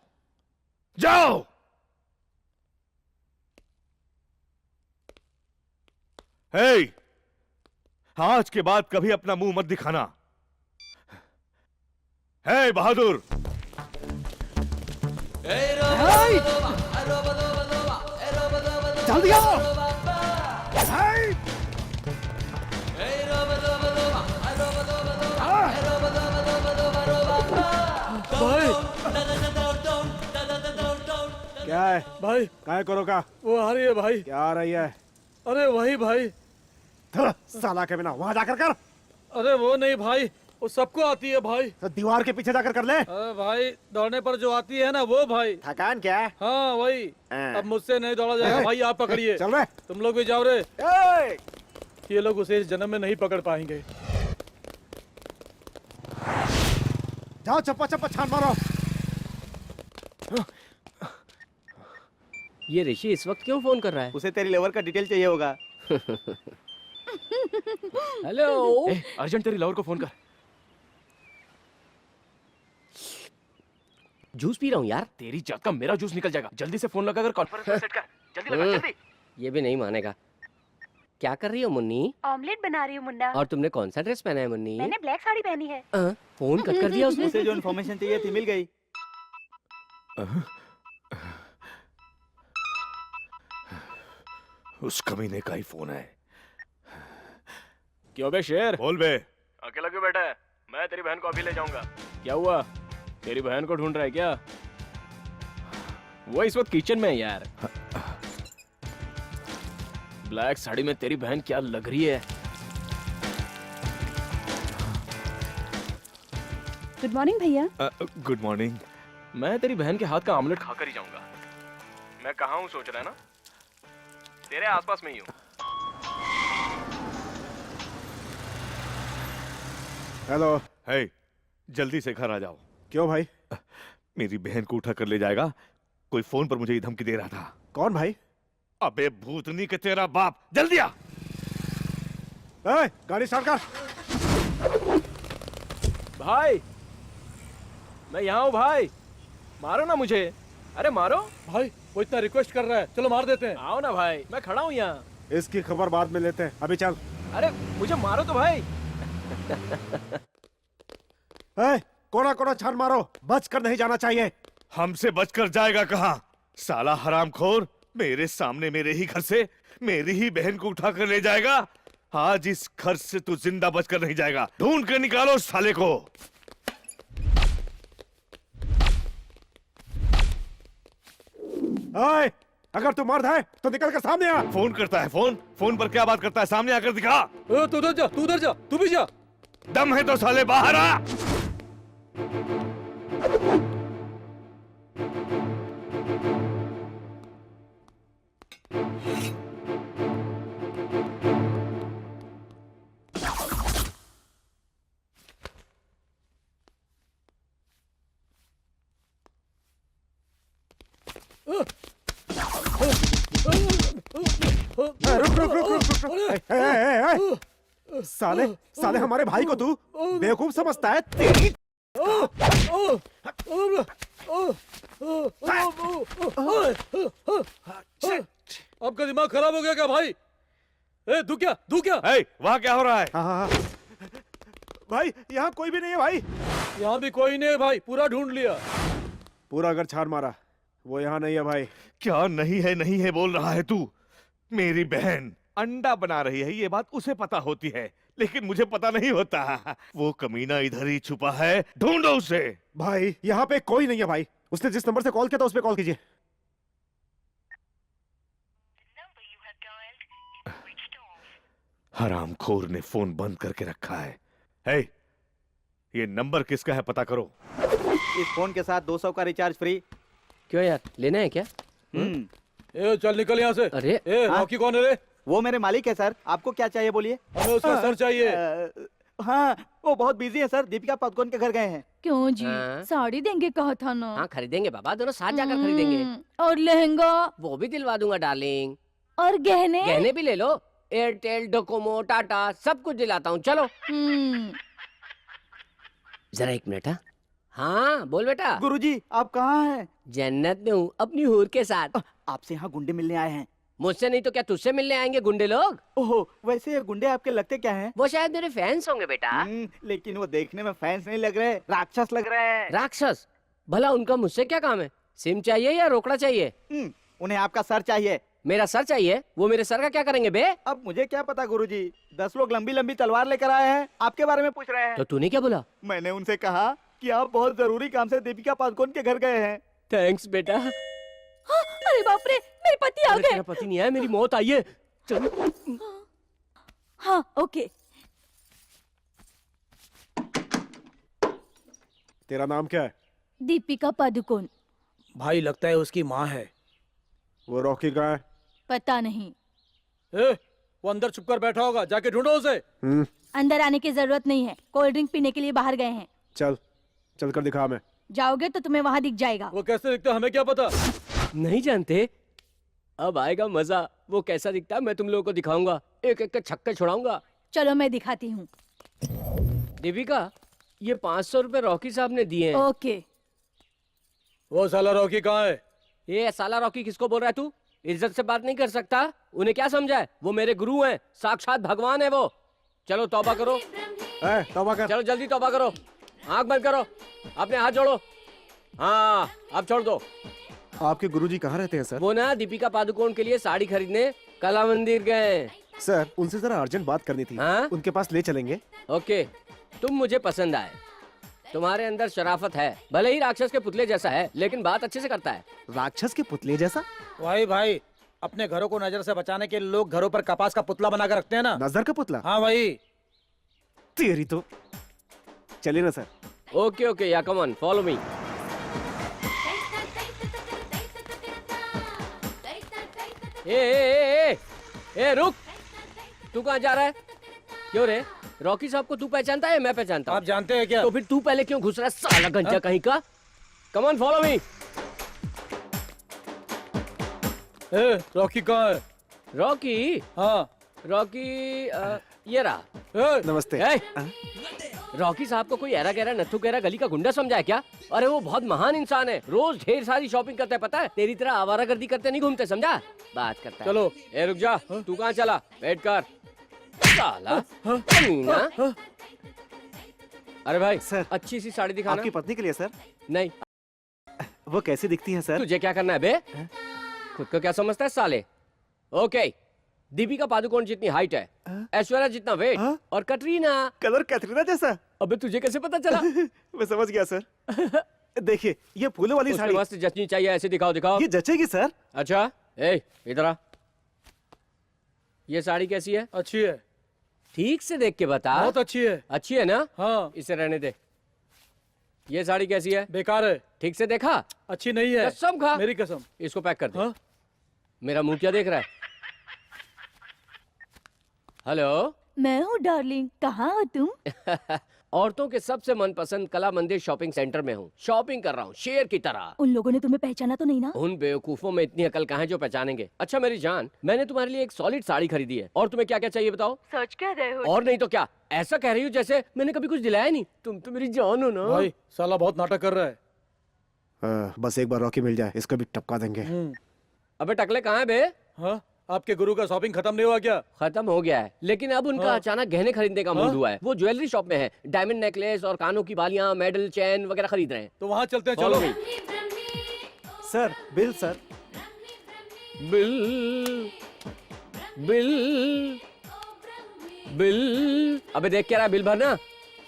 जाओ। हे, आज के बाद कभी अपना मुंह मत दिखाना। हे बहादुर, जल्दी आओ। क्या है भाई काय करो का? वो आ रही है भाई। क्या आ रही है? अरे वही भाई। साला के बिना वहां जाकर कर। अरे वो नहीं भाई, वो सबको आती है भाई। तो दीवार के पीछे जाकर कर ले। अरे भाई दौड़ने पर जो आती है ना वो भाई। थकान क्या है? हाँ वही। अब मुझसे नहीं दौड़ा जाएगा भाई, आप पकड़िए। चल रहे। तुम लोग भी जाओ रे। ये लोग उसे इस जन्म में नहीं पकड़ पाएंगे। जाओ चप्पा चप्पा छान मारो। ये ऋषि इस वक्त क्यों फोन कर रहा है? उसे तेरी लेवर का डिटेल चाहिए होगा। हेलो। अर्जेंट तेरी लवर को फोन कर। जूस पी रहा हूँ यार। तेरी जात का मेरा जूस निकल जाएगा। जल्दी से फोन लगाकर कॉन्फ्रेंस सेट कर। जल्दी लगा जल्दी। ये भी नहीं मानेगा। क्या कर रही हो मुन्नी? ऑमलेट बना रही हूँ मुन्ना। और तुमने कौन सा ड्रेस पहना है मुन्नी? मैंने ब्लैक साड़ी पहनी है। फोन कट कर दिया उसने। उसे जो इन्फॉर्मेशन चाहिए थी मिल गई। उस कमीने का ही फोन है। क्यों बे शेर? बोल बे। अकेला क्यों बैठा है? मैं तेरी बहन को अभी ले जाऊंगा। क्या हुआ? तेरी बहन को ढूंढ रहा है क्या? वो इस वक्त किचन में है यार। ब्लैक साड़ी में तेरी बहन क्या लग रही है। गुड मॉर्निंग भैया। Good morning. मैं तेरी बहन के हाथ का ऑमलेट खाकर ही जाऊंगा। मैं कहाँ हूँ सोच रहा है ना? तेरे आसपास में ही हूँ। हेलो। हे, जल्दी से घर आ जाओ। क्यों भाई? मेरी बहन को उठा कर ले जाएगा। कोई फोन पर मुझे ये धमकी दे रहा था। कौन भाई? अबे भूतनी के तेरा बाप। जल्दी आ। गाड़ी स्टार्ट कर। भाई मैं यहाँ हूँ भाई, मारो ना मुझे। अरे मारो भाई, वो इतना रिक्वेस्ट कर रहा है, चलो मार देते हैं। आओ ना भाई, मैं खड़ा हूँ यहाँ। इसकी खबर बाद में लेते हैं, अभी चल। अरे मुझे मारो तो भाई। कोना कोना छान मारो, बच कर नहीं जाना चाहिए। हमसे बचकर जाएगा कहाँ? साला हरामखोर, मेरे सामने मेरे ही घर से मेरी ही बहन को उठा कर ले जाएगा? आज इस घर से तू जिंदा बचकर नहीं जाएगा। ढूंढ कर निकालो उस साले को। ओए, अगर तू मर्द है तो निकल कर सामने आ। फोन करता है, फोन पर क्या बात करता है? सामने आकर दिखा। तू उधर जा, तू उधर जा, तू भी जा। दम है तो साले बाहर आ। साले साले हमारे भाई को तू बेवकूफ समझता है? तेरी आपका दिमाग खराब हो गया क्या भाई? तू क्या वहाँ क्या हो रहा है? हाँ। भाई यहाँ कोई भी नहीं है भाई। यहाँ भी कोई नहीं है भाई, पूरा ढूंढ लिया। पूरा अगर छान मारा, वो यहाँ नहीं है भाई। क्या नहीं है बोल रहा है तू? मेरी बहन अंडा बना रही है, ये बात उसे पता होती है, लेकिन मुझे पता नहीं होता। वो कमीना इधर ही छुपा है, ढूंढो उसे। भाई यहाँ पे कोई नहीं है भाई। उसने जिस नंबर से कॉल किया था उस पे कॉल कीजिए। हरामखोर ने फोन बंद करके रखा है। ये नंबर किसका है पता करो। इस फोन के साथ 200 का रिचार्ज फ्री। क्यों यार, लेना है क्या? चल निकल यहाँ से। अरे रॉकी कौन है रे? वो मेरे मालिक है सर। आपको क्या चाहिए बोलिए? हमें उसका सर चाहिए। हाँ, वो बहुत बिजी है सर। दीपिका पादुकोण के घर गए हैं। क्यों जी? हाँ। साड़ी देंगे कहा था ना। हाँ खरीदेंगे बाबा, दोनों साथ जाकर खरीदेंगे। और लहंगा? वो भी दिलवा दूंगा डार्लिंग। और गहने? गहने भी ले लो। एयरटेल, डोकोमो, टाटा सब कुछ दिलाता हूँ, चलो। जरा एक मिनट। हाँ बोल बेटा। गुरुजी आप कहाँ हैं? जन्नत में हूँ, अपनी हूर के साथ। आपसे यहाँ गुंडे मिलने आए हैं। मुझसे नहीं तो क्या तुझसे मिलने आएंगे गुंडे लोग? ओहो, वैसे ये गुंडे आपके लगते क्या हैं? वो शायद मेरे फैंस होंगे बेटा। लेकिन वो देखने में फैंस नहीं लग रहे, राक्षस लग रहे हैं। राक्षस? भला उनका मुझसे क्या काम है? सिम चाहिए या रोकड़ा चाहिए? उन्हें आपका सर चाहिए। मेरा सर चाहिए? वो मेरे सर का क्या करेंगे बे? अब मुझे क्या पता गुरुजी। 10 लोग लंबी लंबी तलवार लेकर आए हैं, आपके बारे में पूछ रहे हैं। तो तूने क्या बोला? मैंने उनसे कहा कि आप बहुत जरूरी काम से दीपिका पादुकोण के घर गए हैं। थैंक्स बेटा। अरे बाप रे, मेरे पति आ गए। तेरा पति नहीं आया, मेरी मौत आई है। चल। हाँ ओके। तेरा नाम क्या है? दीपिका पादुकोण। भाई लगता है उसकी माँ है। वो रॉकी कहाँ है? पता नहीं। वो अंदर छुपकर बैठा होगा, जाके ढूंढो उसे। अंदर आने की जरूरत नहीं है, कोल्ड ड्रिंक पीने के लिए बाहर गए हैं। चल कर दिखा। मैं जाओगे तो तुम्हें वहाँ दिख जाएगा। वो कैसे दिखता है हमें क्या पता? नहीं जानते? अब आएगा मजा। वो कैसा दिखता है मैं तुम लोगों को दिखाऊंगा, एक एक के छक्के छुड़ाऊंगा। चलो मैं दिखाती हूँ। दीपिका, ये 500 रुपए रॉकी साहब ने दिए हैं। ओके। वो साला रॉकी कहाँ है? ये साला रॉकी किसको बोल रहा है तू? इज्जत से बात नहीं कर सकता? उन्हें क्या समझा है? वो मेरे गुरु हैं, साक्षात भगवान है वो। चलो तौबा करो। तौबा कर। चलो जल्दी तौबा करो, आंख बंद करो, अपने हाथ जोड़ो। हाँ अब छोड़ दो। आपके गुरुजी कहाँ रहते हैं सर? वो ना दीपिका पादुकोण के लिए साड़ी खरीदने कला मंदिर गए। सर उनसे जरा अर्जेंट बात करनी थी। हाँ? उनके पास ले चलेंगे? ओके, तुम मुझे पसंद आए। तुम्हारे अंदर शराफत है, भले ही राक्षस के पुतले जैसा है, लेकिन बात अच्छे से करता है। राक्षस के पुतले जैसा? भाई अपने घरों को नजर से बचाने के लिए लोग घरों पर कपास का पुतला बनाकर रखते हैं ना। नजर का पुतला? हाँ भाई। तेरी तो। चलिए ना सर। ओके या कम ऑन, फॉलो मी। ए रुक, तू कहाँ जा रहा है? क्यों रे? रॉकी साहब को तू पहचानता है? मैं पहचानता हूँ। आप जानते हैं क्या? तो फिर तू पहले क्यों घुस रहा है साला गंजा कहीं का? Come on follow me. Rocky कहाँ है? रॉकी? हाँ रॉकी ये रहा। नमस्ते। रॉकी साहब को कोई एरा गहरा नत्थु गहरा गली का गुंडा समझा है क्या? अरे वो बहुत महान इंसान है, रोज ढेर सारी शॉपिंग करता है, पता है? तेरी तरह आवारागर्दी करते नहीं घूमते, समझा? बात करता है। चलो। रुक जा, तू कहाँ चला? वेट कर साला कमीना। अरे भाई सर, अच्छी सी साड़ी दिखाना। आपकी पत्नी के लिए सर? नहीं। वो कैसी दिखती है सर? तुझे क्या करना है बे? खुद को क्या समझता है साले? ओके, दीपिका पादुकोण जितनी हाइट है, ऐश्वर्या जितना वेट, और कटरीना। कलर कैटरीना जैसा। अबे तुझे कैसे पता चला? मैं समझ गया सर। देखिए ये फूलों वाली उसमें साड़ी मस्त जचनी चाहिए, ऐसे दिखाओ दिखाओ। ये जचेगी सर। अच्छा, ए इधर आ। ये साड़ी कैसी है? अच्छी है, ठीक से देख के बता। बहुत अच्छी है। अच्छी है ना? हाँ। इसे रहने दे। ये साड़ी कैसी है? बेकार है, ठीक से देखा? अच्छी नहीं है। कसम खा। मेरी कसम। इसको पैक कर दे। हाँ? मेरा मुंह क्या देख रहा है? हेलो। मैं हूँ डार्लिंग, कहाँ हो तुम? औरतों के सबसे मनपसंद कला मंदिर शॉपिंग सेंटर में हूँ। शॉपिंग कर रहा हूँ शेर की तरह। उन लोगों ने तुम्हें पहचाना तो नहीं ना? उन बेवकूफों में इतनी अकल कहाँ है जो पहचानेंगे। अच्छा मेरी जान, मैंने तुम्हारे लिए एक सॉलिड साड़ी खरीदी है, और तुम्हें क्या क्या चाहिए बताओ? सोच कह रहे हो? और नहीं तो क्या, ऐसा कह रही हूँ जैसे मैंने कभी कुछ दिलाया नहीं। तुम तो मेरी जान हो ना। भाई साला बहुत नाटक कर रहा है। बस एक बार रॉकी मिल जाए, इसको भी टपका देंगे। अबे टकले कहाँ है बे? हाँ? आपके गुरु का शॉपिंग खत्म नहीं हुआ क्या? खत्म हो गया है, लेकिन अब उनका हाँ। अचानक गहने खरीदने का मूड हुआ है। वो ज्वेलरी शॉप में है, डायमंड नेकलेस और कानों की बालियां, मेडल, चैन वगैरह खरीद रहे हैं। तो वहाँ चलते हैं, Follow चलो। me। Sir bill sir. Bill bill bill. अबे देख क्या रहा है, बिल भरना।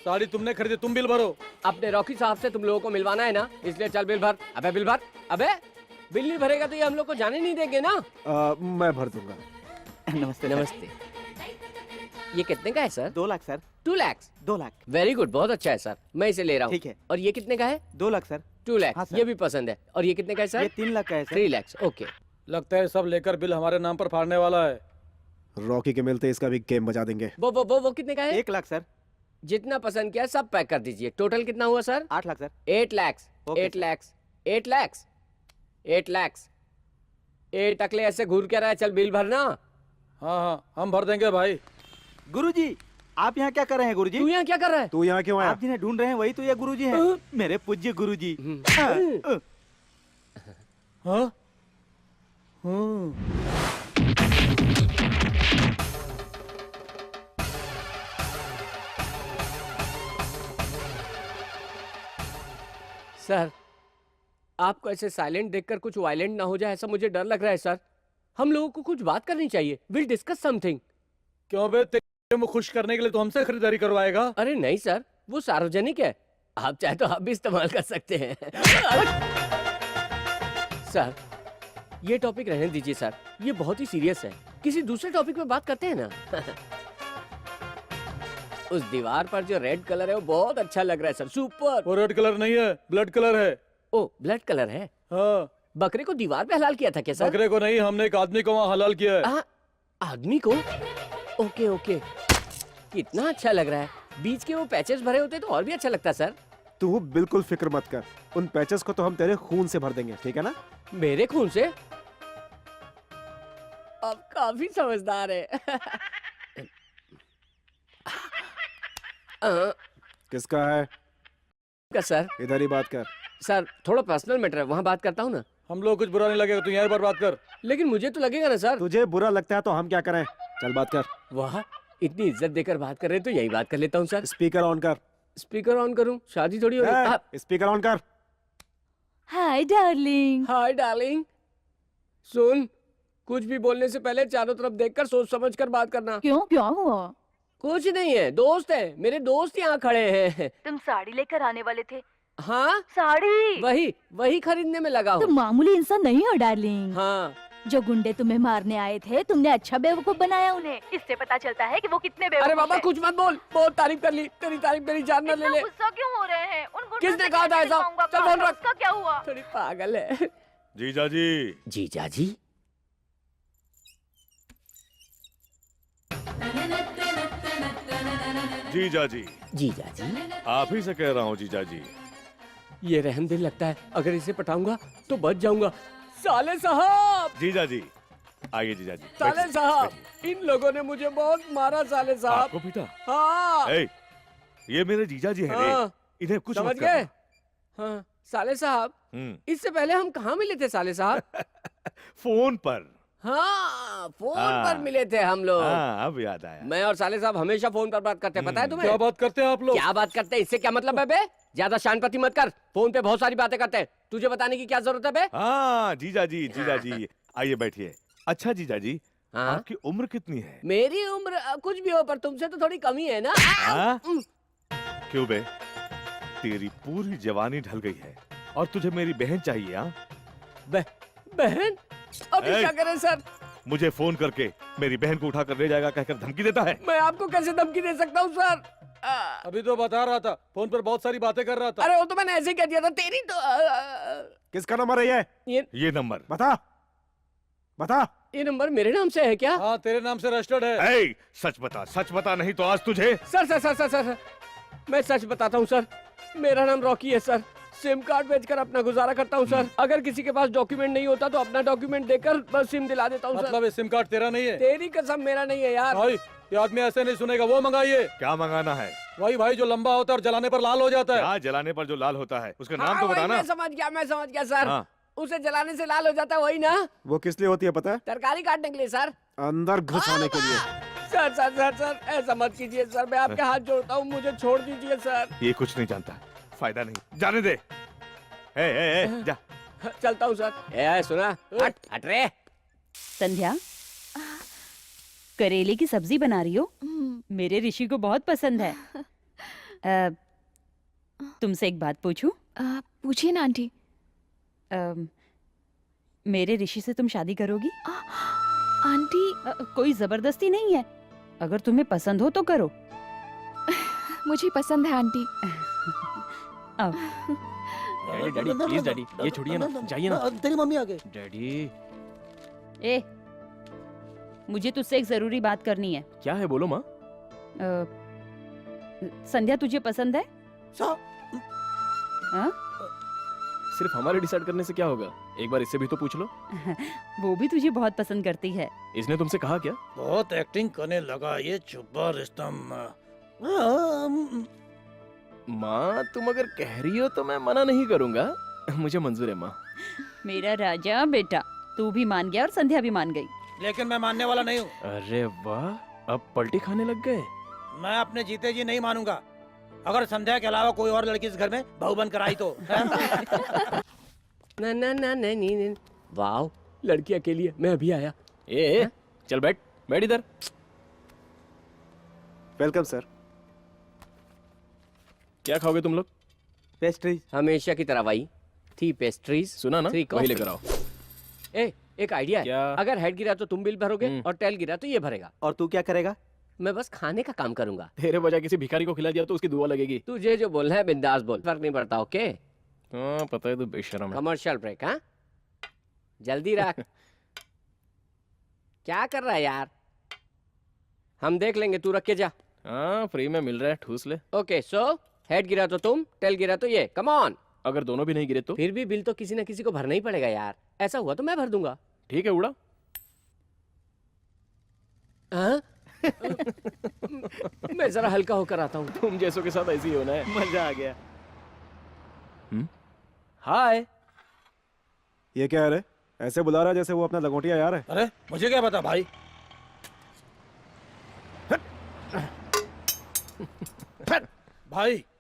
साड़ी तुमने खरीदी, तुम बिल भरो। अपने रॉकी साहब से तुम लोगों को मिलवाना है ना, इसलिए चल बिल भर। अबे बिल भर। अबे बिल नहीं भरेगा तो ये हम लोग को जाने नहीं देंगे ना। मैं भर दूंगा। नमस्ते नमस्ते। ये कितने का है sir? 2 lakh sir. 2 lakh. 2 lakh. Very good, बहुत अच्छा है सर, मैं इसे ले रहा हूँ। ठीक है। और ये कितने का है? 2 लाख सर। 2 लाख। हाँ, सर। ये भी पसंद है। और ये कितने का है सर? ये 3 लाख का है सर। 3 लाख। ओके। लगता है सब लेकर बिल हमारे नाम पर फाड़ने वाला है। रॉकी के मिलते इसका भी गेम बजा देंगे। वो कितने का है? 1 लाख सर। जितना पसंद किया सब पैक कर दीजिए। टोटल कितना हुआ sir? 8 lakh sir. 8 lakh. Okay, 8 lakh. 8 lakh. 8 lakh. 8 टकले ऐसे घूर के रहा है, चल बिल भरना। हाँ हाँ, हम भर देंगे भाई। गुरुजी, आप यहाँ क्या कर रहे हैं गुरुजी? तू यहाँ क्या कर रहा है? तू यहाँ क्यों आया? आप जिन्हें ढूंढ रहे हैं वही तो ये गुरुजी हैं। मेरे पूज्य गुरुजी। हाँ? सर, आपको ऐसे साइलेंट देखकर कुछ वायलेंट ना हो जाए, ऐसा मुझे डर लग रहा है सर। हम लोगों को कुछ बात करनी चाहिए। Will discuss something. क्यों बे, तेरे को खुश करने के लिए तो हमसे खरीदारी करवाएगा? अरे नहीं सर, वो सार्वजनिक है, आप चाहे तो आप भी इस्तेमाल कर सकते हैं। सर, ये टॉपिक रहने दीजिए सर, ये बहुत ही सीरियस है। किसी दूसरे टॉपिक पे बात करते हैं ना। उस दीवार पर जो रेड कलर है वो बहुत अच्छा लग रहा है सर, सुपर। वो रेड कलर नहीं है, ब्लड कलर है। ओ, ब्लड कलर है। हाँ। बकरे को दीवार पे हलाल किया था क्या सर? बकरे को नहीं, हमने एक आदमी को वहाँ हलाल किया है। आदमी को? ओके ओके, कितना अच्छा लग रहा है। बीच के वो पैचेस भरे होते तो और भी अच्छा लगता सर। तू बिल्कुल फिक्र मत कर, उन पैचेस को तो हम तेरे खून से भर देंगे, ठीक है ना? मेरे खून से? अब काफी समझदार है। किसका है? का सर? इधर ही बात कर। सर, थोड़ा पर्सनल मैटर है, वहाँ बात करता हूँ ना। हम लोग कुछ बुरा नहीं लगेगा, तू यहाँ पर बात कर। लेकिन मुझे तो लगेगा ना सर। तुझे बुरा लगता है तो हम क्या करें? चल बात कर। वाह, इतनी इज्जत देकर बात कर रहे हैं तो यही बात कर लेता हूँ सर। स्पीकर ऑन कर। स्पीकर ऑन करूँ? शादी थोड़ी हो रही। स्पीकर ऑन कर। Hi darling. Hi darling. सुन, कुछ भी बोलने से पहले चारों तरफ देखकर सोच समझ कर बात करना। क्यों, क्या हुआ? कुछ नहीं है, दोस्त है, मेरे दोस्त यहाँ खड़े हैं। तुम साड़ी लेकर आने वाले थे? हाँ, साड़ी? वही खरीदने में लगा हूँ। तुम मामूली इंसान नहीं हो डार्लिंग। हाँ। जो गुंडे तुम्हें मारने आए थे, तुमने अच्छा बेवकूफ बनाया उन्हें। इससे पता चलता है कि वो कितने बेवकूफ अरे बाबा हैं। कुछ मत बोल, बहुत तारीफ कर ली, तेरी तारीफ मेरी जान न ले ले। गुस्सा क्यों हो रहे हैं? उन गुंडों किसने से कहा था कैसे ऐसा? दिखाऊंगा चल फोन काम? रख। उसका क्या हुआ? थोड़ी पागल है। जीजा जी। जीजा जी? जीजा जी। जीजा जी? आप ही से कह रहा हूँ जीजा जी। ये रहमदिल लगता है, अगर इसे पटाऊंगा तो बच जाऊंगा। साले साहब! जीजा जी, आइए जीजा जी। साले बैठिए, साहब, बैठिए। इन लोगों ने मुझे बहुत मारा साले साहब। आपको पीटा? हाँ। ए, ये मेरे जीजा जी हैं रे, हाँ। इन्हें कुछ समझ मत गए? करना। हाँ, साले साहब, इससे पहले हम कहाँ मिले थे साले साहब? फोन पर। हाँ, फोन हाँ। पर मिले थे हम लोग। हाँ, अब याद आया। मैं और साले साहब हमेशा फोन पर बात करते हैं, पता है तुम्हें? क्या बात करते हैं आप लोग? क्या बात करते हैं? इससे क्या मतलब है बे? ज्यादा शानपति मत कर, फोन पे बहुत सारी बातें करते हैं, तुझे बताने की क्या जरूरत है बे? हाँ जीजा जी, जीजा जी, आइए बैठिए। अच्छा जीजा जी, हाँ आपकी उम्र कितनी है? मेरी उम्र कुछ भी हो पर तुमसे तो थोड़ी कम ही है ना। हाँ? क्यों बे? तेरी पूरी जवानी ढल गई है और तुझे मेरी बहन चाहिए। हाँ? बहन अभी ए! क्या करें सर? मुझे फोन करके मेरी बहन को उठा कर ले जाएगा कहकर धमकी देता है। मैं आपको कैसे धमकी दे सकता हूँ सर? अभी तो बता रहा था, फोन पर बहुत सारी बातें कर रहा था। अरे वो तो मैंने ऐसे ही कह दिया था। तेरी तो किसका नंबर है ये? ये नंबर बता बता। ये नंबर मेरे नाम से है क्या? हाँ, तेरे नाम से रजिस्टर्ड है। ए, सच बता नहीं तो आज तुझे। Sir sir sir sir sir मैं सच बताता हूँ सर। मेरा नाम रॉकी है सर। सिम कार्ड बेचकर अपना गुजारा करता हूँ सर। अगर किसी के पास डॉक्यूमेंट नहीं होता तो अपना डॉक्यूमेंट देकर बस सिम दिला देता हूँ सर। मतलब ये सिम कार्ड तेरा नहीं है? तेरी कसम मेरा नहीं है यार। भाई ये आदमी ऐसे नहीं सुनेगा, वो मंगाइए। क्या मंगाना है? वही भाई जो लंबा होता है और जलाने पर लाल हो जाता है। क्या जलाने पर जो लाल होता है उसका नाम हाँ, तो वही बताना। मैं समझ गया सर। हाँ। उसे जलाने से लाल हो जाता है वही ना? वो किस लिए होती है पता है? तरकारी काटने के लिए सर। अंदर घुसाने के लिए। सर सर सर सर ऐसा मत कीजिए सर। मैं आपके हाथ जोड़ता हूँ, मुझे छोड़ दीजिए सर। ये कुछ नहीं जानता, फायदा नहीं, जाने दे। ए, जा। चलता हूँ सर। ए सुना, हट रे। संध्या, करेले की सब्जी बना रही हो? मेरे ऋषि को बहुत पसंद है। तुमसे एक बात पूछूं? पूछिए ना आंटी। मेरे ऋषि से तुम शादी करोगी? आंटी कोई जबरदस्ती नहीं है, अगर तुम्हें पसंद हो तो करो। मुझे पसंद है आंटी। अब डैडी प्लीज डैडी, ये छोड़िए ना, जाइए ना। तेरी मम्मी आ गई। डैडी ए, मुझे तुझसे एक जरूरी बात करनी है। क्या है, बोलो माँ। संध्या तुझे पसंद है? हाँ? सिर्फ हमारे डिसाइड करने से क्या होगा? एक बार इससे भी तो पूछ लो। वो भी तुझे बहुत पसंद करती है। इसने तुमसे कहा क्या? बहुत एक्टिंग करने लगा ये चुप्पा रिश्ता। माँ तुम अगर कह रही हो तो मैं मना नहीं करूंगा। मुझे मंजूर है माँ। मेरा राजा बेटा, तू भी मान गया और संध्या भी मान गई। लेकिन मैं मानने वाला नहीं हूँ। अरे वाह, अब पलटी खाने लग गए। मैं अपने जीते जी नहीं मानूंगा। अगर संध्या के अलावा कोई और लड़की इस घर में बहू बनकर आई तो। ना ना ना नहीं। वाह, लड़की अकेली है। मैं अभी आया। ए, चल बैठ इधर। Welcome sir. क्या खाओगे तुम लोग? पेस्ट्रीज। हमेशा की तरह वही थी पेस्ट्रीज। सुना ना, वही लेकर आओ। ए, एक आइडिया है। क्या? अगर हेड गिरा तो तुम बिल भरोगे और टेल गिरा तो ये भरेगा। और तू क्या करेगा? मैं बस खाने का काम करूंगा। तेरे बजाय किसी भिखारी को खिला दिया तो उसकी दुआ लगेगी। तुझे जो बोलना है बिंदास बोल, फर्क नहीं पड़ता। ओके, हाँ पता है, तू बेशरम है। Commercial break. हाँ जल्दी रख। क्या कर रहा है यार? हम देख लेंगे, तू रख के जा। हाँ फ्री में मिल रहा है, ठूस ले। ओके, सो हेड गिरा तो तुम, टेल गिरा तो ये। Come on. अगर दोनों भी नहीं गिरे तो? फिर भी बिल तो किसी न किसी को भरना ही पड़ेगा यार। ऐसा हुआ तो मैं भर दूंगा। ठीक है उड़ा। हाँ? मैं जरा हल्का होकर आता हूँ। तुम जैसों के साथ ऐसे ही होना है। मजा आ गया। हाय। ये क्या है रे? ऐसे बुला रहा है जैसे वो अपना लंगोटिया यार है। अरे मुझे क्या पता भाई।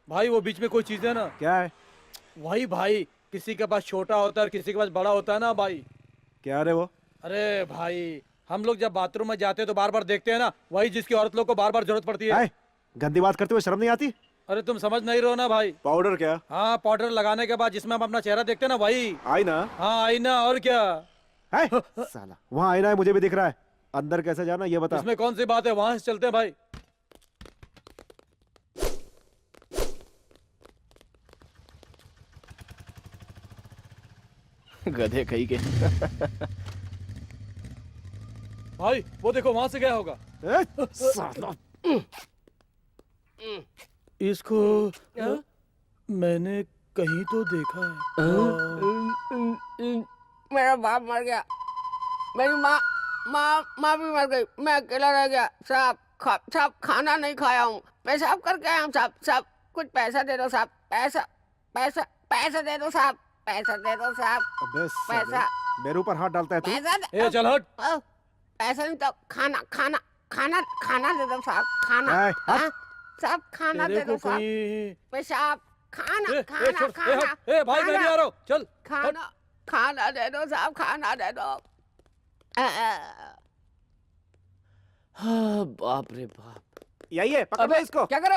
भाई वो बीच में कोई चीज है ना? क्या है? वही भाई, किसी के पास छोटा होता है और किसी के पास बड़ा होता है ना भाई। क्या रे वो? अरे भाई, हम लोग जब बाथरूम में जाते हैं तो बार बार देखते हैं ना, वही जिसकी औरत लोग को बार बार जरूरत पड़ती है। गंदी बात करते हुए शर्म नहीं आती? अरे तुम समझ नहीं रहे हो ना भाई। पाउडर क्या? हाँ, पाउडर लगाने के बाद जिसमें हम अपना चेहरा देखते हैं ना, वही आईना। हाँ आईना, और क्या है? साला वहाँ आईना है, मुझे भी दिख रहा है। अंदर कैसे जाना ये बता। इसमें कौन सी बात है, वहां से चलते हैं भाई। गधे कहीं के। भाई वो देखो, वहां से गया होगा। साला। इसको मैंने कहीं तो देखा है। मेरा बाप मर गया, मेरी माँ भी मर गई, मैं अकेला रह गया। साहब खाना नहीं खाया हूँ, पेशाब करके आया हूँ। साहब कुछ पैसा दे दो साहब। पैसा दे दो साहब। पैसा दे दो साहब। अबे साले, पैसा। मेरे ऊपर हाथ डालता है तू। ए चल हट। पैसा नहीं तो खाना दे दो साहब। खाना साहब, खाना दे दो साहब। पेशाब, खाना भाई मैं भी आ रहा हूँ, चल। खाना दे दो साहब, खाना दे दो। हाँ, बाप रे बाप। यही है, पकड़ लो इसको। क्या करो?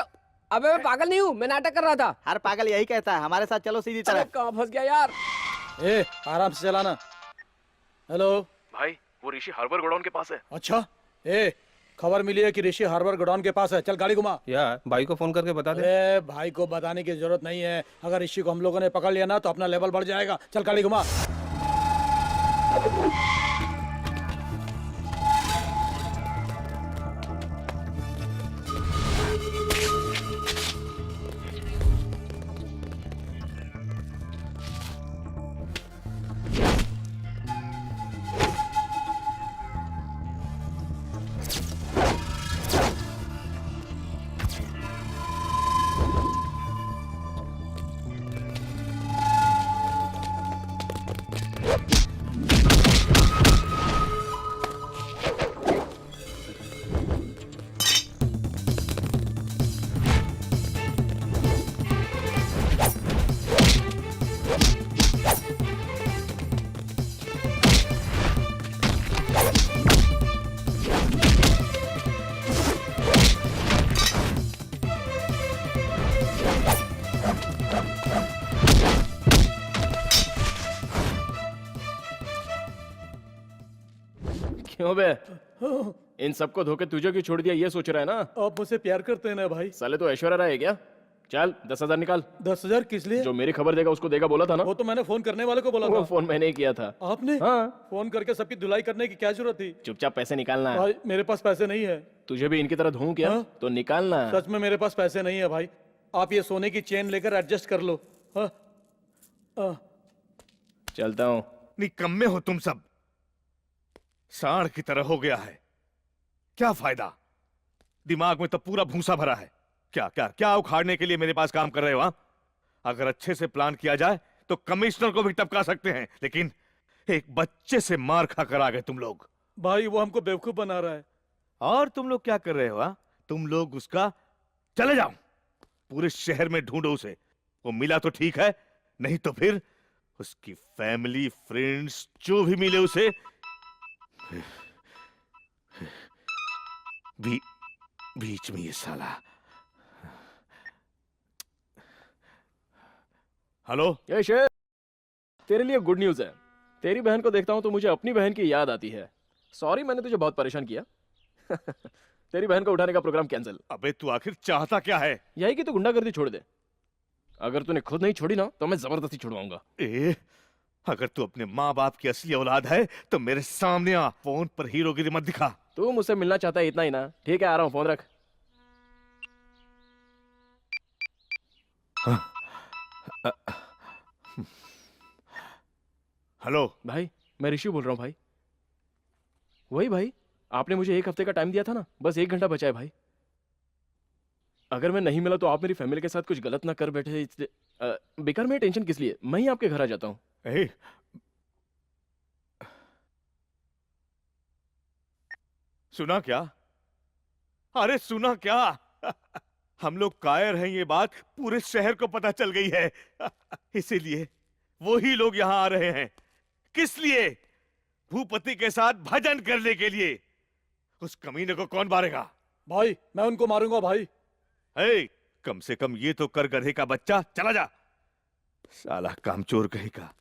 अबे मैं पागल नहीं हूँ, मैं नाटक कर रहा था। हर पागल यही कहता है, हमारे साथ चलो सीधी अरे तरफ। कहाँ फंस गया यार। ए, आराम से चलाना। हेलो भाई वो ऋषि हार्बर गोडाउन के पास है। अच्छा, ए खबर मिली है कि ऋषि हार्बर गोडाउन के पास है। चल गाड़ी घुमा। यार भाई को फोन करके बता दे। अरे भाई को बताने की जरूरत नहीं है। अगर ऋषि को हम लोगों ने पकड़ लिया ना तो अपना लेवल बढ़ जाएगा। चल गाड़ी घुमा। क्यों बे? इन सबको धोखे तुझे क्यों छोड़ दिया ये सोच रहा है ना? आप मुझसे प्यार करते हैं ना भाई? साले तो ऐश्वर्या राय है क्या? चल 10,000 निकाल। 10,000 किस लिए? जो मेरी खबर देगा उसको देगा बोला था ना? वो तो मैंने फोन करने वाले को बोला वो था। फोन मैंने ही किया था। आपने? हाँ। फोन करके सबकी धुलाई करने की क्या जरूरत थी? चुपचाप पैसे निकालना है। भाई मेरे पास पैसे नहीं है। तुझे भी इनकी तरह धोऊं क्या? हाँ? तो निकालना है। सच में मेरे पास पैसे नहीं है भाई। आप ये सोने की चेन लेकर एडजस्ट कर लो। हाँ? चलता हूँ। निकम्मे हो तुम सब। सांड की तरह हो गया है। क्या फायदा? दिमाग में तो पूरा भूसा भरा है। क्या क्या क्या उखाड़ने के लिए मेरे पास काम कर रहे हो? हाँ? अगर अच्छे से प्लान किया जाए तो कमिश्नर को भी टपका सकते हैं, लेकिन एक बच्चे से मार खा कर आ गए तुम लोग। भाई वो हमको बेवकूफ बना रहा है। और तुम लोग क्या कर रहे हो? हाँ? तुम लोग उसका चले जाओ, पूरे शहर में ढूंढो उसे। वो मिला तो ठीक है, नहीं तो फिर उसकी फैमिली फ्रेंड्स जो भी मिले उसे बीच में ये साला। हेलो ये शेर, तेरे लिए गुड न्यूज है। तेरी बहन को देखता हूँ तो मुझे अपनी बहन की याद आती है। सॉरी मैंने तुझे बहुत परेशान किया। तेरी बहन को उठाने का प्रोग्राम कैंसिल। अबे तू आखिर चाहता क्या है? यही कि तू गुंडागर्दी छोड़ दे। अगर तूने खुद नहीं छोड़ी ना तो मैं जबरदस्ती छुड़वाऊंगा। अगर तू अपने माँ बाप की असली औलाद है तो मेरे सामने आ। फोन पर हीरोगिरी मत दिखा। तू मुझसे मिलना चाहता है इतना ही ना? ठीक है आ रहा हूँ, फोन रख। हेलो भाई, मैं ऋषि बोल रहा हूँ भाई। वही भाई, आपने मुझे 1 हफ्ते का टाइम दिया था ना, बस 1 घंटा बचा है भाई। अगर मैं नहीं मिला तो आप मेरी फैमिली के साथ कुछ गलत ना कर बैठे, इसलिए बेकार में टेंशन किस लिए? मैं ही आपके घर आ जाता हूँ। सुना क्या? अरे सुना क्या? हम लोग कायर हैं, ये बात पूरे शहर को पता चल गई है। इसीलिए वो ही लोग यहाँ आ रहे हैं। किस लिए? भूपति के साथ भजन करने के लिए। उस कमीने को कौन मारेगा? भाई मैं उनको मारूंगा भाई। कम से कम ये तो कर गधे का बच्चा। चला जा साला कामचोर कहेगा।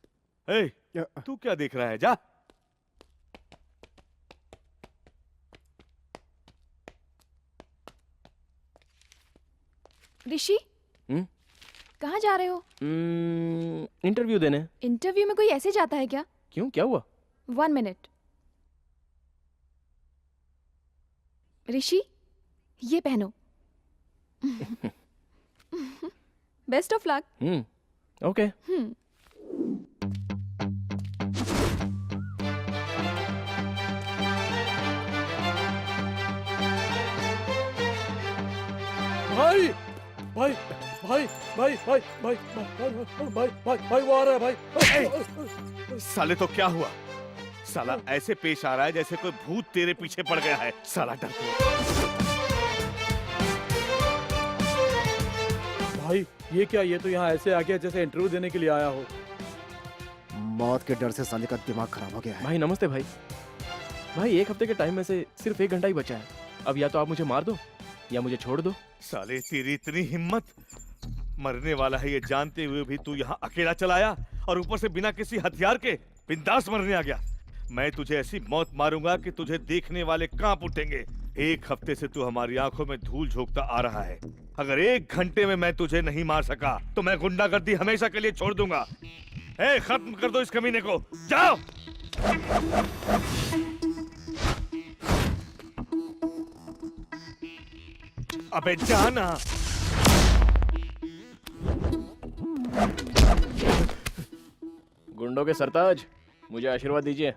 तू क्या देख रहा है? जा। ऋषि कहाँ जा रहे हो? इंटरव्यू देने। इंटरव्यू में कोई ऐसे जाता है क्या? क्यों, क्या हुआ? 1 मिनट। ऋषि ये पहनो। Best of luck. ओके। भाई भाई भाई भाई भाई भाई भाई भाई भाई भाई वो आ रहा है भाई। साले तो क्या हुआ? साला ऐसे पेश आ रहा है जैसे कोई भूत तेरे पीछे पड़ गया है। साला डरपोक। भाई ये क्या? ये तो यहाँ ऐसे आ गया जैसे इंटरव्यू देने के लिए आया हो। मौत के डर से साले का दिमाग खराब हो गया है। भाई नमस्ते भाई। भाई 1 हफ्ते के टाइम में से सिर्फ 1 घंटा ही बचा है। अब या तो आप मुझे मार दो या मुझे छोड़ दो। साले तेरी इतनी हिम्मत, मरने वाला है ये जानते हुए भी तू यहाँ अकेला चलाया और ऊपर से बिना किसी हथियार के बिंदास मरने आ गया। मैं तुझे ऐसी मौत मारूंगा कि तुझे देखने वाले कांप उठेंगे। 1 हफ्ते से तू हमारी आंखों में धूल झोंकता आ रहा है। अगर 1 घंटे में मैं तुझे नहीं मार सका तो मैं गुंडागर्दी हमेशा के लिए छोड़ दूंगा। ए, खत्म कर दो इस कमीने को, जाओ। अबे जाना। गुंडों के सरताज, मुझे आशीर्वाद दीजिए।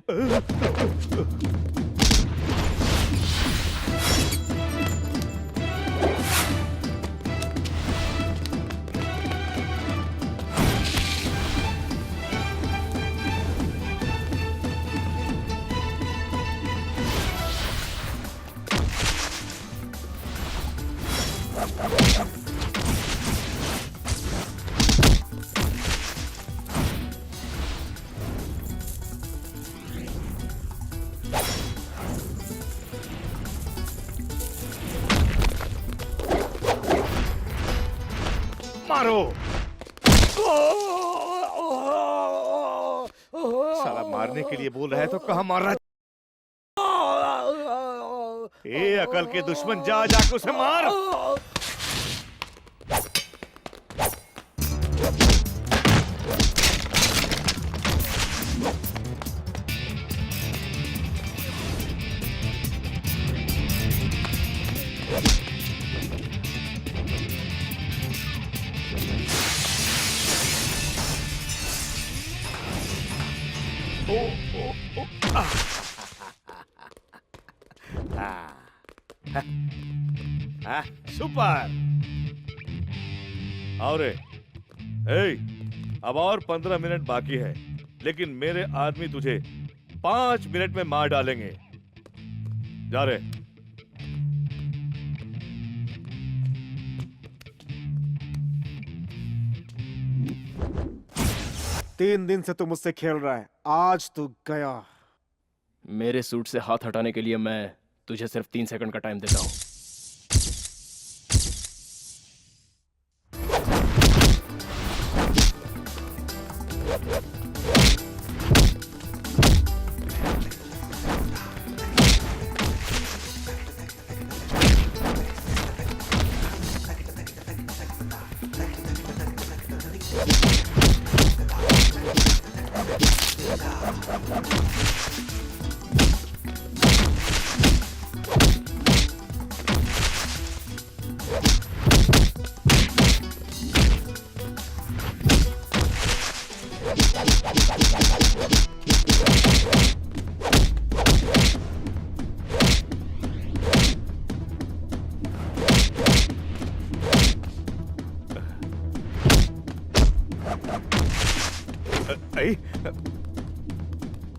मारो। साला मारने के लिए बोल रहा है तो कहाँ मार रहा है? ए अकल के दुश्मन, जा जाके उसे मार। सुपर। और अब और 15 मिनट बाकी है, लेकिन मेरे आदमी तुझे 5 मिनट में मार डालेंगे। जा रे। तीन दिन से तू मुझसे खेल रहा है, आज तू गया। मेरे सूट से हाथ हटाने के लिए मैं तुझे सिर्फ 3 सेकंड का टाइम देता हूँ।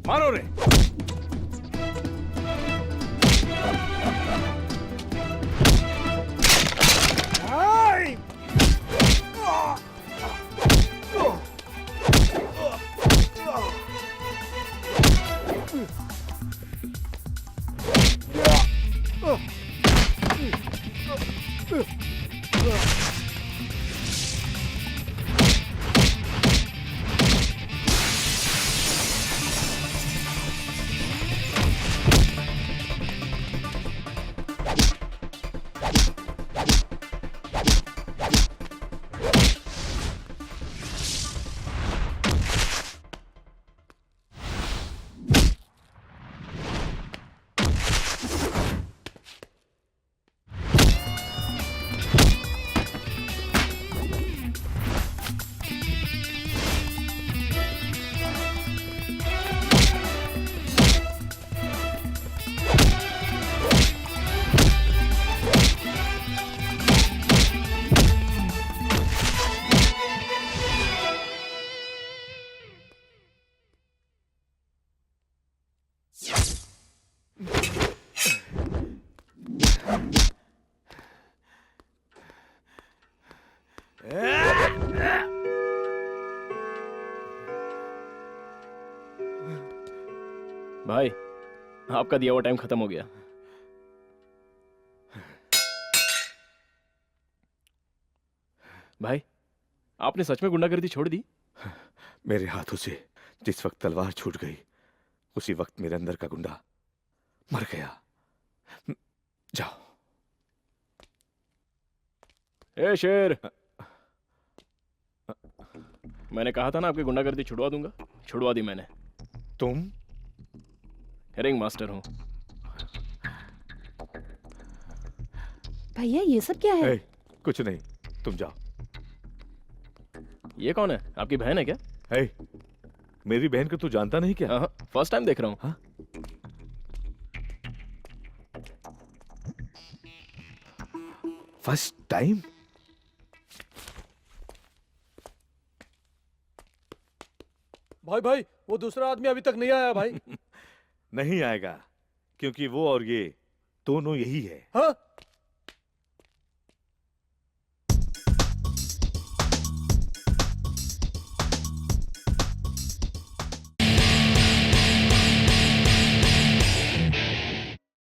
मारो रे। आपका दिया हुआ टाइम खत्म हो गया। भाई, आपने सच में गुंडागर्दी छोड़ दी? मेरे हाथों से जिस वक्त तलवार छूट गई उसी वक्त मेरे अंदर का गुंडा मर गया। जाओ। ए शेर, मैंने कहा था ना आपकी गुंडागर्दी छुड़वा दूंगा, छुड़वा दी मैंने। तुम? रिंग मास्टर हूँ। भैया ये सब क्या है? ए, कुछ नहीं, तुम जाओ। ये कौन है? आपकी बहन है क्या? ए, मेरी बहन को तू जानता नहीं क्या? हाँ, फर्स्ट टाइम देख रहा हूँ। हाँ? First time? भाई भाई, वो दूसरा आदमी अभी तक नहीं आया भाई। नहीं आएगा, क्योंकि वो और ये दोनों यही है। हाँ?